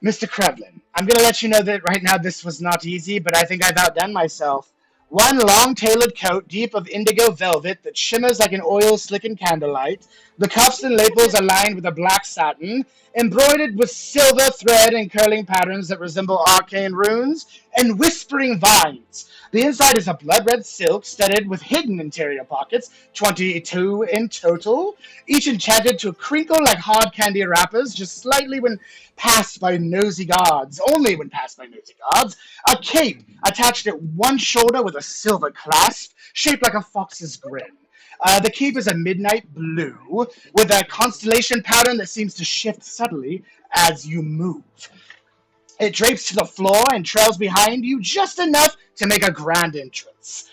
Mr. Krevlin, I'm going to let you know that right now this was not easy, but I think I've outdone myself. One long-tailored coat deep of indigo velvet that shimmers like an oil slick in candlelight. The cuffs and lapels are lined with a black satin, embroidered with silver thread and curling patterns that resemble arcane runes, and whispering vines. The inside is a blood-red silk studded with hidden interior pockets, 22 in total, each enchanted to crinkle like hard candy wrappers just slightly when passed by nosy guards, only when passed by nosy guards. A cape attached at one shoulder with a silver clasp, shaped like a fox's grin. The cape is a midnight blue, with a constellation pattern that seems to shift subtly as you move. It drapes to the floor and trails behind you just enough to make a grand entrance.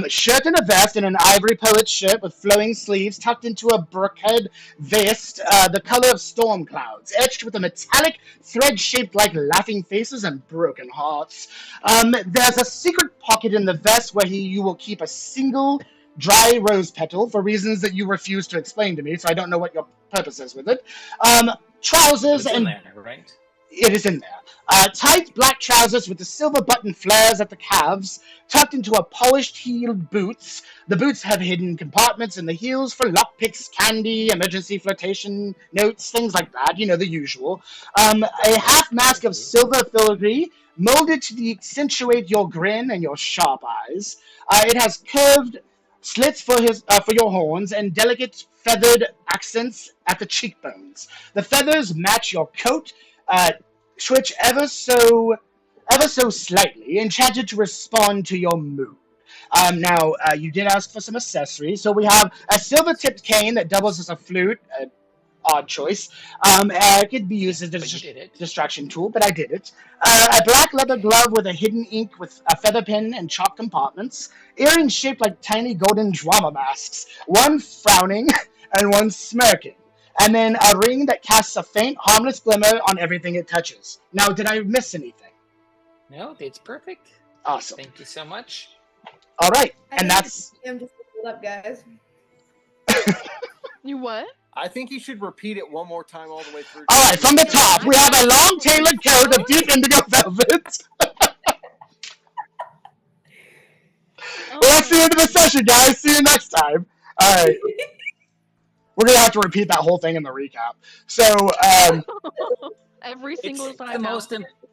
Shirt and a vest in an ivory poet shirt with flowing sleeves tucked into a brocade vest, the color of storm clouds, etched with a metallic thread shaped like laughing faces and broken hearts. There's a secret pocket in the vest where you will keep a single dry rose petal for reasons that you refuse to explain to me, so I don't know what your purpose is with it. Trousers It's in and... there, right? It is in there. Tight black trousers with the silver button flares at the calves, tucked into a polished heeled boots. The boots have hidden compartments in the heels for lockpicks, candy, emergency flirtation notes, things like that. You know, the usual. A half mask of silver filigree, molded to accentuate your grin and your sharp eyes. It has curved slits for your horns and delicate feathered accents at the cheekbones. The feathers match your coat. Switch ever so slightly, enchanted to respond to your mood. Now, you did ask for some accessories, so we have a silver-tipped cane that doubles as a flute. Odd choice. It could be used as a distraction tool, but I did it. A black leather glove with a hidden ink with a feather pen and chalk compartments. Earrings shaped like tiny golden drama masks, one frowning and one smirking. And then a ring that casts a faint, harmless glimmer on everything it touches. Now, did I miss anything? No, it's perfect. Awesome. Thank you so much. All right, and that's... I'm just hold up, guys. You what? I think you should repeat it one more time all the way through. All right, from the top, we have a long tailored coat of deep indigo velvet. Well, that's the end of the session, guys. See you next time. All right. We're going to have to repeat that whole thing in the recap. So, every single time.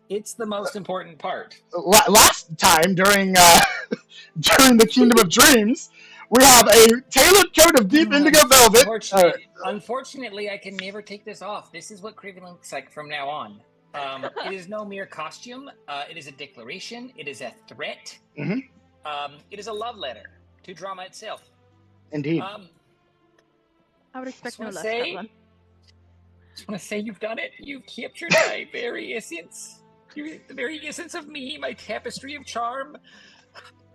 It's the most important part. Last time, during during the Kingdom of Dreams, we have a tailored coat of deep indigo velvet. Unfortunately, I can never take this off. This is what Craven looks like from now on. It is no mere costume. It is a declaration. It is a threat. Mm-hmm. It is a love letter to drama itself. Indeed. I would expect no less. I just want to say you've done it. You've captured my very essence. The very essence of me, my tapestry of charm.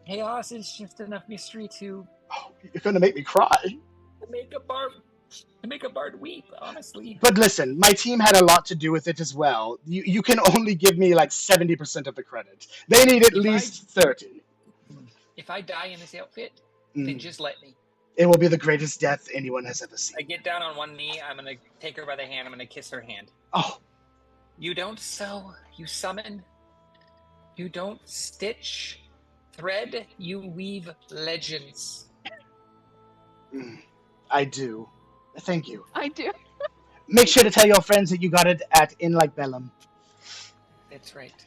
Chaos is just enough mystery to... Oh, you're going to make me cry. To make a bard weep, honestly. But listen, my team had a lot to do with it as well. You can only give me like 70% of the credit. They need at least 30. If I die in this outfit, then just let me. It will be the greatest death anyone has ever seen. I get down on one knee. I'm going to take her by the hand. I'm going to kiss her hand. Oh. You don't sew. You summon. You don't stitch. Thread. You weave legends. I do. Thank you. I do. Make sure to tell your friends that you got it at Inn Like Bellum. That's right.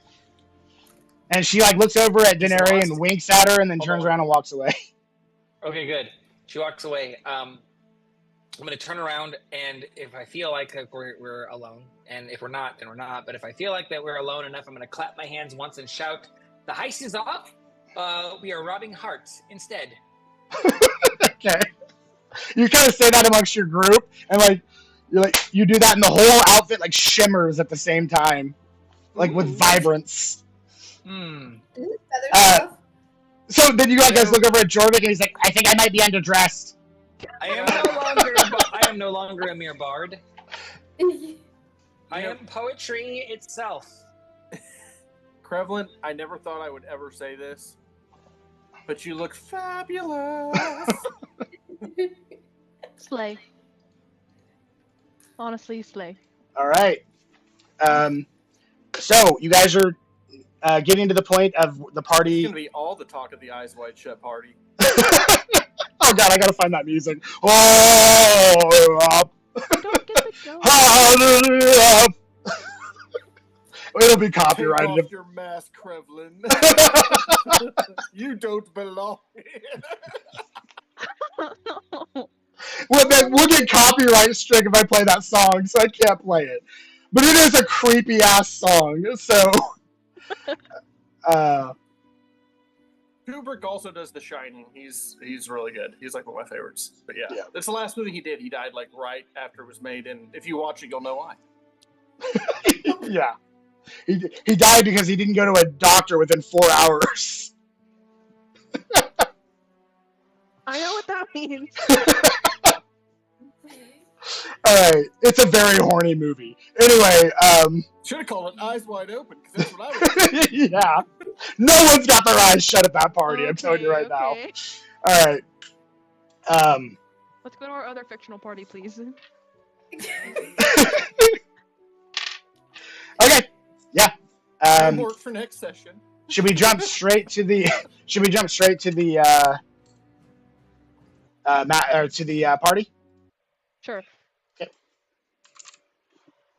And she like looks over at Daenerys and winks at her and then turns around and walks away. Okay, good. She walks away. I'm going to turn around, and if I feel like we're alone, and if we're not, then we're not. But if I feel like that we're alone enough, I'm going to clap my hands once and shout, "The heist is off. We are robbing hearts instead." Okay. You kind of say that amongst your group, and you do that, and the whole outfit like shimmers at the same time, like with vibrance. So then you guys look over at Jorvik, and he's like, "I think I might be underdressed." I am no longer a mere bard. I am poetry itself. Krevlin, I never thought I would ever say this, but you look fabulous. Slay. Honestly, slay. All right. So you guys are getting to the point of the party. It's gonna be all the talk of the Eyes Wide Shut party. Oh god, I gotta find that music. Oh, Don't get the joke. It'll be copyrighted. Take off your mask, Krevlin. You don't belong here. We'll get copyright strike if I play that song, so I can't play it. But it is a creepy ass song, so. Kubrick also does The Shining. He's really good. He's like one of my favorites. But yeah, that's the last movie he did. He died like right after it was made, and if you watch it, you'll know why. Yeah, he died because he didn't go to a doctor within 4 hours. means. All right, it's a very horny movie. Anyway, Should have called it Eyes Wide Open because that's what I was. yeah, no one's got their eyes shut at that party. I'm telling you right now. All right. Let's go to our other fictional party, please. Okay. Yeah. Homework for next session. Should we jump straight to the? Should we jump straight to the? To the party? Sure.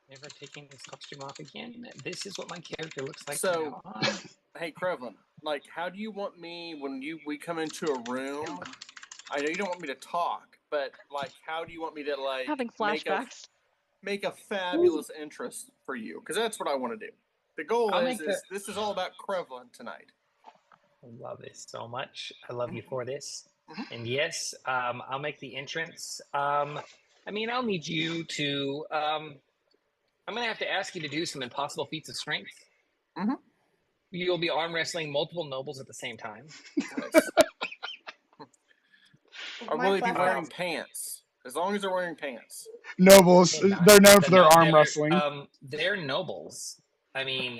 Never taking his costume off again. This is what my character looks like. So, from now on. hey, Krevlin, like, how do you want me when we come into a room? I know you don't want me to talk, but like, how do you want me to like Having flashbacks. make a fabulous interest for you? Because that's what I want to do. The goal is this is all about Krevlin tonight. I love this so much. I love you for this. And yes, I'll make the entrance. I mean, I'll need you to. I'm going to have to ask you to do some impossible feats of strength. Mm-hmm. You'll be arm wrestling multiple nobles at the same time. Nice. Or will they be wearing pants? As long as they're wearing pants. Nobles, they're known for their arm wrestling. They're nobles. I mean,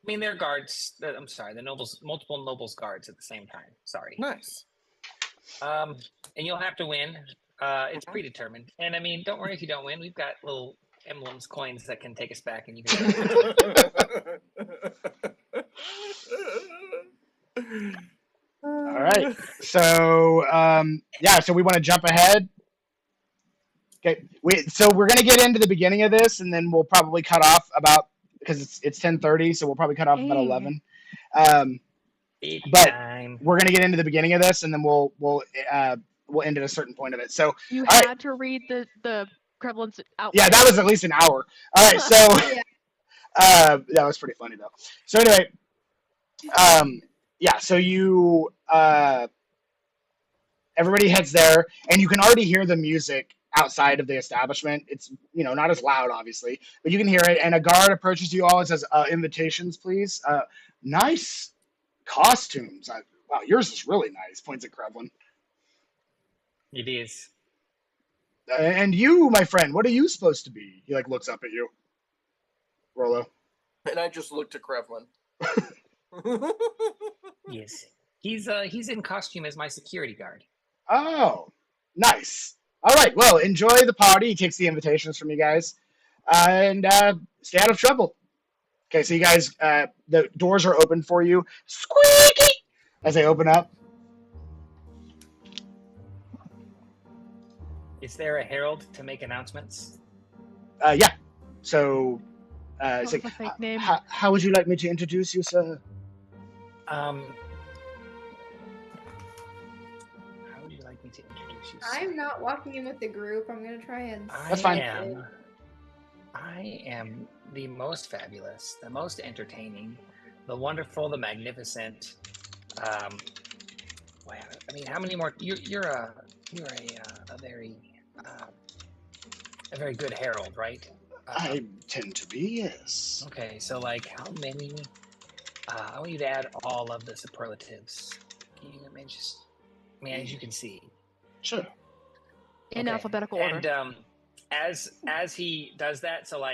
they're guards. I'm sorry, the nobles, multiple nobles guards at the same time. Sorry. Nice. And you'll have to win. It's predetermined. And I mean, don't worry if you don't win. We've got little emblems, coins that can take us back, and you can. All right. So so we want to jump ahead. Okay. We're gonna get into the beginning of this, and then we'll probably cut off about because it's 10:30, so we'll probably cut off about 11. But we're gonna get into the beginning of this, and then we'll end at a certain point of it. So you had to read the Krevlin's outfit. Yeah, that was at least an hour. All right, so that was pretty funny though. So anyway, so you everybody heads there, and you can already hear the music outside of the establishment. It's not as loud, obviously, but you can hear it. And a guard approaches you all and says, "Invitations, please." Nice costumes. Wow, yours is really nice. Points at Krevlin. It is. And you, my friend, what are you supposed to be? He looks up at you. Rollo. And I just looked at Krevlin. Yes. He's in costume as my security guard. Oh, nice. All right, well, enjoy the party. He takes the invitations from you guys. And stay out of trouble. Okay, so you guys, the doors are open for you. Squeaky! As they open up. Is there a herald to make announcements? Yeah. So, it's like, fake name. How would you like me to introduce you, sir? How would you like me to introduce you, sir? I'm not walking in with the group. I'm gonna try and. That's fine. I am the most fabulous, the most entertaining, the wonderful, the magnificent. Wow. I mean, how many more? You're a very good herald, right? I tend to be, yes. Okay, so how many? I want you to add all of the superlatives. Can you as you can see. Sure. In alphabetical order. And as he does that, so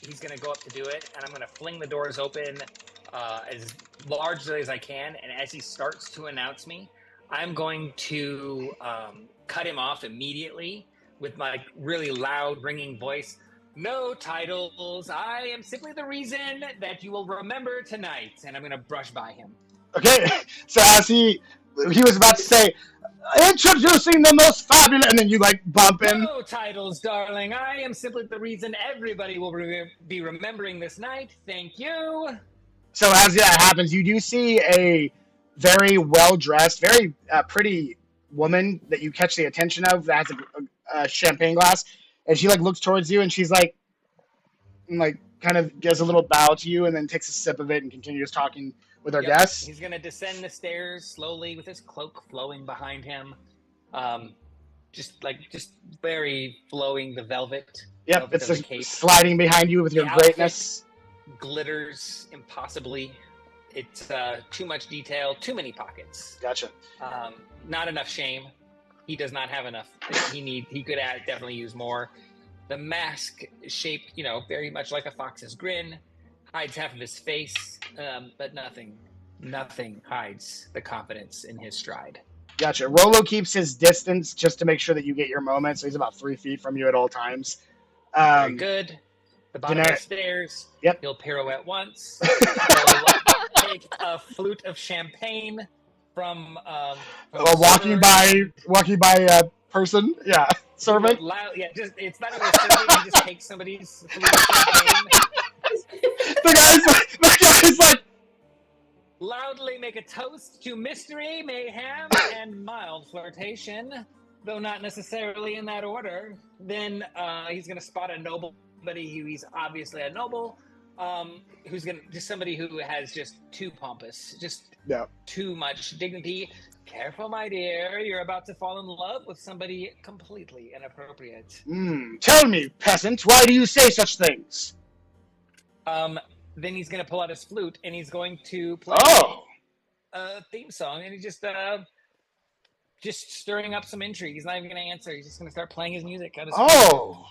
he's gonna go up to do it, and I'm gonna fling the doors open as largely as I can, and as he starts to announce me, I'm going to cut him off immediately with my really loud, ringing voice. No titles. I am simply the reason that you will remember tonight. And I'm going to brush by him. Okay. So as he was about to say, introducing the most fabulous, and then you bump him. No titles, darling. I am simply the reason everybody will be remembering this night. Thank you. So as that happens, you do see a very well-dressed, very pretty woman that you catch the attention of that has a champagne glass, and she looks towards you, and she's kind of gives a little bow to you, and then takes a sip of it and continues talking with our guests. He's gonna descend the stairs slowly with his cloak flowing behind him, just very flowing the velvet. Yep, it's just sliding behind you with your greatness. Glitters impossibly. It's too much detail, too many pockets. Gotcha. Not enough shame. he does not have enough. He could definitely use more. The mask shaped, very much like a fox's grin, hides half of his face, but nothing hides the confidence in his stride. Gotcha. Rolo keeps his distance just to make sure that you get your moment, so he's about 3 feet from you at all times. Very good. The bottom of the stairs. Yep. He'll pirouette once. He'll take a flute of champagne from walking by a person. Yeah. Servant. It's not really serving. He just takes somebody's flute of champagne. The guy's like, loudly make a toast to mystery, mayhem, and mild flirtation, though not necessarily in that order. Then he's going to spot a nobody who he's obviously a noble, who's going to just somebody who has just too pompous, just too much dignity. Careful, my dear, you're about to fall in love with somebody completely inappropriate. Tell me, peasant, why do you say such things? Then he's going to pull out his flute, and he's going to play a theme song, and he's just stirring up some intrigue. He's not even going to answer. He's just going to start playing his music.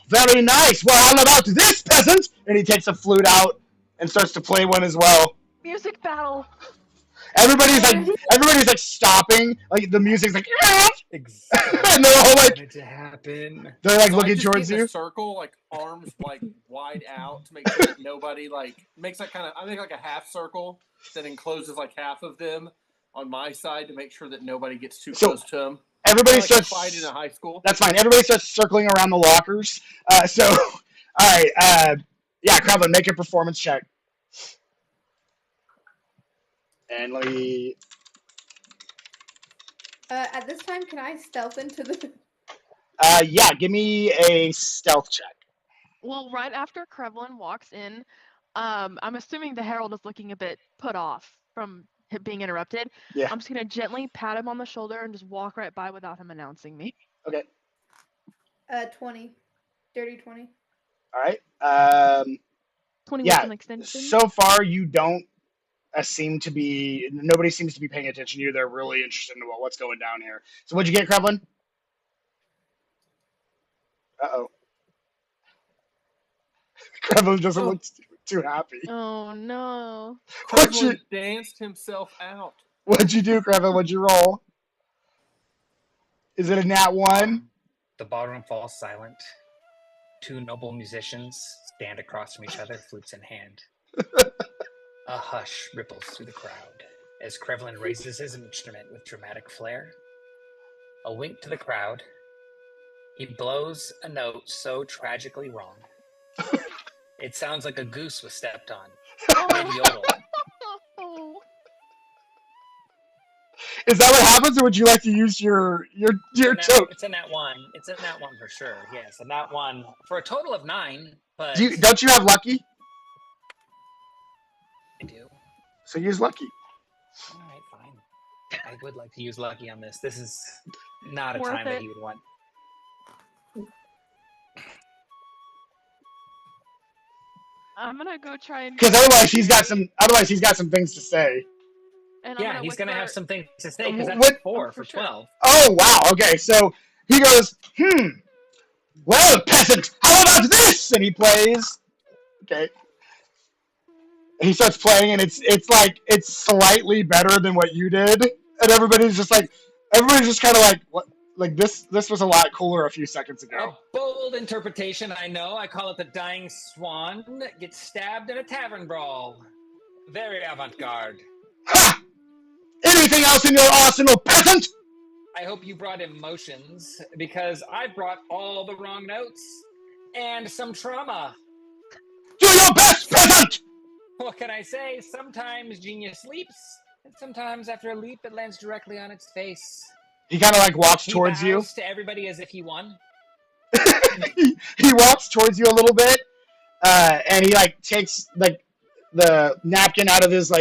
Very nice. Well, how about this, peasant? And he takes a flute out and starts to play one as well. Music battle. Everybody's like stopping. Like the music's like, exactly. And they're all like, to happen. They're like looking towards you. Circle, like arms like wide out to make sure that nobody makes that kind of. I make like a half circle that encloses like half of them on my side to make sure that nobody gets too close to them. Everybody starts fighting in high school. That's fine. Everybody starts circling around the lockers. All right. Krevlin, make a performance check. And let me. At this time, can I stealth into the? Give me a stealth check. Well, right after Krevlin walks in, I'm assuming the herald is looking a bit put off from him being interrupted. Yeah. I'm just gonna gently pat him on the shoulder and just walk right by without him announcing me. Okay. 20, dirty 20. All right. 20 with an extension. So far, you don't. Nobody seems to be paying attention to you. They're really interested in what's going down here. So what'd you get, Krevlin? Uh-oh. Krevlin doesn't look too happy. Oh, no. Krevlin danced himself out. What'd you do, Krevlin? What'd you roll? Is it a nat 1? The ballroom falls silent. Two noble musicians stand across from each other, flutes in hand. A hush ripples through the crowd as Krevlin raises his instrument with dramatic flair. A wink to the crowd. He blows a note so tragically wrong. It sounds like a goose was stepped on. Mid-yodel. Is that what happens, or would you like to use your joke? It's a nat 1. It's a nat 1 for sure. Yes, a nat 1 for a total of 9. But don't you have lucky? I do. So use lucky. All right, fine. I would like to use lucky on this. This is not a Worth time it. that you would want. I'm gonna go try and. Because otherwise he's got some things to say. And He's gonna have some things to say because that's What- 4 for 12. Oh wow. Okay, so he goes, well, peasant, how about this? And he plays. Okay. He starts playing, and it's slightly better than what you did, and everybody's just kind of like, what? Like this was a lot cooler a few seconds ago. A bold interpretation, I know. I call it the dying swan gets stabbed in a tavern brawl. Very avant-garde. Ha! Anything else in your arsenal, peasant? I hope you brought emotions, because I brought all the wrong notes and some trauma. Do your best, peasant! What can I say? Sometimes genius leaps, and sometimes after a leap it lands directly on its face. He kind of walks towards you. He bows to everybody as if he won. he walks towards you a little bit, and he takes the napkin out of his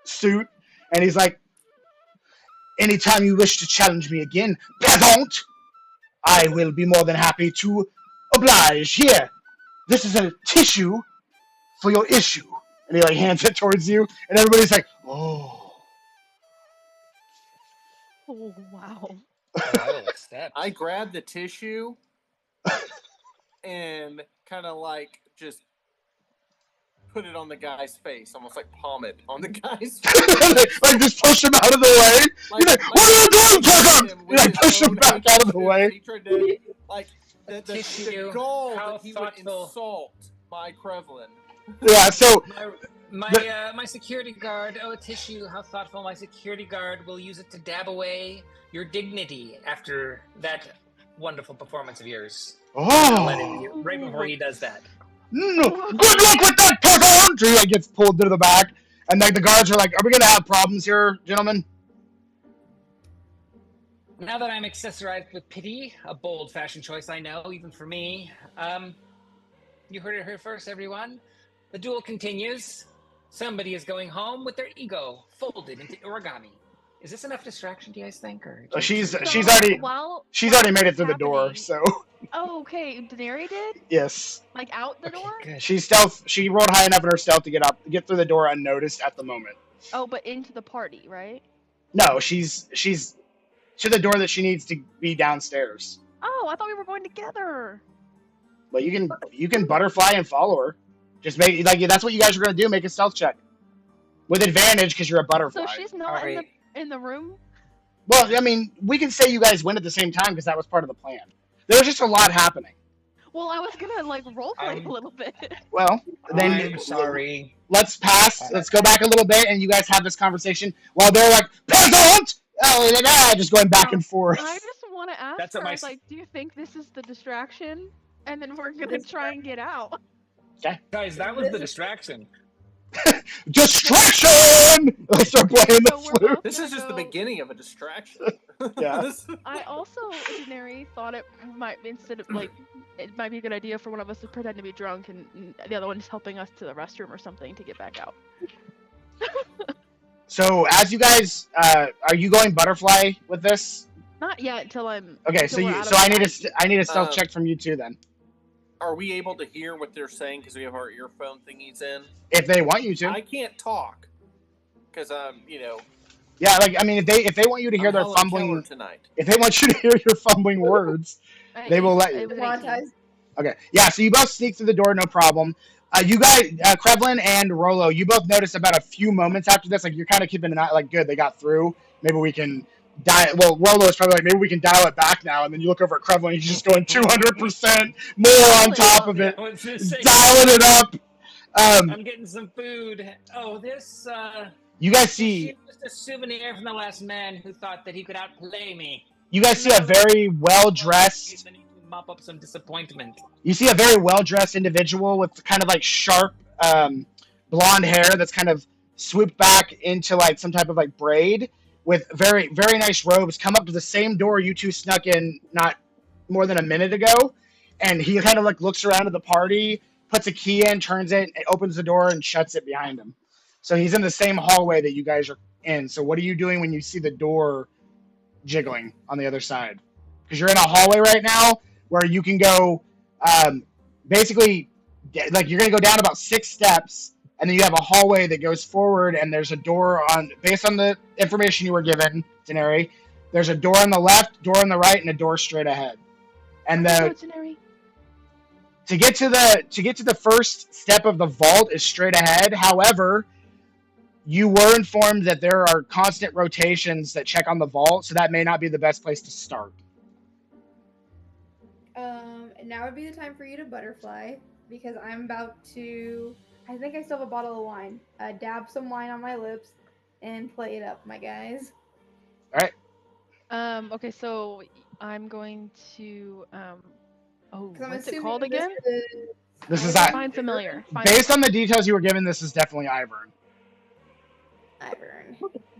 suit, and he's like, anytime you wish to challenge me again, peasant, I will be more than happy to oblige. Here, this is a tissue for your issue. And he hands it towards you, and everybody's like, oh. Oh, wow. Oh, I will accept. I grab the tissue and kind of like just put it on the guy's face, almost like palm it on the guy's face. Like just push him out of the way. You're like, what are you doing, Peckham? You like push him back out of the way. He tried to, like, the Tissue, goal how that he thoughtful. would insult my Krevlin. Yeah, so My security guard, tissue, how thoughtful. My security guard will use it to dab away your dignity after that wonderful performance of yours. Let him do, right before he does that. Good luck with that, Peckham! He like gets pulled to the back, and like the guards are like, "Are we gonna have problems here, gentlemen?" Now that I'm accessorized with pity, a bold fashion choice, I know, even for me. You heard it here first, everyone. The duel continues. Somebody is going home with their ego folded into origami. Is this enough distraction, do you guys think? Or She's already made it through the door, so. Oh, okay. Daenerys did? Yes. Like out the door? Good. She rolled high enough in her stealth to get through the door unnoticed at the moment. Oh, but into the party, right? No, she's to the door that she needs to be downstairs. Oh, I thought we were going together. But you can butterfly and follow her. Just make that's what you guys are gonna do. Make a stealth check with advantage because you're a butterfly. So she's not in the room. Well, I mean, we can say you guys went at the same time because that was part of the plan. There was just a lot happening. Well, I was gonna like roleplay a little bit. Well, then I'm sorry. Let's pass. Let's go back a little bit, and you guys have this conversation while they're like, "Peasant!" Oh, like just going back and forth. I just want to ask her, like, do you think this is the distraction? And then we're gonna try and get out. Okay. Guys, that was the distraction. Distraction! Let's start playing the flute. This is just the beginning of a distraction. Yeah. I also, Daenerys, thought it might be it might be a good idea for one of us to pretend to be drunk and the other one is helping us to the restroom or something to get back out. So, as you guys, are you going butterfly with this? Not yet, until I'm. Okay, so I need a stealth check from you two then. Are we able to hear what they're saying because we have our earphone thingies in? If they want you to. I can't talk because Yeah, like I mean, if they want you to hear their fumbling tonight, if they want you to hear your fumbling words, they will let you. Okay, yeah. So you both sneak through the door, no problem. You guys, Krevlin and Rolo, you both notice about a few moments after this, like you're kind of keeping an eye, like good, they got through. Maybe we can Well, Rolo is probably like, maybe we can dial it back now, and then you look over at Krevlin, he's just going 200% more on top of it, dialing it up. I'm getting some food. Oh, this. You guys see. Just a souvenir from the last man who thought that he could outplay me. You guys see a very well-dressed. Mop up some disappointment. You see a very well-dressed individual with kind of like sharp blonde hair that's kind of swooped back into like some type of like braid with very, very nice robes come up to the same door you two snuck in not more than a minute ago. And he kind of like looks around at the party, puts a key in, turns it, opens the door and shuts it behind him. So he's in the same hallway that you guys are in. So what are you doing when you see the door jiggling on the other side? Because you're in a hallway right now where you can go basically, like you're going to go down about 6 steps, and then you have a hallway that goes forward, and there's a door based on the information you were given, Daenerys, there's a door on the left, door on the right, and a door straight ahead. And to get to the first step of the vault is straight ahead. However, you were informed that there are constant rotations that check on the vault, so that may not be the best place to start. Now would be the time for you to butterfly, because I'm about to, I think I still have a bottle of wine. Dab some wine on my lips and play it up, my guys. All right. Okay, so I'm going to, what's it assuming called again? This is Find familiar. Based on the details you were given, this is definitely Ivern.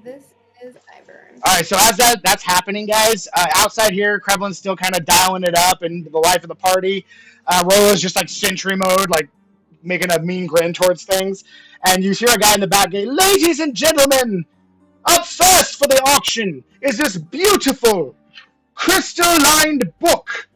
This is Ivern. All right, so as that's happening, guys, outside here, Krevlin's still kind of dialing it up and the life of the party. Rolo's just like sentry mode, like making a mean grin towards things. And you hear a guy in the back going, "Ladies and gentlemen, up first for the auction is this beautiful crystal-lined book."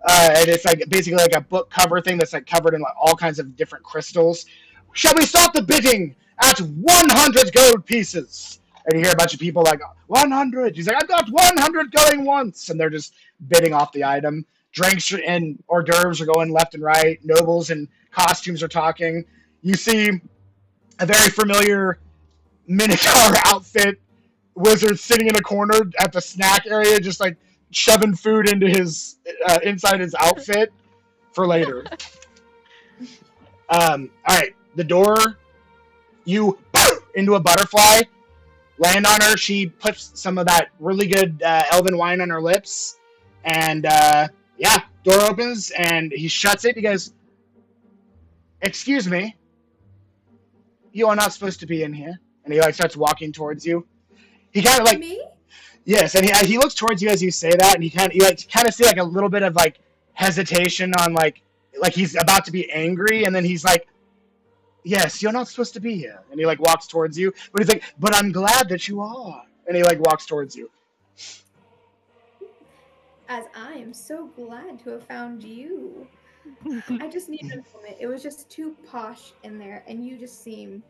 And it's like basically like a book cover thing that's like covered in like all kinds of different crystals. Shall we start the bidding at 100 gold pieces? And you hear a bunch of people like 100. He's like, I've got 100 going once, and they're just bidding off the item. Drinks and hors d'oeuvres are going left and right. Nobles and costumes are talking. You see a very familiar Minotaur outfit wizard sitting in a corner at the snack area, just like shoving food into his inside his outfit for later. All right, the door. You into a butterfly, land on her. She puts some of that really good elven wine on her lips, and yeah, door opens and he shuts it. He goes, "Excuse me, you are not supposed to be in here." And he like starts walking towards you. He kind of like Me? yes, and he looks towards you as you say that, and you kind of see like a little bit of like hesitation on like he's about to be angry, and then he's like, "Yes, you're not supposed to be here." And he like walks towards you, but he's like, "But I'm glad that you are." And he like walks towards you. As I am so glad to have found you. I just needed a moment. It was just too posh in there, and you just seem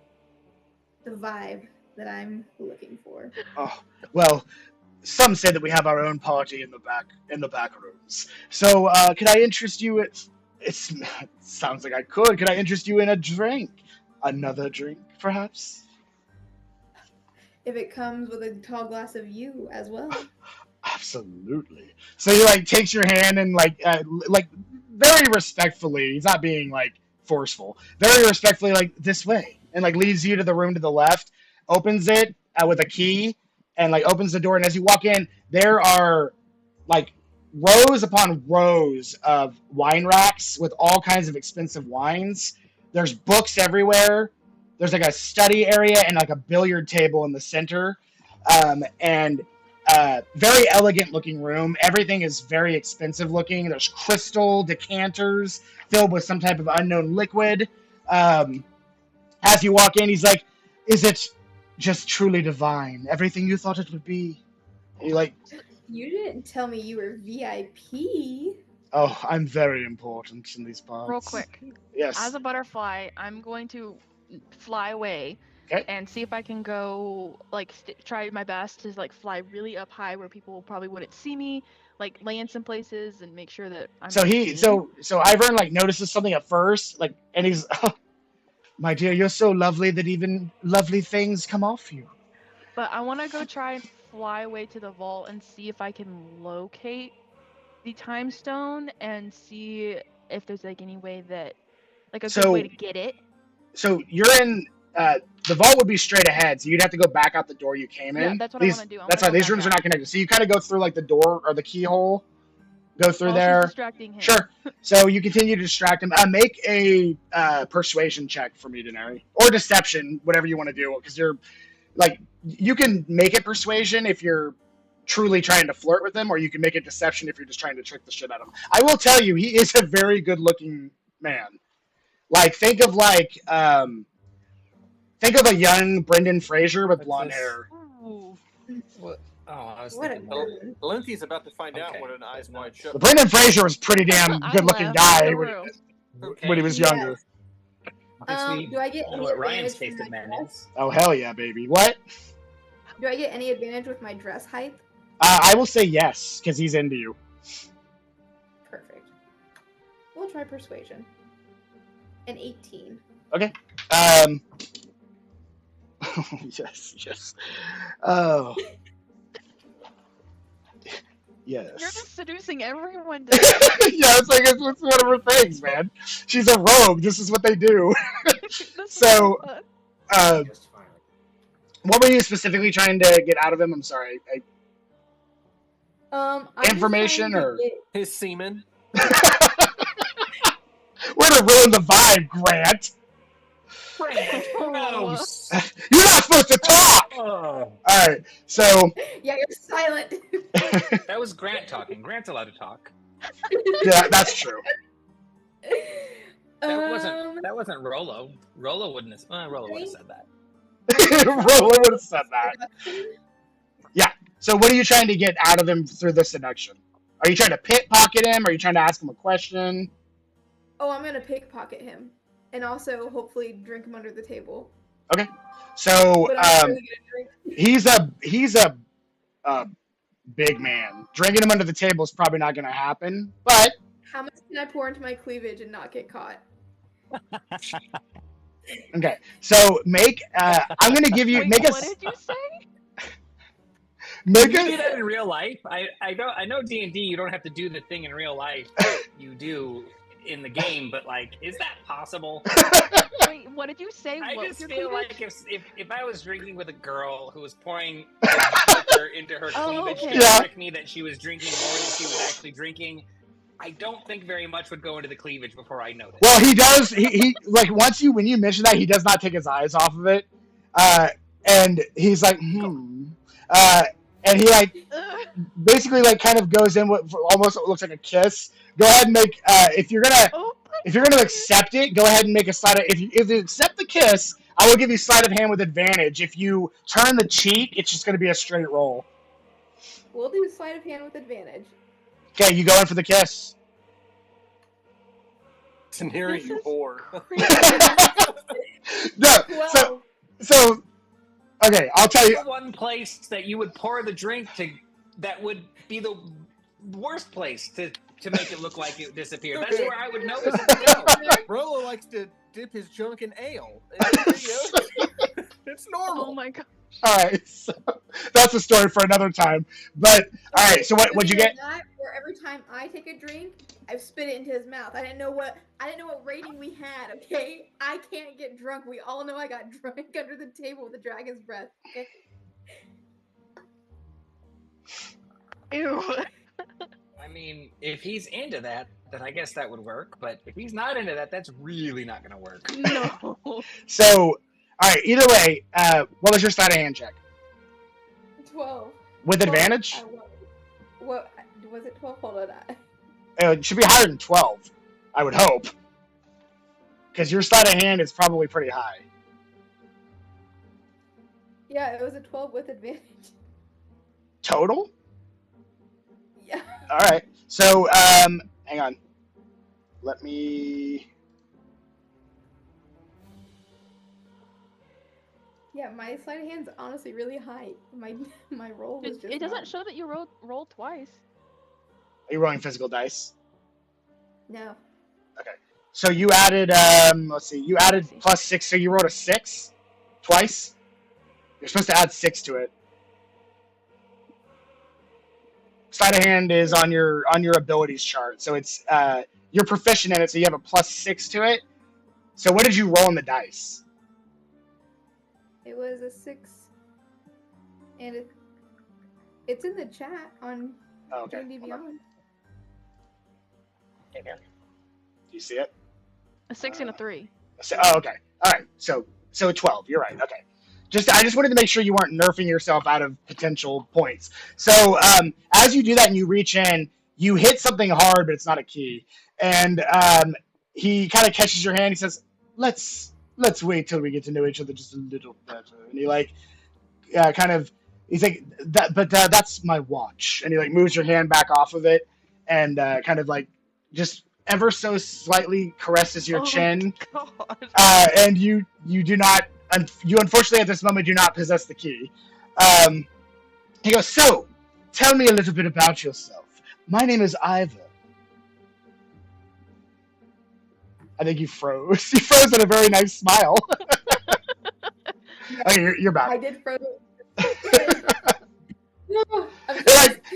the vibe that I'm looking for. Oh, well, some say that we have our own party in the back rooms. So, could I interest you? It sounds like I could. Could I interest you in a drink? Another drink, perhaps? If it comes with a tall glass of you as well. Absolutely. So he like takes your hand and like very respectfully. He's not being like forceful. Very respectfully, like this way, and like leads you to the room to the left. Opens it with a key, and like opens the door. And as you walk in, there are like rows upon rows of wine racks with all kinds of expensive wines. There's books everywhere. There's like a study area and like a billiard table in the center, and very elegant looking room. Everything is very expensive looking. There's crystal decanters filled with some type of unknown liquid. As you walk in, he's like, "Is it just truly divine? Everything you thought it would be?" And you like, You didn't tell me you were VIP. "Oh, I'm very important in these parts." Real quick. Yes. As a butterfly, I'm going to fly away Okay. and see if I can go, like, try my best to, like, fly really up high where people probably wouldn't see me, like, lay in some places and make sure that I'm So seen. so Ivern like notices something at first, like, and he's, "Oh, my dear, you're so lovely that even lovely things come off you." But I want to go try and fly away to the vault and see if I can locate the time stone and see if there's, like, any way that, like, a good way to get it. So you're in. The vault would be straight ahead, so you'd have to go back out the door you came in. Yeah, that's what I want to do. That's why these rooms are not connected. So you kind of go through like the door or the keyhole, go through there. She's distracting him. Sure. So you continue to distract him. Make a persuasion check for me, Denari, or deception, whatever you want to do, because you're like you can make it persuasion if you're truly trying to flirt with him, or you can make it deception if you're just trying to trick the shit out of him. I will tell you, he is a very good-looking man. Like think of a young Brendan Fraser with blonde hair. Ooh. What? Oh, I was What a thinking. nerd. Valenti's about to find out Okay. what an eyes wide shut. But Brendan Fraser was a pretty damn I good-looking left guy the when, room. when he was Yes. younger. Obviously, Do I get know any what Ryan's advantage taste from of my man dress? is. Oh hell yeah, baby! What? Do I get any advantage with my dress height? I will say yes because he's into you. Perfect. We'll try persuasion. An 18. Okay. Yes. Oh. Yes. You're just seducing everyone. Yeah, it's like it's one of her things, man. She's a rogue. This is what they do. So, what were you specifically trying to get out of him? I'm sorry. I'm Information just trying to or- get- His semen. We're gonna ruin the vibe, Grant. Gross. You're not supposed to talk. Oh. All right. So Yeah, you're silent. That was Grant talking. Grant's allowed to talk. yeah, that's true. That wasn't Rolo. Rolo wouldn't have. Rolo would have said that. Roller would have said that. Yeah. So what are you trying to get out of him through the seduction? Are you trying to pickpocket him? Are you trying to ask him a question? Oh, I'm gonna pickpocket him, and also hopefully drink him under the table. So But I'm really gonna drink. he's a big man. Drinking him under the table is probably not going to happen. But How much can I pour into my cleavage and not get caught? okay, so make. I'm going to give you Wait, make what a did you say? make You do a. that in real life. I know D&D. You don't have to do the thing in real life. You do in the game, but like, is that possible? Wait, what did you say? I What was just your feel cleavage? like if I was drinking with a girl who was pouring liquor into her Oh, cleavage okay. to Yeah. trick me that she was drinking more than she was actually drinking, I don't think very much would go into the cleavage before I noticed. Well, he does. He like when you mention that, he does not take his eyes off of it, and he's like, and he like Ugh. basically like kind of goes in with almost what looks like a kiss. Go ahead and make if you're gonna accept it, go ahead and make a sleight of if you accept the kiss, I will give you sleight of hand with advantage. If you turn the cheat, it's just gonna be a straight roll. We'll do sleight of hand with advantage. Okay, you go in for the kiss. Taneri, This you is whore. No, so okay, I'll tell you. The one place that you would pour the drink to, that would be the worst place to make it look like it disappeared. That's where I would notice it to go. Rolo likes to dip his junk in ale. It's normal. Oh my god. All right, so that's a story for another time. But all right, so what'd you get? That, where every time I take a drink, I spit it into his mouth. I didn't know what rating we had. Okay, I can't get drunk. We all know I got drunk under the table with the dragon's breath. Okay. Ew. I mean, if he's into that, then I guess that would work. But if he's not into that, that's really not going to work. No. So, all right. Either way, what was your sleight of hand check? 12. With advantage? What was it? 12. Hold on. It should be higher than 12. I would hope, because your sleight of hand is probably pretty high. Yeah, it was a 12 with advantage. Total? Yeah. All right. So, hang on. Let me. Yeah, my sleight of hand's honestly really high. My roll was just. It doesn't show that you rolled twice. Are you rolling physical dice? No. So you added, let's see, you added +6, so you rolled a 6 twice. You're supposed to add 6 to it. Sleight of hand is on your abilities chart, so it's you're proficient in it, so you have a +6 to it. So what did you roll in the dice? It was a 6, and it's in the chat on Okay. D&D Beyond. Do you see it? A 6 and a 3. Okay. All right. So 12. You're right. Okay. I just wanted to make sure you weren't nerfing yourself out of potential points. So as you do that and you reach in, you hit something hard, but it's not a key. And he kind of catches your hand. He says, "Let's wait till we get to know each other just a little better." And he like he's like, that's my watch. And he like moves your hand back off of it and kind of like just ever so slightly caresses your chin. God. And you do not, you unfortunately at this moment do not possess the key. He goes, "So, tell me a little bit about yourself. My name is Ivor." I think you froze. You froze at a very nice smile. Okay, you're back. I did froze.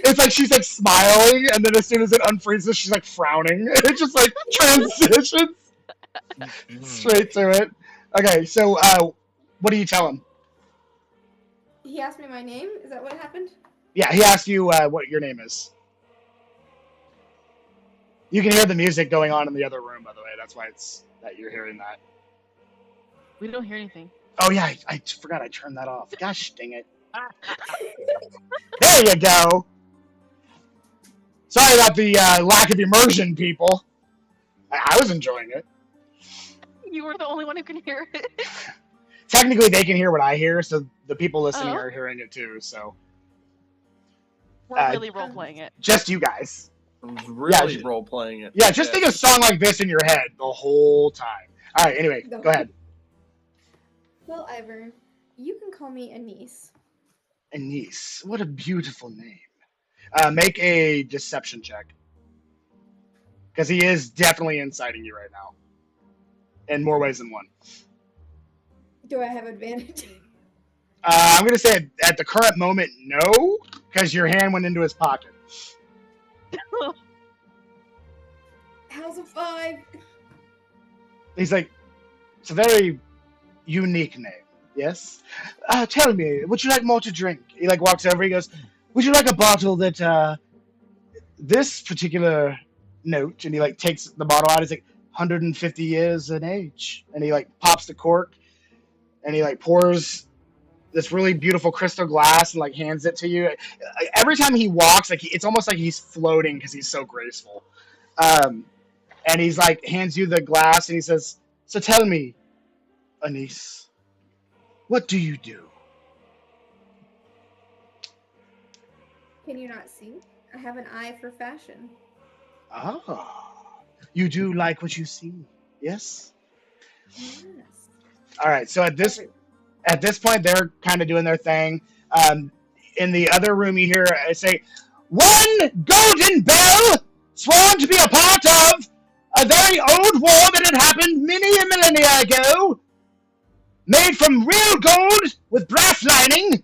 It's like she's like smiling, and then as soon as it unfreezes, she's like frowning. It just like transitions straight to it. Okay, so what do you tell him? He asked me my name. Is that what happened? Yeah, he asked you what your name is. You can hear the music going on in the other room, by the way. That's why it's that you're hearing that. We don't hear anything. Oh yeah, I forgot I turned that off. Gosh dang it. There you go. Sorry about the lack of immersion, people. I was enjoying it. You were the only one who can hear it. Technically, they can hear what I hear, so the people listening Oh. are hearing it too. So We're really role playing it. just you guys. Really role playing it. Yeah, just think a song like this in your head the whole time. All right. Anyway, go ahead. Well, Ivor, You can call me Anise. Anise. What a beautiful name. Make a deception check. Because he is definitely inciting you right now. In more ways than one. Do I have advantage? I'm going to say at the current moment, no. Because your hand went into his pocket. How's a 5? He's like, it's a very unique name. Yes? Tell me, would you like more to drink? He like walks over, he goes, would you like a bottle that this particular note, and he like takes the bottle out, he's like 150 years in age. And he like pops the cork and he like pours this really beautiful crystal glass and like hands it to you. Every time he walks, like it's almost like he's floating because he's so graceful. And he's like hands you the glass and he says, so tell me, Anise, what do you do? Can you not see? I have an eye for fashion. Ah, you do like what you see, yes? Yes. All right, so at this point, they're kind of doing their thing. In the other room, you hear I say, one golden bell sworn to be a part of a very old war that had happened many a millennia ago, made from real gold with brass lining.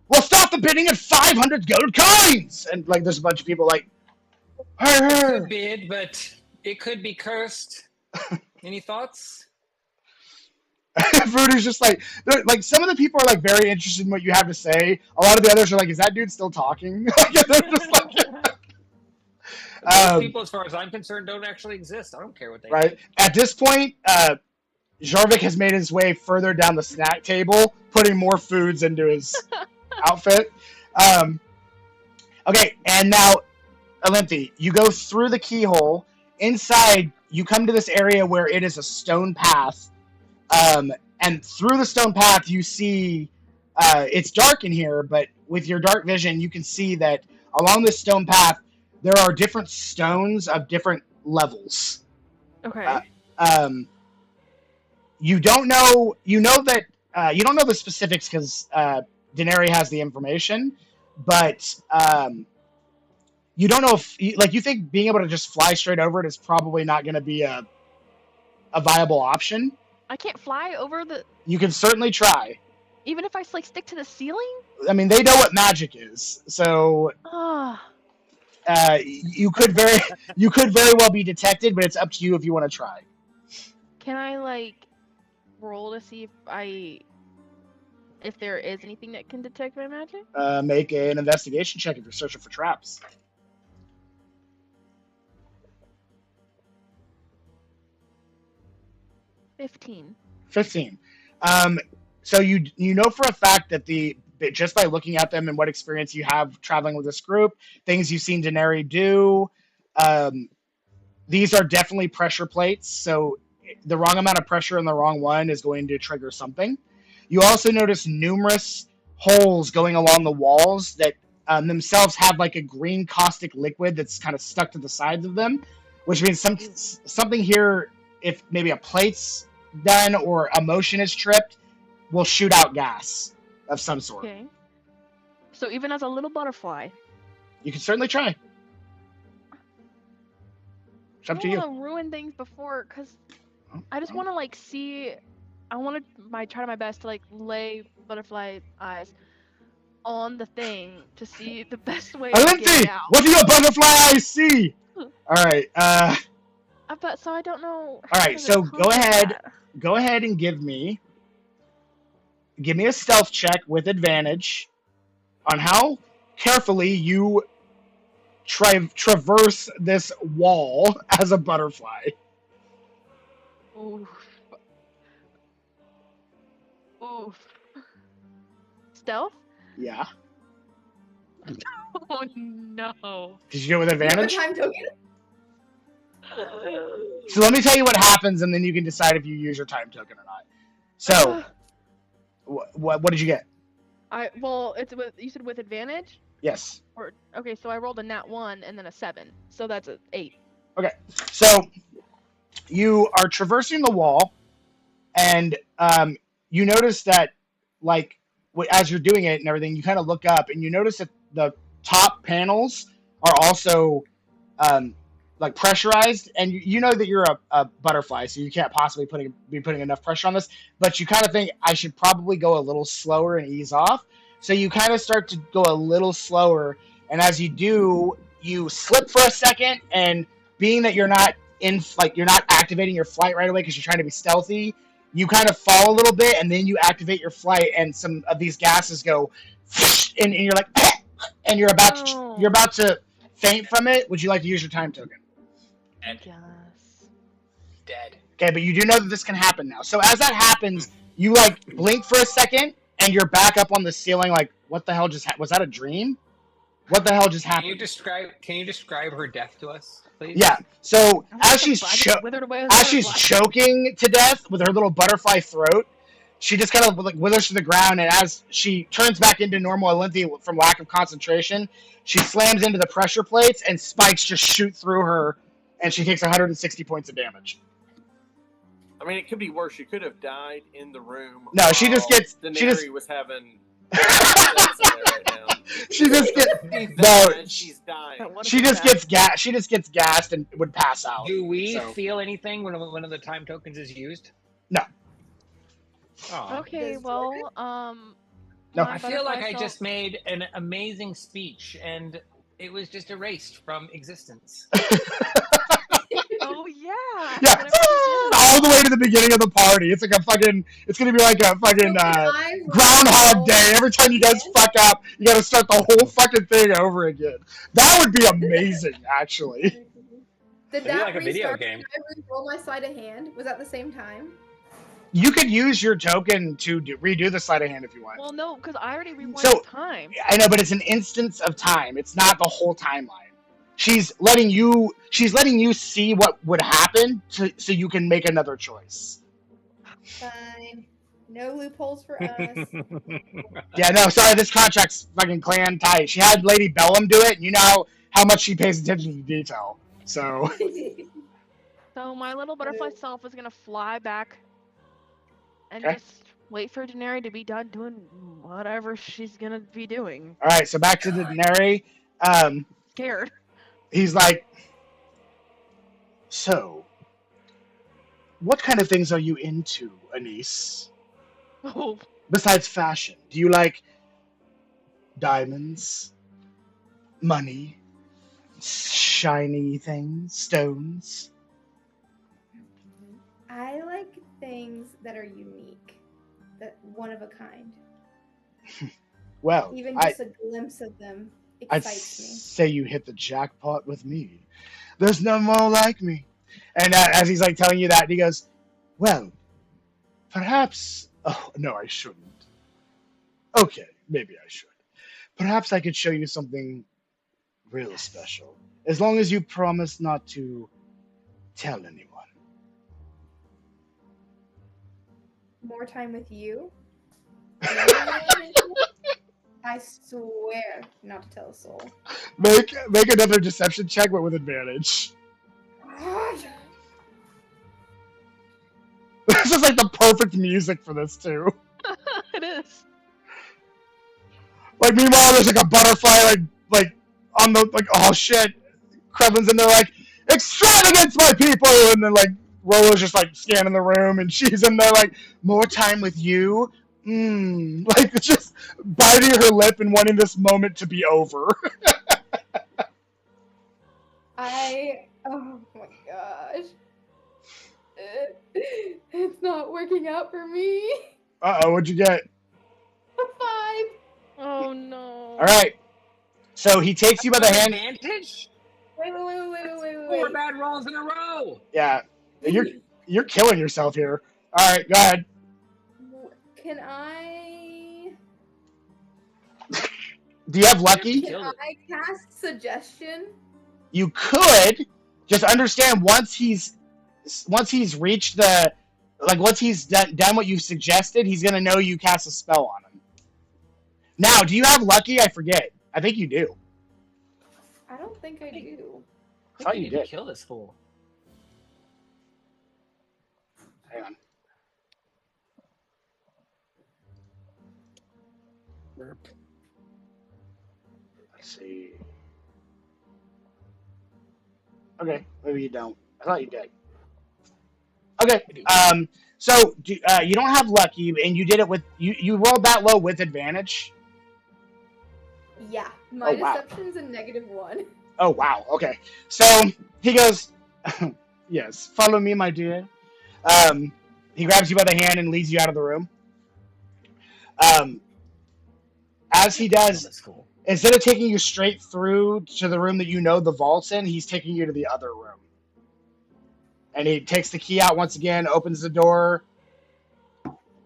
We'll start the bidding at 500 gold coins. And like, there's a bunch of people like, Could bid, but it could be cursed. Any thoughts? Voodoo's just like some of the people are like very interested in what you have to say. A lot of the others are like, is that dude still talking? They're just like, Those people, as far as I'm concerned, don't actually exist. I don't care what they right. think. At this point, Jarvik has made his way further down the snack table, putting more foods into his outfit. Okay, and now, Olymphi, you go through the keyhole. Inside, you come to this area where it is a stone path. And through the stone path, you see it's dark in here, but with your dark vision, you can see that along this stone path, there are different stones of different levels. Okay. You don't know. You know that you don't know the specifics because Daenerys has the information, but you don't know if you think being able to just fly straight over it is probably not going to be a viable option. I can't fly over the. You can certainly try. Even if I like stick to the ceiling. I mean, they know what magic is, so you could very well be detected, but it's up to you if you want to try. Can I like roll to see if there is anything that can detect my magic? Make an investigation check if you're searching for traps. 15. So you know for a fact that just by looking at them and what experience you have traveling with this group, things you've seen Daenerys do, these are definitely pressure plates. So the wrong amount of pressure in the wrong one is going to trigger something. You also notice numerous holes going along the walls that themselves have like a green caustic liquid that's kind of stuck to the sides of them, which means something here, if maybe a plate's done or a motion is tripped, will shoot out gas of some sort. Okay. So even as a little butterfly, you can certainly try. It's up to you. I don't want to ruin things before, because I just want to like see. I want to try my best to like lay butterfly eyes on the thing to see the best way to get it out. What do your butterfly eyes see? All right. But so I don't know. All right. So go ahead and give me a stealth check with advantage on how carefully you traverse this wall as a butterfly. Oof. Stealth? Yeah. Oh no. Did you go with advantage? Time token. So let me tell you what happens, and then you can decide if you use your time token or not. So, what did you get? It's you said with advantage? Yes. Okay, so I rolled a nat 1 and then a 7, so that's an 8. Okay, so you are traversing the wall, and you notice that like as you're doing it and everything, you kind of look up and you notice that the top panels are also like pressurized, and you know that you're a butterfly, so you can't possibly be putting enough pressure on this, but you kind of think I should probably go a little slower and ease off. So you kind of start to go a little slower, and as you do, you slip for a second, and being that you're not you're not activating your flight right away because you're trying to be stealthy, you kind of fall a little bit, and then you activate your flight, and some of these gases go, and you're like, and you're about to faint from it. Would you like to use your time token? Yes. Dead. Okay, but you do know that this can happen now. So as that happens, you like blink for a second, and you're back up on the ceiling. Like, what the hell just was that a dream? What the hell just happened? Can you describe her death to us, please? Yeah. So as she's choking to death with her little butterfly throat, she just kind of like withers to the ground, and as she turns back into normal Olympia from lack of concentration, she slams into the pressure plates, and spikes just shoot through her, and she takes 160 points of damage. I mean, it could be worse. She could have died in the room. No, she just gets. Daenerys was having. Right now. She just gets. No, she's dying. She just gets gas. She just gets gassed and would pass out. Do we feel anything when one of the time tokens is used? No. Oh. Okay, well, no. I feel like I just made an amazing speech and it was just erased from existence. Oh yeah. Yeah. All the way to the beginning of the party. It's like a fucking. It's gonna be like a fucking Groundhog Day. Every time you guys fuck up, you gotta start the whole fucking thing over again. That would be amazing, actually. Did that like a video game? Did I re-roll my sleight of hand? Was that the same time? You could use your token to redo the sleight of hand if you want. Well, no, because I already rewind time. I know, but it's an instance of time. It's not the whole timeline. She's letting you see what would happen so you can make another choice. Fine. No loopholes for us. Yeah, no, sorry, this contract's fucking clan tight. She had Lady Bellum do it, and you know how much she pays attention to detail. So So my little butterfly self is gonna fly back and just wait for Daenerys to be done doing whatever she's gonna be doing. Alright, so back to Daenerys. Scared. He's like, so, what kind of things are you into, Anise? Oh. Besides fashion, do you like diamonds, money, shiny things, stones? I like things that are unique, that one of a kind. Well, even just a glimpse of them excites me. I'd say you hit the jackpot with me. There's no more like me. And as he's like telling you that, he goes, well, perhaps... Oh, no, I shouldn't. Okay, maybe I should. Perhaps I could show you something real special. As long as you promise not to tell anyone. More time with you? I swear not to tell a soul. Make another deception check, but with advantage. This is like the perfect music for this too. It is. Like meanwhile, there's like a butterfly like on the oh shit, Krevlin's in there like extravagance, my people, and then like Rolo's just like scanning the room, and she's in there like more time with you. Like just biting her lip and wanting this moment to be over. Oh my gosh. It's not working out for me. Uh-oh, what'd you get? A 5. Oh no. Alright. So he takes you by the hand. Advantage? Wait. 4 bad rolls in a row. Yeah. You're killing yourself here. Alright, go ahead. Can I... Do you have lucky? Can I cast suggestion? You could. Just understand once he's reached the once he's done what you suggested, he's gonna know you cast a spell on him. Now, do you have lucky? I forget. I think you do. I don't think I do. I thought you did. Kill this fool. Hang on. Let's see. Okay, maybe you don't. I thought you did. Okay. So you don't have lucky, and you did it with you rolled that low with advantage. Yeah, my wow. deception's a -1. Oh wow. Okay. So he goes, yes. Follow me, my dear. He grabs you by the hand and leads you out of the room. As he does, That's cool. instead of taking you straight through to the room that you know the vault's in, he's taking you to the other room. And he takes the key out once again, opens the door,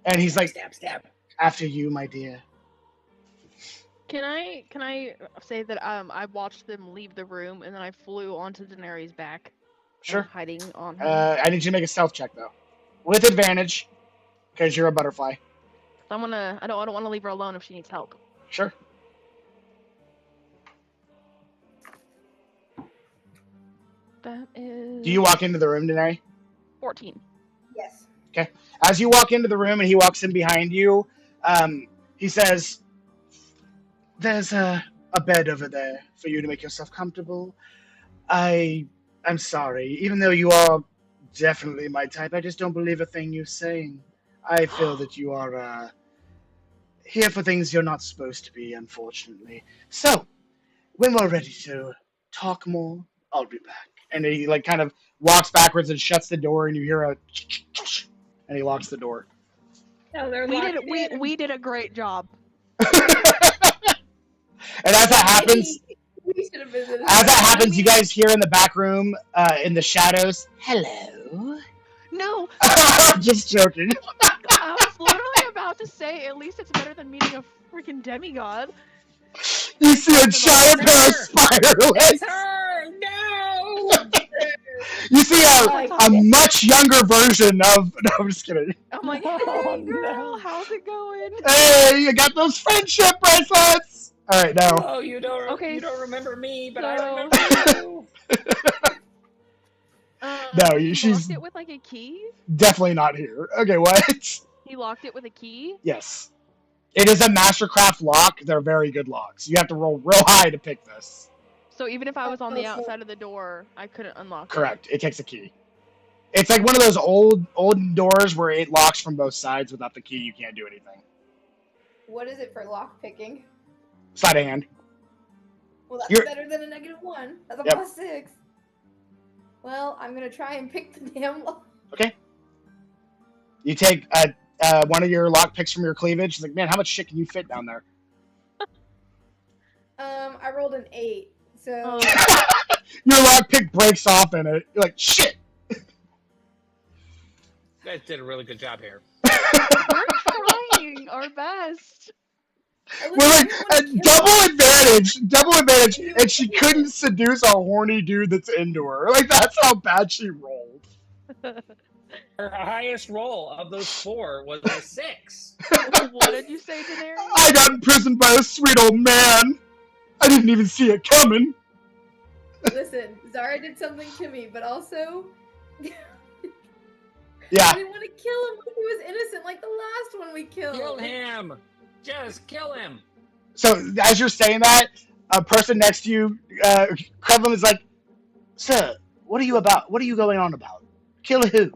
and he's like, stab. After you, my dear. Can I say that I watched them leave the room and then I flew onto Daenerys' back, Sure. hiding on him. I need you to make a stealth check though, with advantage, because you're a butterfly. I don't want to leave her alone if she needs help. Sure. That is. Do you walk into the room, Daenerys? 14. Yes. Okay. As you walk into the room and he walks in behind you, he says, "There's a bed over there for you to make yourself comfortable. I'm sorry, even though you are definitely my type, I just don't believe a thing you're saying. I feel that you are here for things you're not supposed to be, unfortunately. So, when we're ready to talk more, I'll be back." And he like kind of walks backwards and shuts the door, and you hear a and he locks the door. No, they're We did a great job. And as that happens, We should have visited. as that happens, you guys hear in the back room, in the shadows, "Hello." No, Just joking. I was literally about to say, at least it's better than meeting a freaking demigod. You see a giant pair of spider legs. It's her! No! You see a much younger version of. No, I'm just kidding. I'm like, Oh, hey girl, no. how's it going? Hey, you got those friendship bracelets. All right, now. Oh, you don't. Okay, You don't remember me, but I so- remember you. No, He she's locked it with like a key. definitely not here. Okay, what? He locked it with a key. Yes. It is a Mastercraft lock. They're very good locks. You have to roll real high to pick this. So even if I was on the outside of the door, I couldn't unlock it. Correct. It takes a key. It's like one of those old doors where it locks from both sides. Without the key, you can't do anything. What is it for lock picking? Sleight of hand. Well, that's You're- better than a -1. That's a Yep. +6. Well, I'm gonna try and pick the damn lock. Okay. You take one of your lock picks from your cleavage. It's like, man, how much shit can you fit down there? I rolled an 8, so Your lock pick breaks off in it. You're like, shit. You guys did a really good job here. We're trying our best. We're like double advantage, and she couldn't seduce a horny dude that's into her. Like that's how bad she rolled. Her highest roll of those 4 was a 6. What did you say, Daenerys? I got imprisoned by a sweet old man. I didn't even see it coming. Listen, Zara did something to me, but also Yeah. I didn't want to kill him because he was innocent like the last one we killed. Kill him! Just kill him! So as you're saying that, a person next to you, Krevlin, is like, "Sir, what are you about? What are you going on about? Kill who?"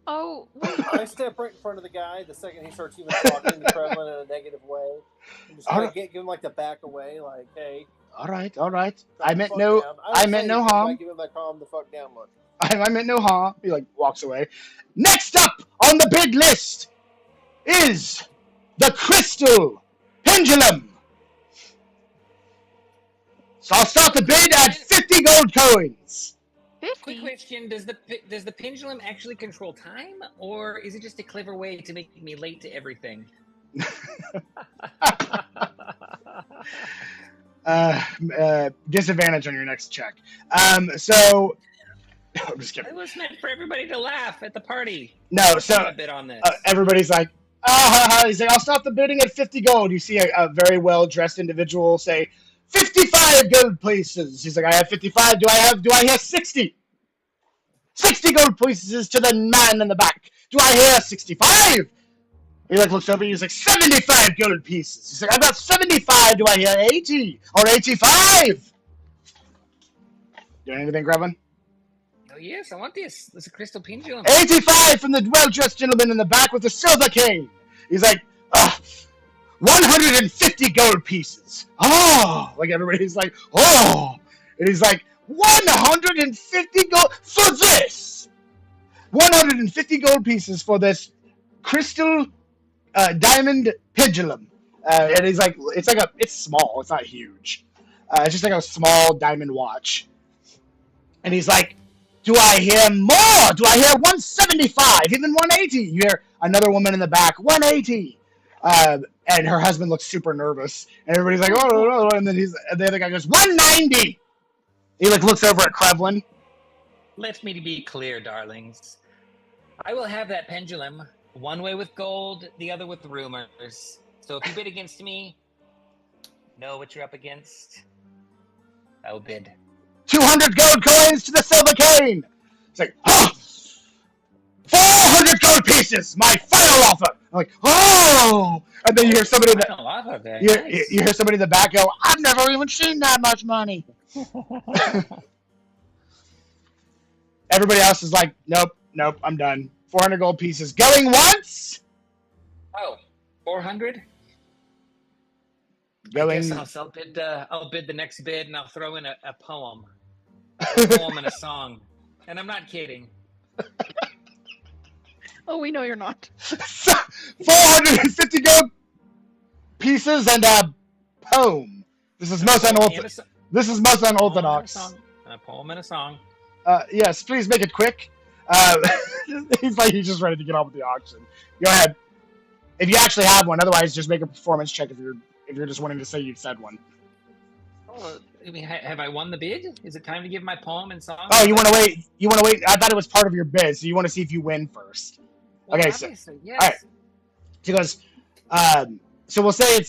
Oh, wait. I step right in front of the guy the second he starts even talking to Kremlin in a negative way. I'm just gonna give him like the back away, like, "Hey, All right. I calm meant the fuck no. down." I meant no harm. Like, give him that calm the fuck down look. I meant no harm. He like walks away. Next up on the bid list is the Crystal Pendulum. So I'll start the bid at 50 gold coins. Quick 50? question: Does the pendulum actually control time, or is it just a clever way to make me late to everything? Disadvantage on your next check. So I'm just It kidding. was meant for everybody to laugh at the party. No, so A bit on this. everybody's like, he's like, "I'll stop the bidding at 50 gold." You see a very well dressed individual say, 55 gold pieces. He's like, "I have 55. Do I hear 60? 60 gold pieces to the man in the back. Do I hear 65? He like looks over. He's like 75 gold pieces. He's like, I got 75. Do I hear 80 or 85? Doing anything, Grevin? Oh yes, I want this. This is a crystal pendulum. 85 from the well-dressed gentleman in the back with the silver cane. He's like, 150 gold pieces. Oh, like everybody's like, oh, and he's like, 150 gold for this. 150 gold pieces for this crystal diamond pendulum. And he's like, it's small. It's not huge. It's just like a small diamond watch. And he's like, do I hear more? Do I hear 175, even 180? You hear another woman in the back, 180. And her husband looks super nervous. And everybody's like, oh. And then the other guy goes, 190. He like looks over at Krevlin. Let me be clear, darlings. I will have that pendulum, one way with gold, the other with rumors. So if you bid against me, know what you're up against. I will bid 200 gold coins to the silver cane. It's like, 400 gold pieces, my final offer. I'm like, oh, and then you hear somebody you hear somebody in the back go, I've never even seen that much money. Everybody else is like, nope, I'm done. 400 gold pieces going once. Oh, 400. Going. I guess I'll bid the next bid, and I'll throw in a poem. A poem and a song. And I'm not kidding. Oh, we know you're not. 450 gold pieces and a poem. This is most unorthodox. This is most unorthodox. A poem and a song. Yes, please make it quick. He's just ready to get on with the auction. Go ahead. If you actually have one, otherwise just make a performance check if you're just wanting to say you've said one. Oh, I mean, have I won the bid? Is it time to give my poem and song? Oh, you want to wait? I thought it was part of your bid, so you want to see if you win first. Well, okay, so yes. All right. She goes. So we'll say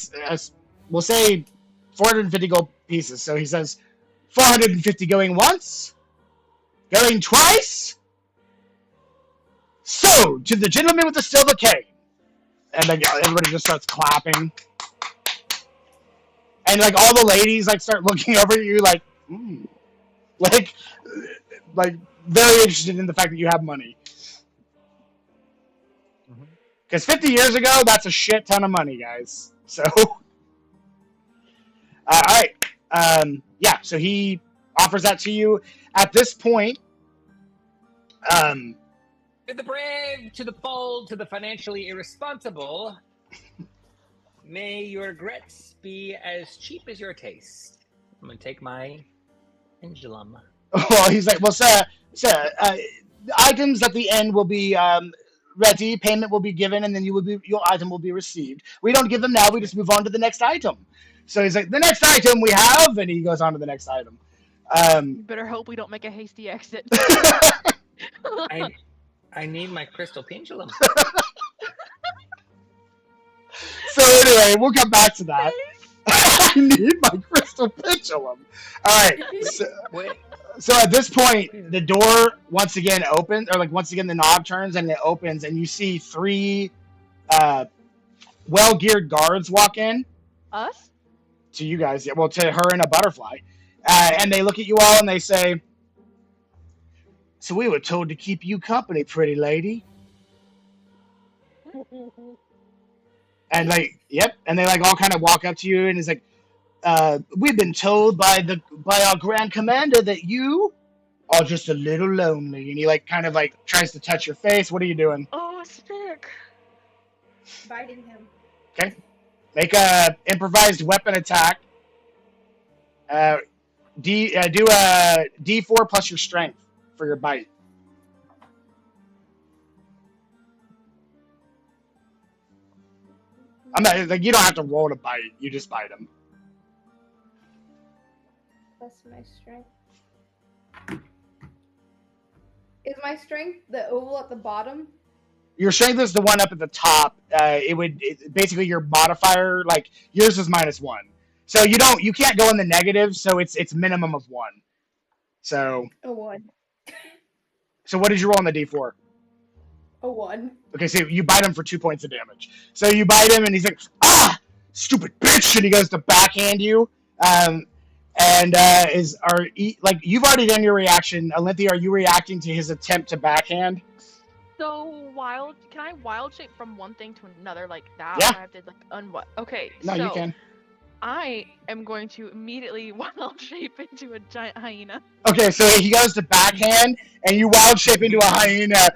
we'll say 450 gold pieces. So he says 450 going once, going twice. So to the gentleman with the silver cane, and then everybody just starts clapping. And like all the ladies like start looking over at you like very interested in the fact that you have money. Because 50 years ago, that's a shit ton of money, guys. So, all right, so he offers that to you. At this point, to the brave, to the bold, to the financially irresponsible. May your regrets be as cheap as your taste. I'm going to take my pendulum. Well, he's like, well, sir, items at the end will be ready, payment will be given, and then your item will be received. We don't give them now, we just move on to the next item. So he's like, the next item we have, and he goes on to the next item. You better hope we don't make a hasty exit. I need my crystal pendulum. So anyway, we'll come back to that. I need my crystal pendulum. All right. So at this point, the door once again opens, or once again the knob turns and it opens, and you see 3 well-geared guards walk in. Us? To you guys, yeah. Well, to her and a butterfly, and they look at you all and they say, "So we were told to keep you company, pretty lady." And and they all kind of walk up to you, and it's like, we've been told by our Grand Commander that you are just a little lonely. And he kind of tries to touch your face. What are you doing? Oh, stick. Biting him. Okay. Make a improvised weapon attack. Do a D4 plus your strength for your bite. I'm not you don't have to roll to bite. You just bite him. Plus my strength. Is my strength the oval at the bottom? Your strength is the one up at the top. Basically your modifier, yours is -1. So you can't go in the negative, so it's minimum of 1. So A 1. So what did you roll on the D4? A 1. Okay, so you bite him for 2 points of damage. So you bite him, and he's like, "Ah, stupid bitch!" And he goes to backhand you. And you've already done your reaction. Olympia, are you reacting to his attempt to backhand? So can I wild shape from one thing to another like that? Yeah. Or I have to like Okay, No, you can. I am going to immediately wild shape into a giant hyena. Okay, so he goes to backhand, and you wild shape into a hyena,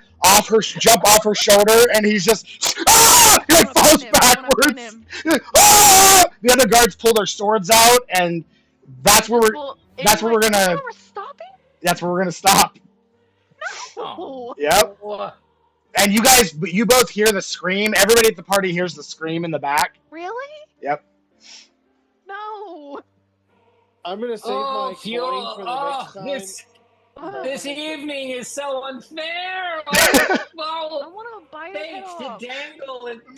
jump off her shoulder, and he's just he like falls backwards. The other guards pull their swords out, and that's where we're gonna stop. No. Yep. And you both hear the scream. Everybody at the party hears the scream in the back. Really? Yep. No. I'm gonna save my coin for the next time. This evening is so unfair. Well, I want to bite thanks to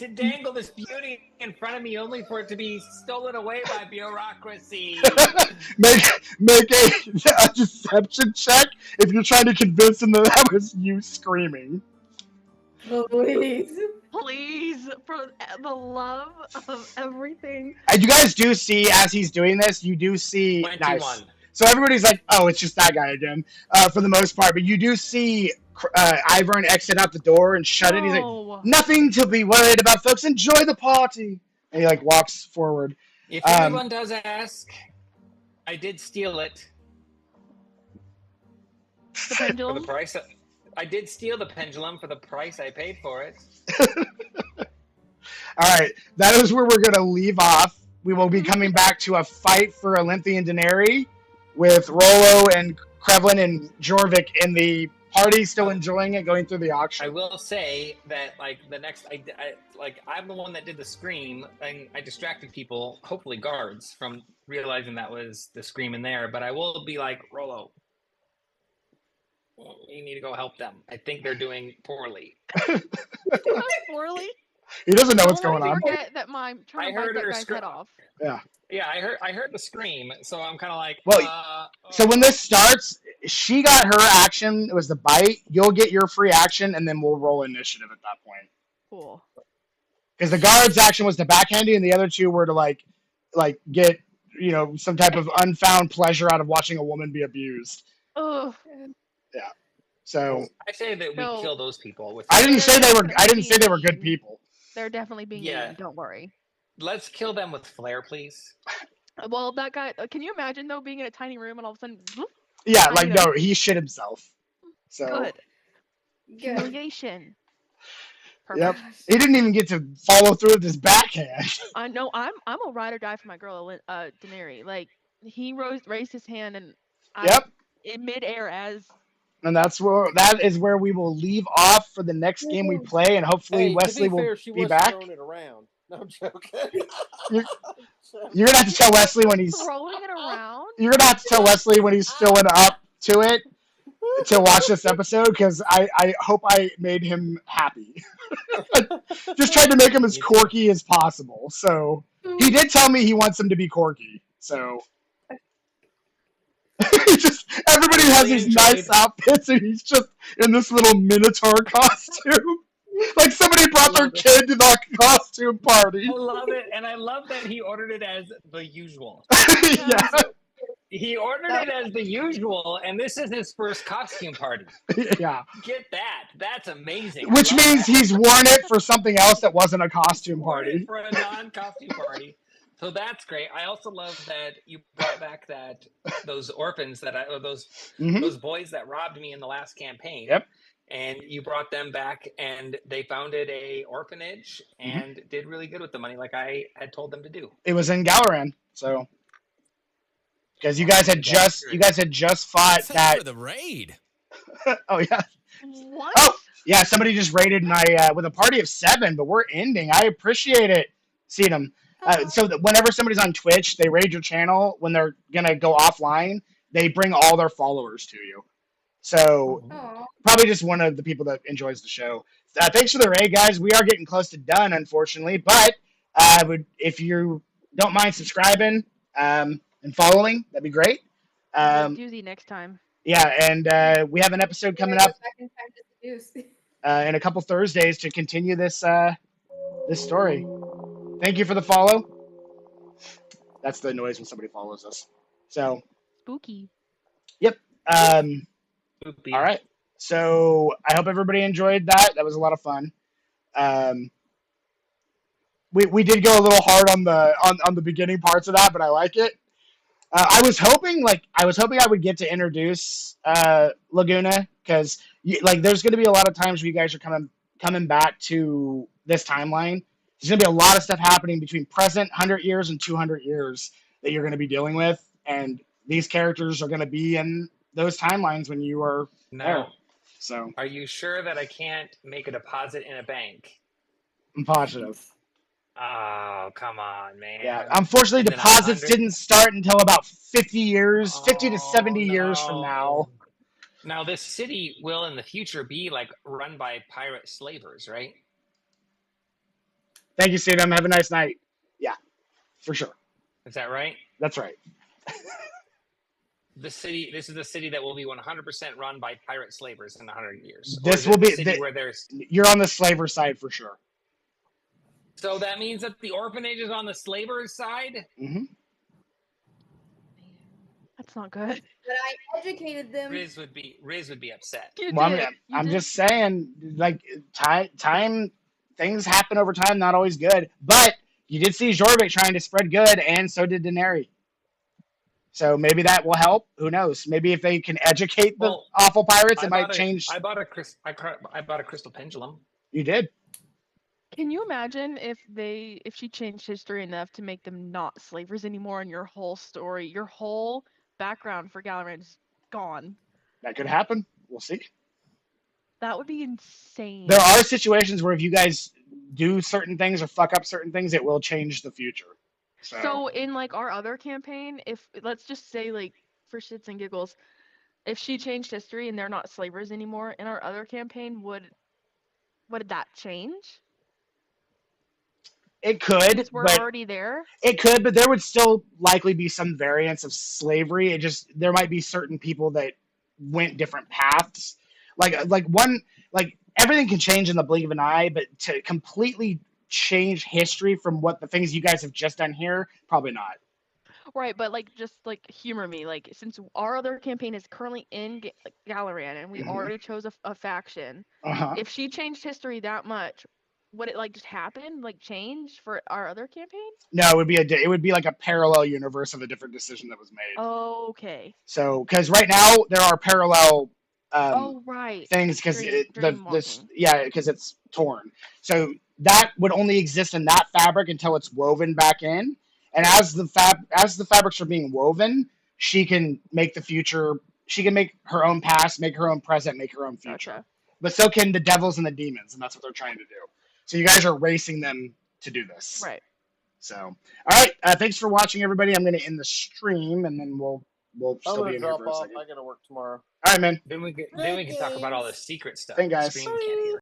dangle this beauty in front of me, only for it to be stolen away by bureaucracy. make a deception check if you're trying to convince him that was you screaming. Please, for the love of everything. And you guys do see, as he's doing this, you do see 21. Nice. So everybody's like, "Oh, it's just that guy again," for the most part. But you do see Ivern exit out the door and shut it. He's like, "Nothing to be worried about, folks. Enjoy the party." And he like walks forward. If anyone does ask, I did steal it. The pendulum? For the price I did steal the pendulum for the price I paid for it. All right, that is where we're going to leave off. We will be coming back to a fight for Olynthian Denari with Rollo and Krevlin and Jorvik in the party, still enjoying it, going through the auction. I will say that, like, the next, I'm the one that did the scream, and I distracted people, hopefully guards, from realizing that was the scream in there. But I will be like, Rollo, you need to go help them. I think they're doing poorly. Poorly? He doesn't know what's going on. That I'm trying to bite that guy's head off. Yeah. Yeah, I heard the scream, so I'm kind of like. Well, so when this starts, she got her action. It was the bite. You'll get your free action, and then we'll roll initiative at that point. Cool. Because the guard's action was to backhand you, and the other two were to like get some type of unfound pleasure out of watching a woman be abused. Oh. Yeah. So I say that we kill those people. I didn't say they were good people. They're definitely being mean, don't worry. Let's kill them with flair, please. Well, that guy, can you imagine, though, being in a tiny room and all of a sudden... Yeah, no, he shit himself. So Good. Humiliation. Yep. He didn't even get to follow through with his backhand. I know, I'm a ride or die for my girl, Denari. Like, he raised his hand, and in midair And that is where we will leave off for the next game we play, and hopefully Wesley will be back. Throwing it around. No, I'm joking. You're gonna have to tell Wesley when he's throwing it around. You're gonna have to tell Wesley when he's filling up to it to watch this episode, because I hope I made him happy. Just tried to make him as quirky as possible. So he did tell me he wants him to be quirky. So. Everybody has these nice outfits, and he's just in this little Minotaur costume. Like somebody brought their kid to the costume party. I love it, and I love that he ordered it as the usual. Yeah. He ordered it as the usual, and this is his first costume party. Yeah. Get that. That's amazing. Which means he's worn it for something else that wasn't a costume party. For a non-costume party. So that's great. I also love that you brought back those orphans those boys that robbed me in the last campaign. Yep. And you brought them back, and they founded a orphanage and did really good with the money, like I had told them to do. It was in Galaran, so because you guys had just fought that for the raid. Oh yeah. What? Oh yeah. Somebody just raided my with a party of 7, but we're ending. I appreciate it, seeing them. So that whenever somebody's on Twitch, they raid your channel. When they're gonna go offline, they bring all their followers to you. So probably just one of the people that enjoys the show. Thanks for the raid, guys. We are getting close to done, unfortunately, but if you don't mind subscribing and following, that'd be great. Doozy next time. Yeah, and we have an episode coming up. in a couple Thursdays to continue this this story. Thank you for the follow. That's the noise when somebody follows us. So, Spooky. yep. Spoopy. All right. So I hope everybody enjoyed that. That was a lot of fun. We did go a little hard on the beginning parts of that, but I like it. I was hoping I would get to introduce Laguna, because there's going to be a lot of times where you guys are coming back to this timeline. There's going to be a lot of stuff happening between present 100 years and 200 years that you're going to be dealing with, and these characters are going to be in those timelines when you are there. So, are you sure that I can't make a deposit in a bank? I'm positive. Oh, come on, man. Yeah, unfortunately, deposits didn't start until about 50 to 70 years from now. Now, this city will in the future be run by pirate slavers, right? Thank you, Steve. Have a nice night. Yeah, for sure. Is that right? That's right. This is the city that will be 100% run by pirate slavers in 100 years. This will be the city where there's. You're on the slaver side for sure. So that means that the orphanage is on the slaver's side? Mm-hmm. That's not good. But I educated them. Riz would be upset. I'm just saying, time things happen over time, not always good. But you did see Jorvik trying to spread good, and so did Daenerys. So maybe that will help. Who knows? Maybe if they can educate the awful pirates, it might change. I bought a crystal pendulum. You did. Can you imagine if she changed history enough to make them not slavers anymore, and your whole story, your whole background for Galantrie is gone? That could happen. We'll see. That would be insane. There are situations where if you guys do certain things or fuck up certain things, it will change the future. So in our other campaign, if let's just say for shits and giggles, if she changed history and they're not slavers anymore, in our other campaign, would that change? It could. Because we're already there. It could, but there would still likely be some variants of slavery. There might be certain people that went different paths. Everything can change in the blink of an eye, but to completely change history from what the things you guys have just done here, probably not. Right, but just humor me. Since our other campaign is currently in Galantrie and we already chose a faction, if she changed history that much, would it just happen, change for our other campaign? No, it would be like a parallel universe of a different decision that was made. Oh, okay. So, because right now there are parallel things because because it's torn. So that would only exist in that fabric until it's woven back in. And as the fabrics are being woven, she can make the future. She can make her own past, make her own present, make her own future. Gotcha. But so can the devils and the demons, and that's what they're trying to do. So you guys are racing them to do this. Right. So, all right. Thanks for watching, everybody. I'm going to end the stream, and then we'll still be in here for a second. I got to work tomorrow. All right, man. Then we can talk about all the secret stuff. Thanks, guys. The stream can't hear.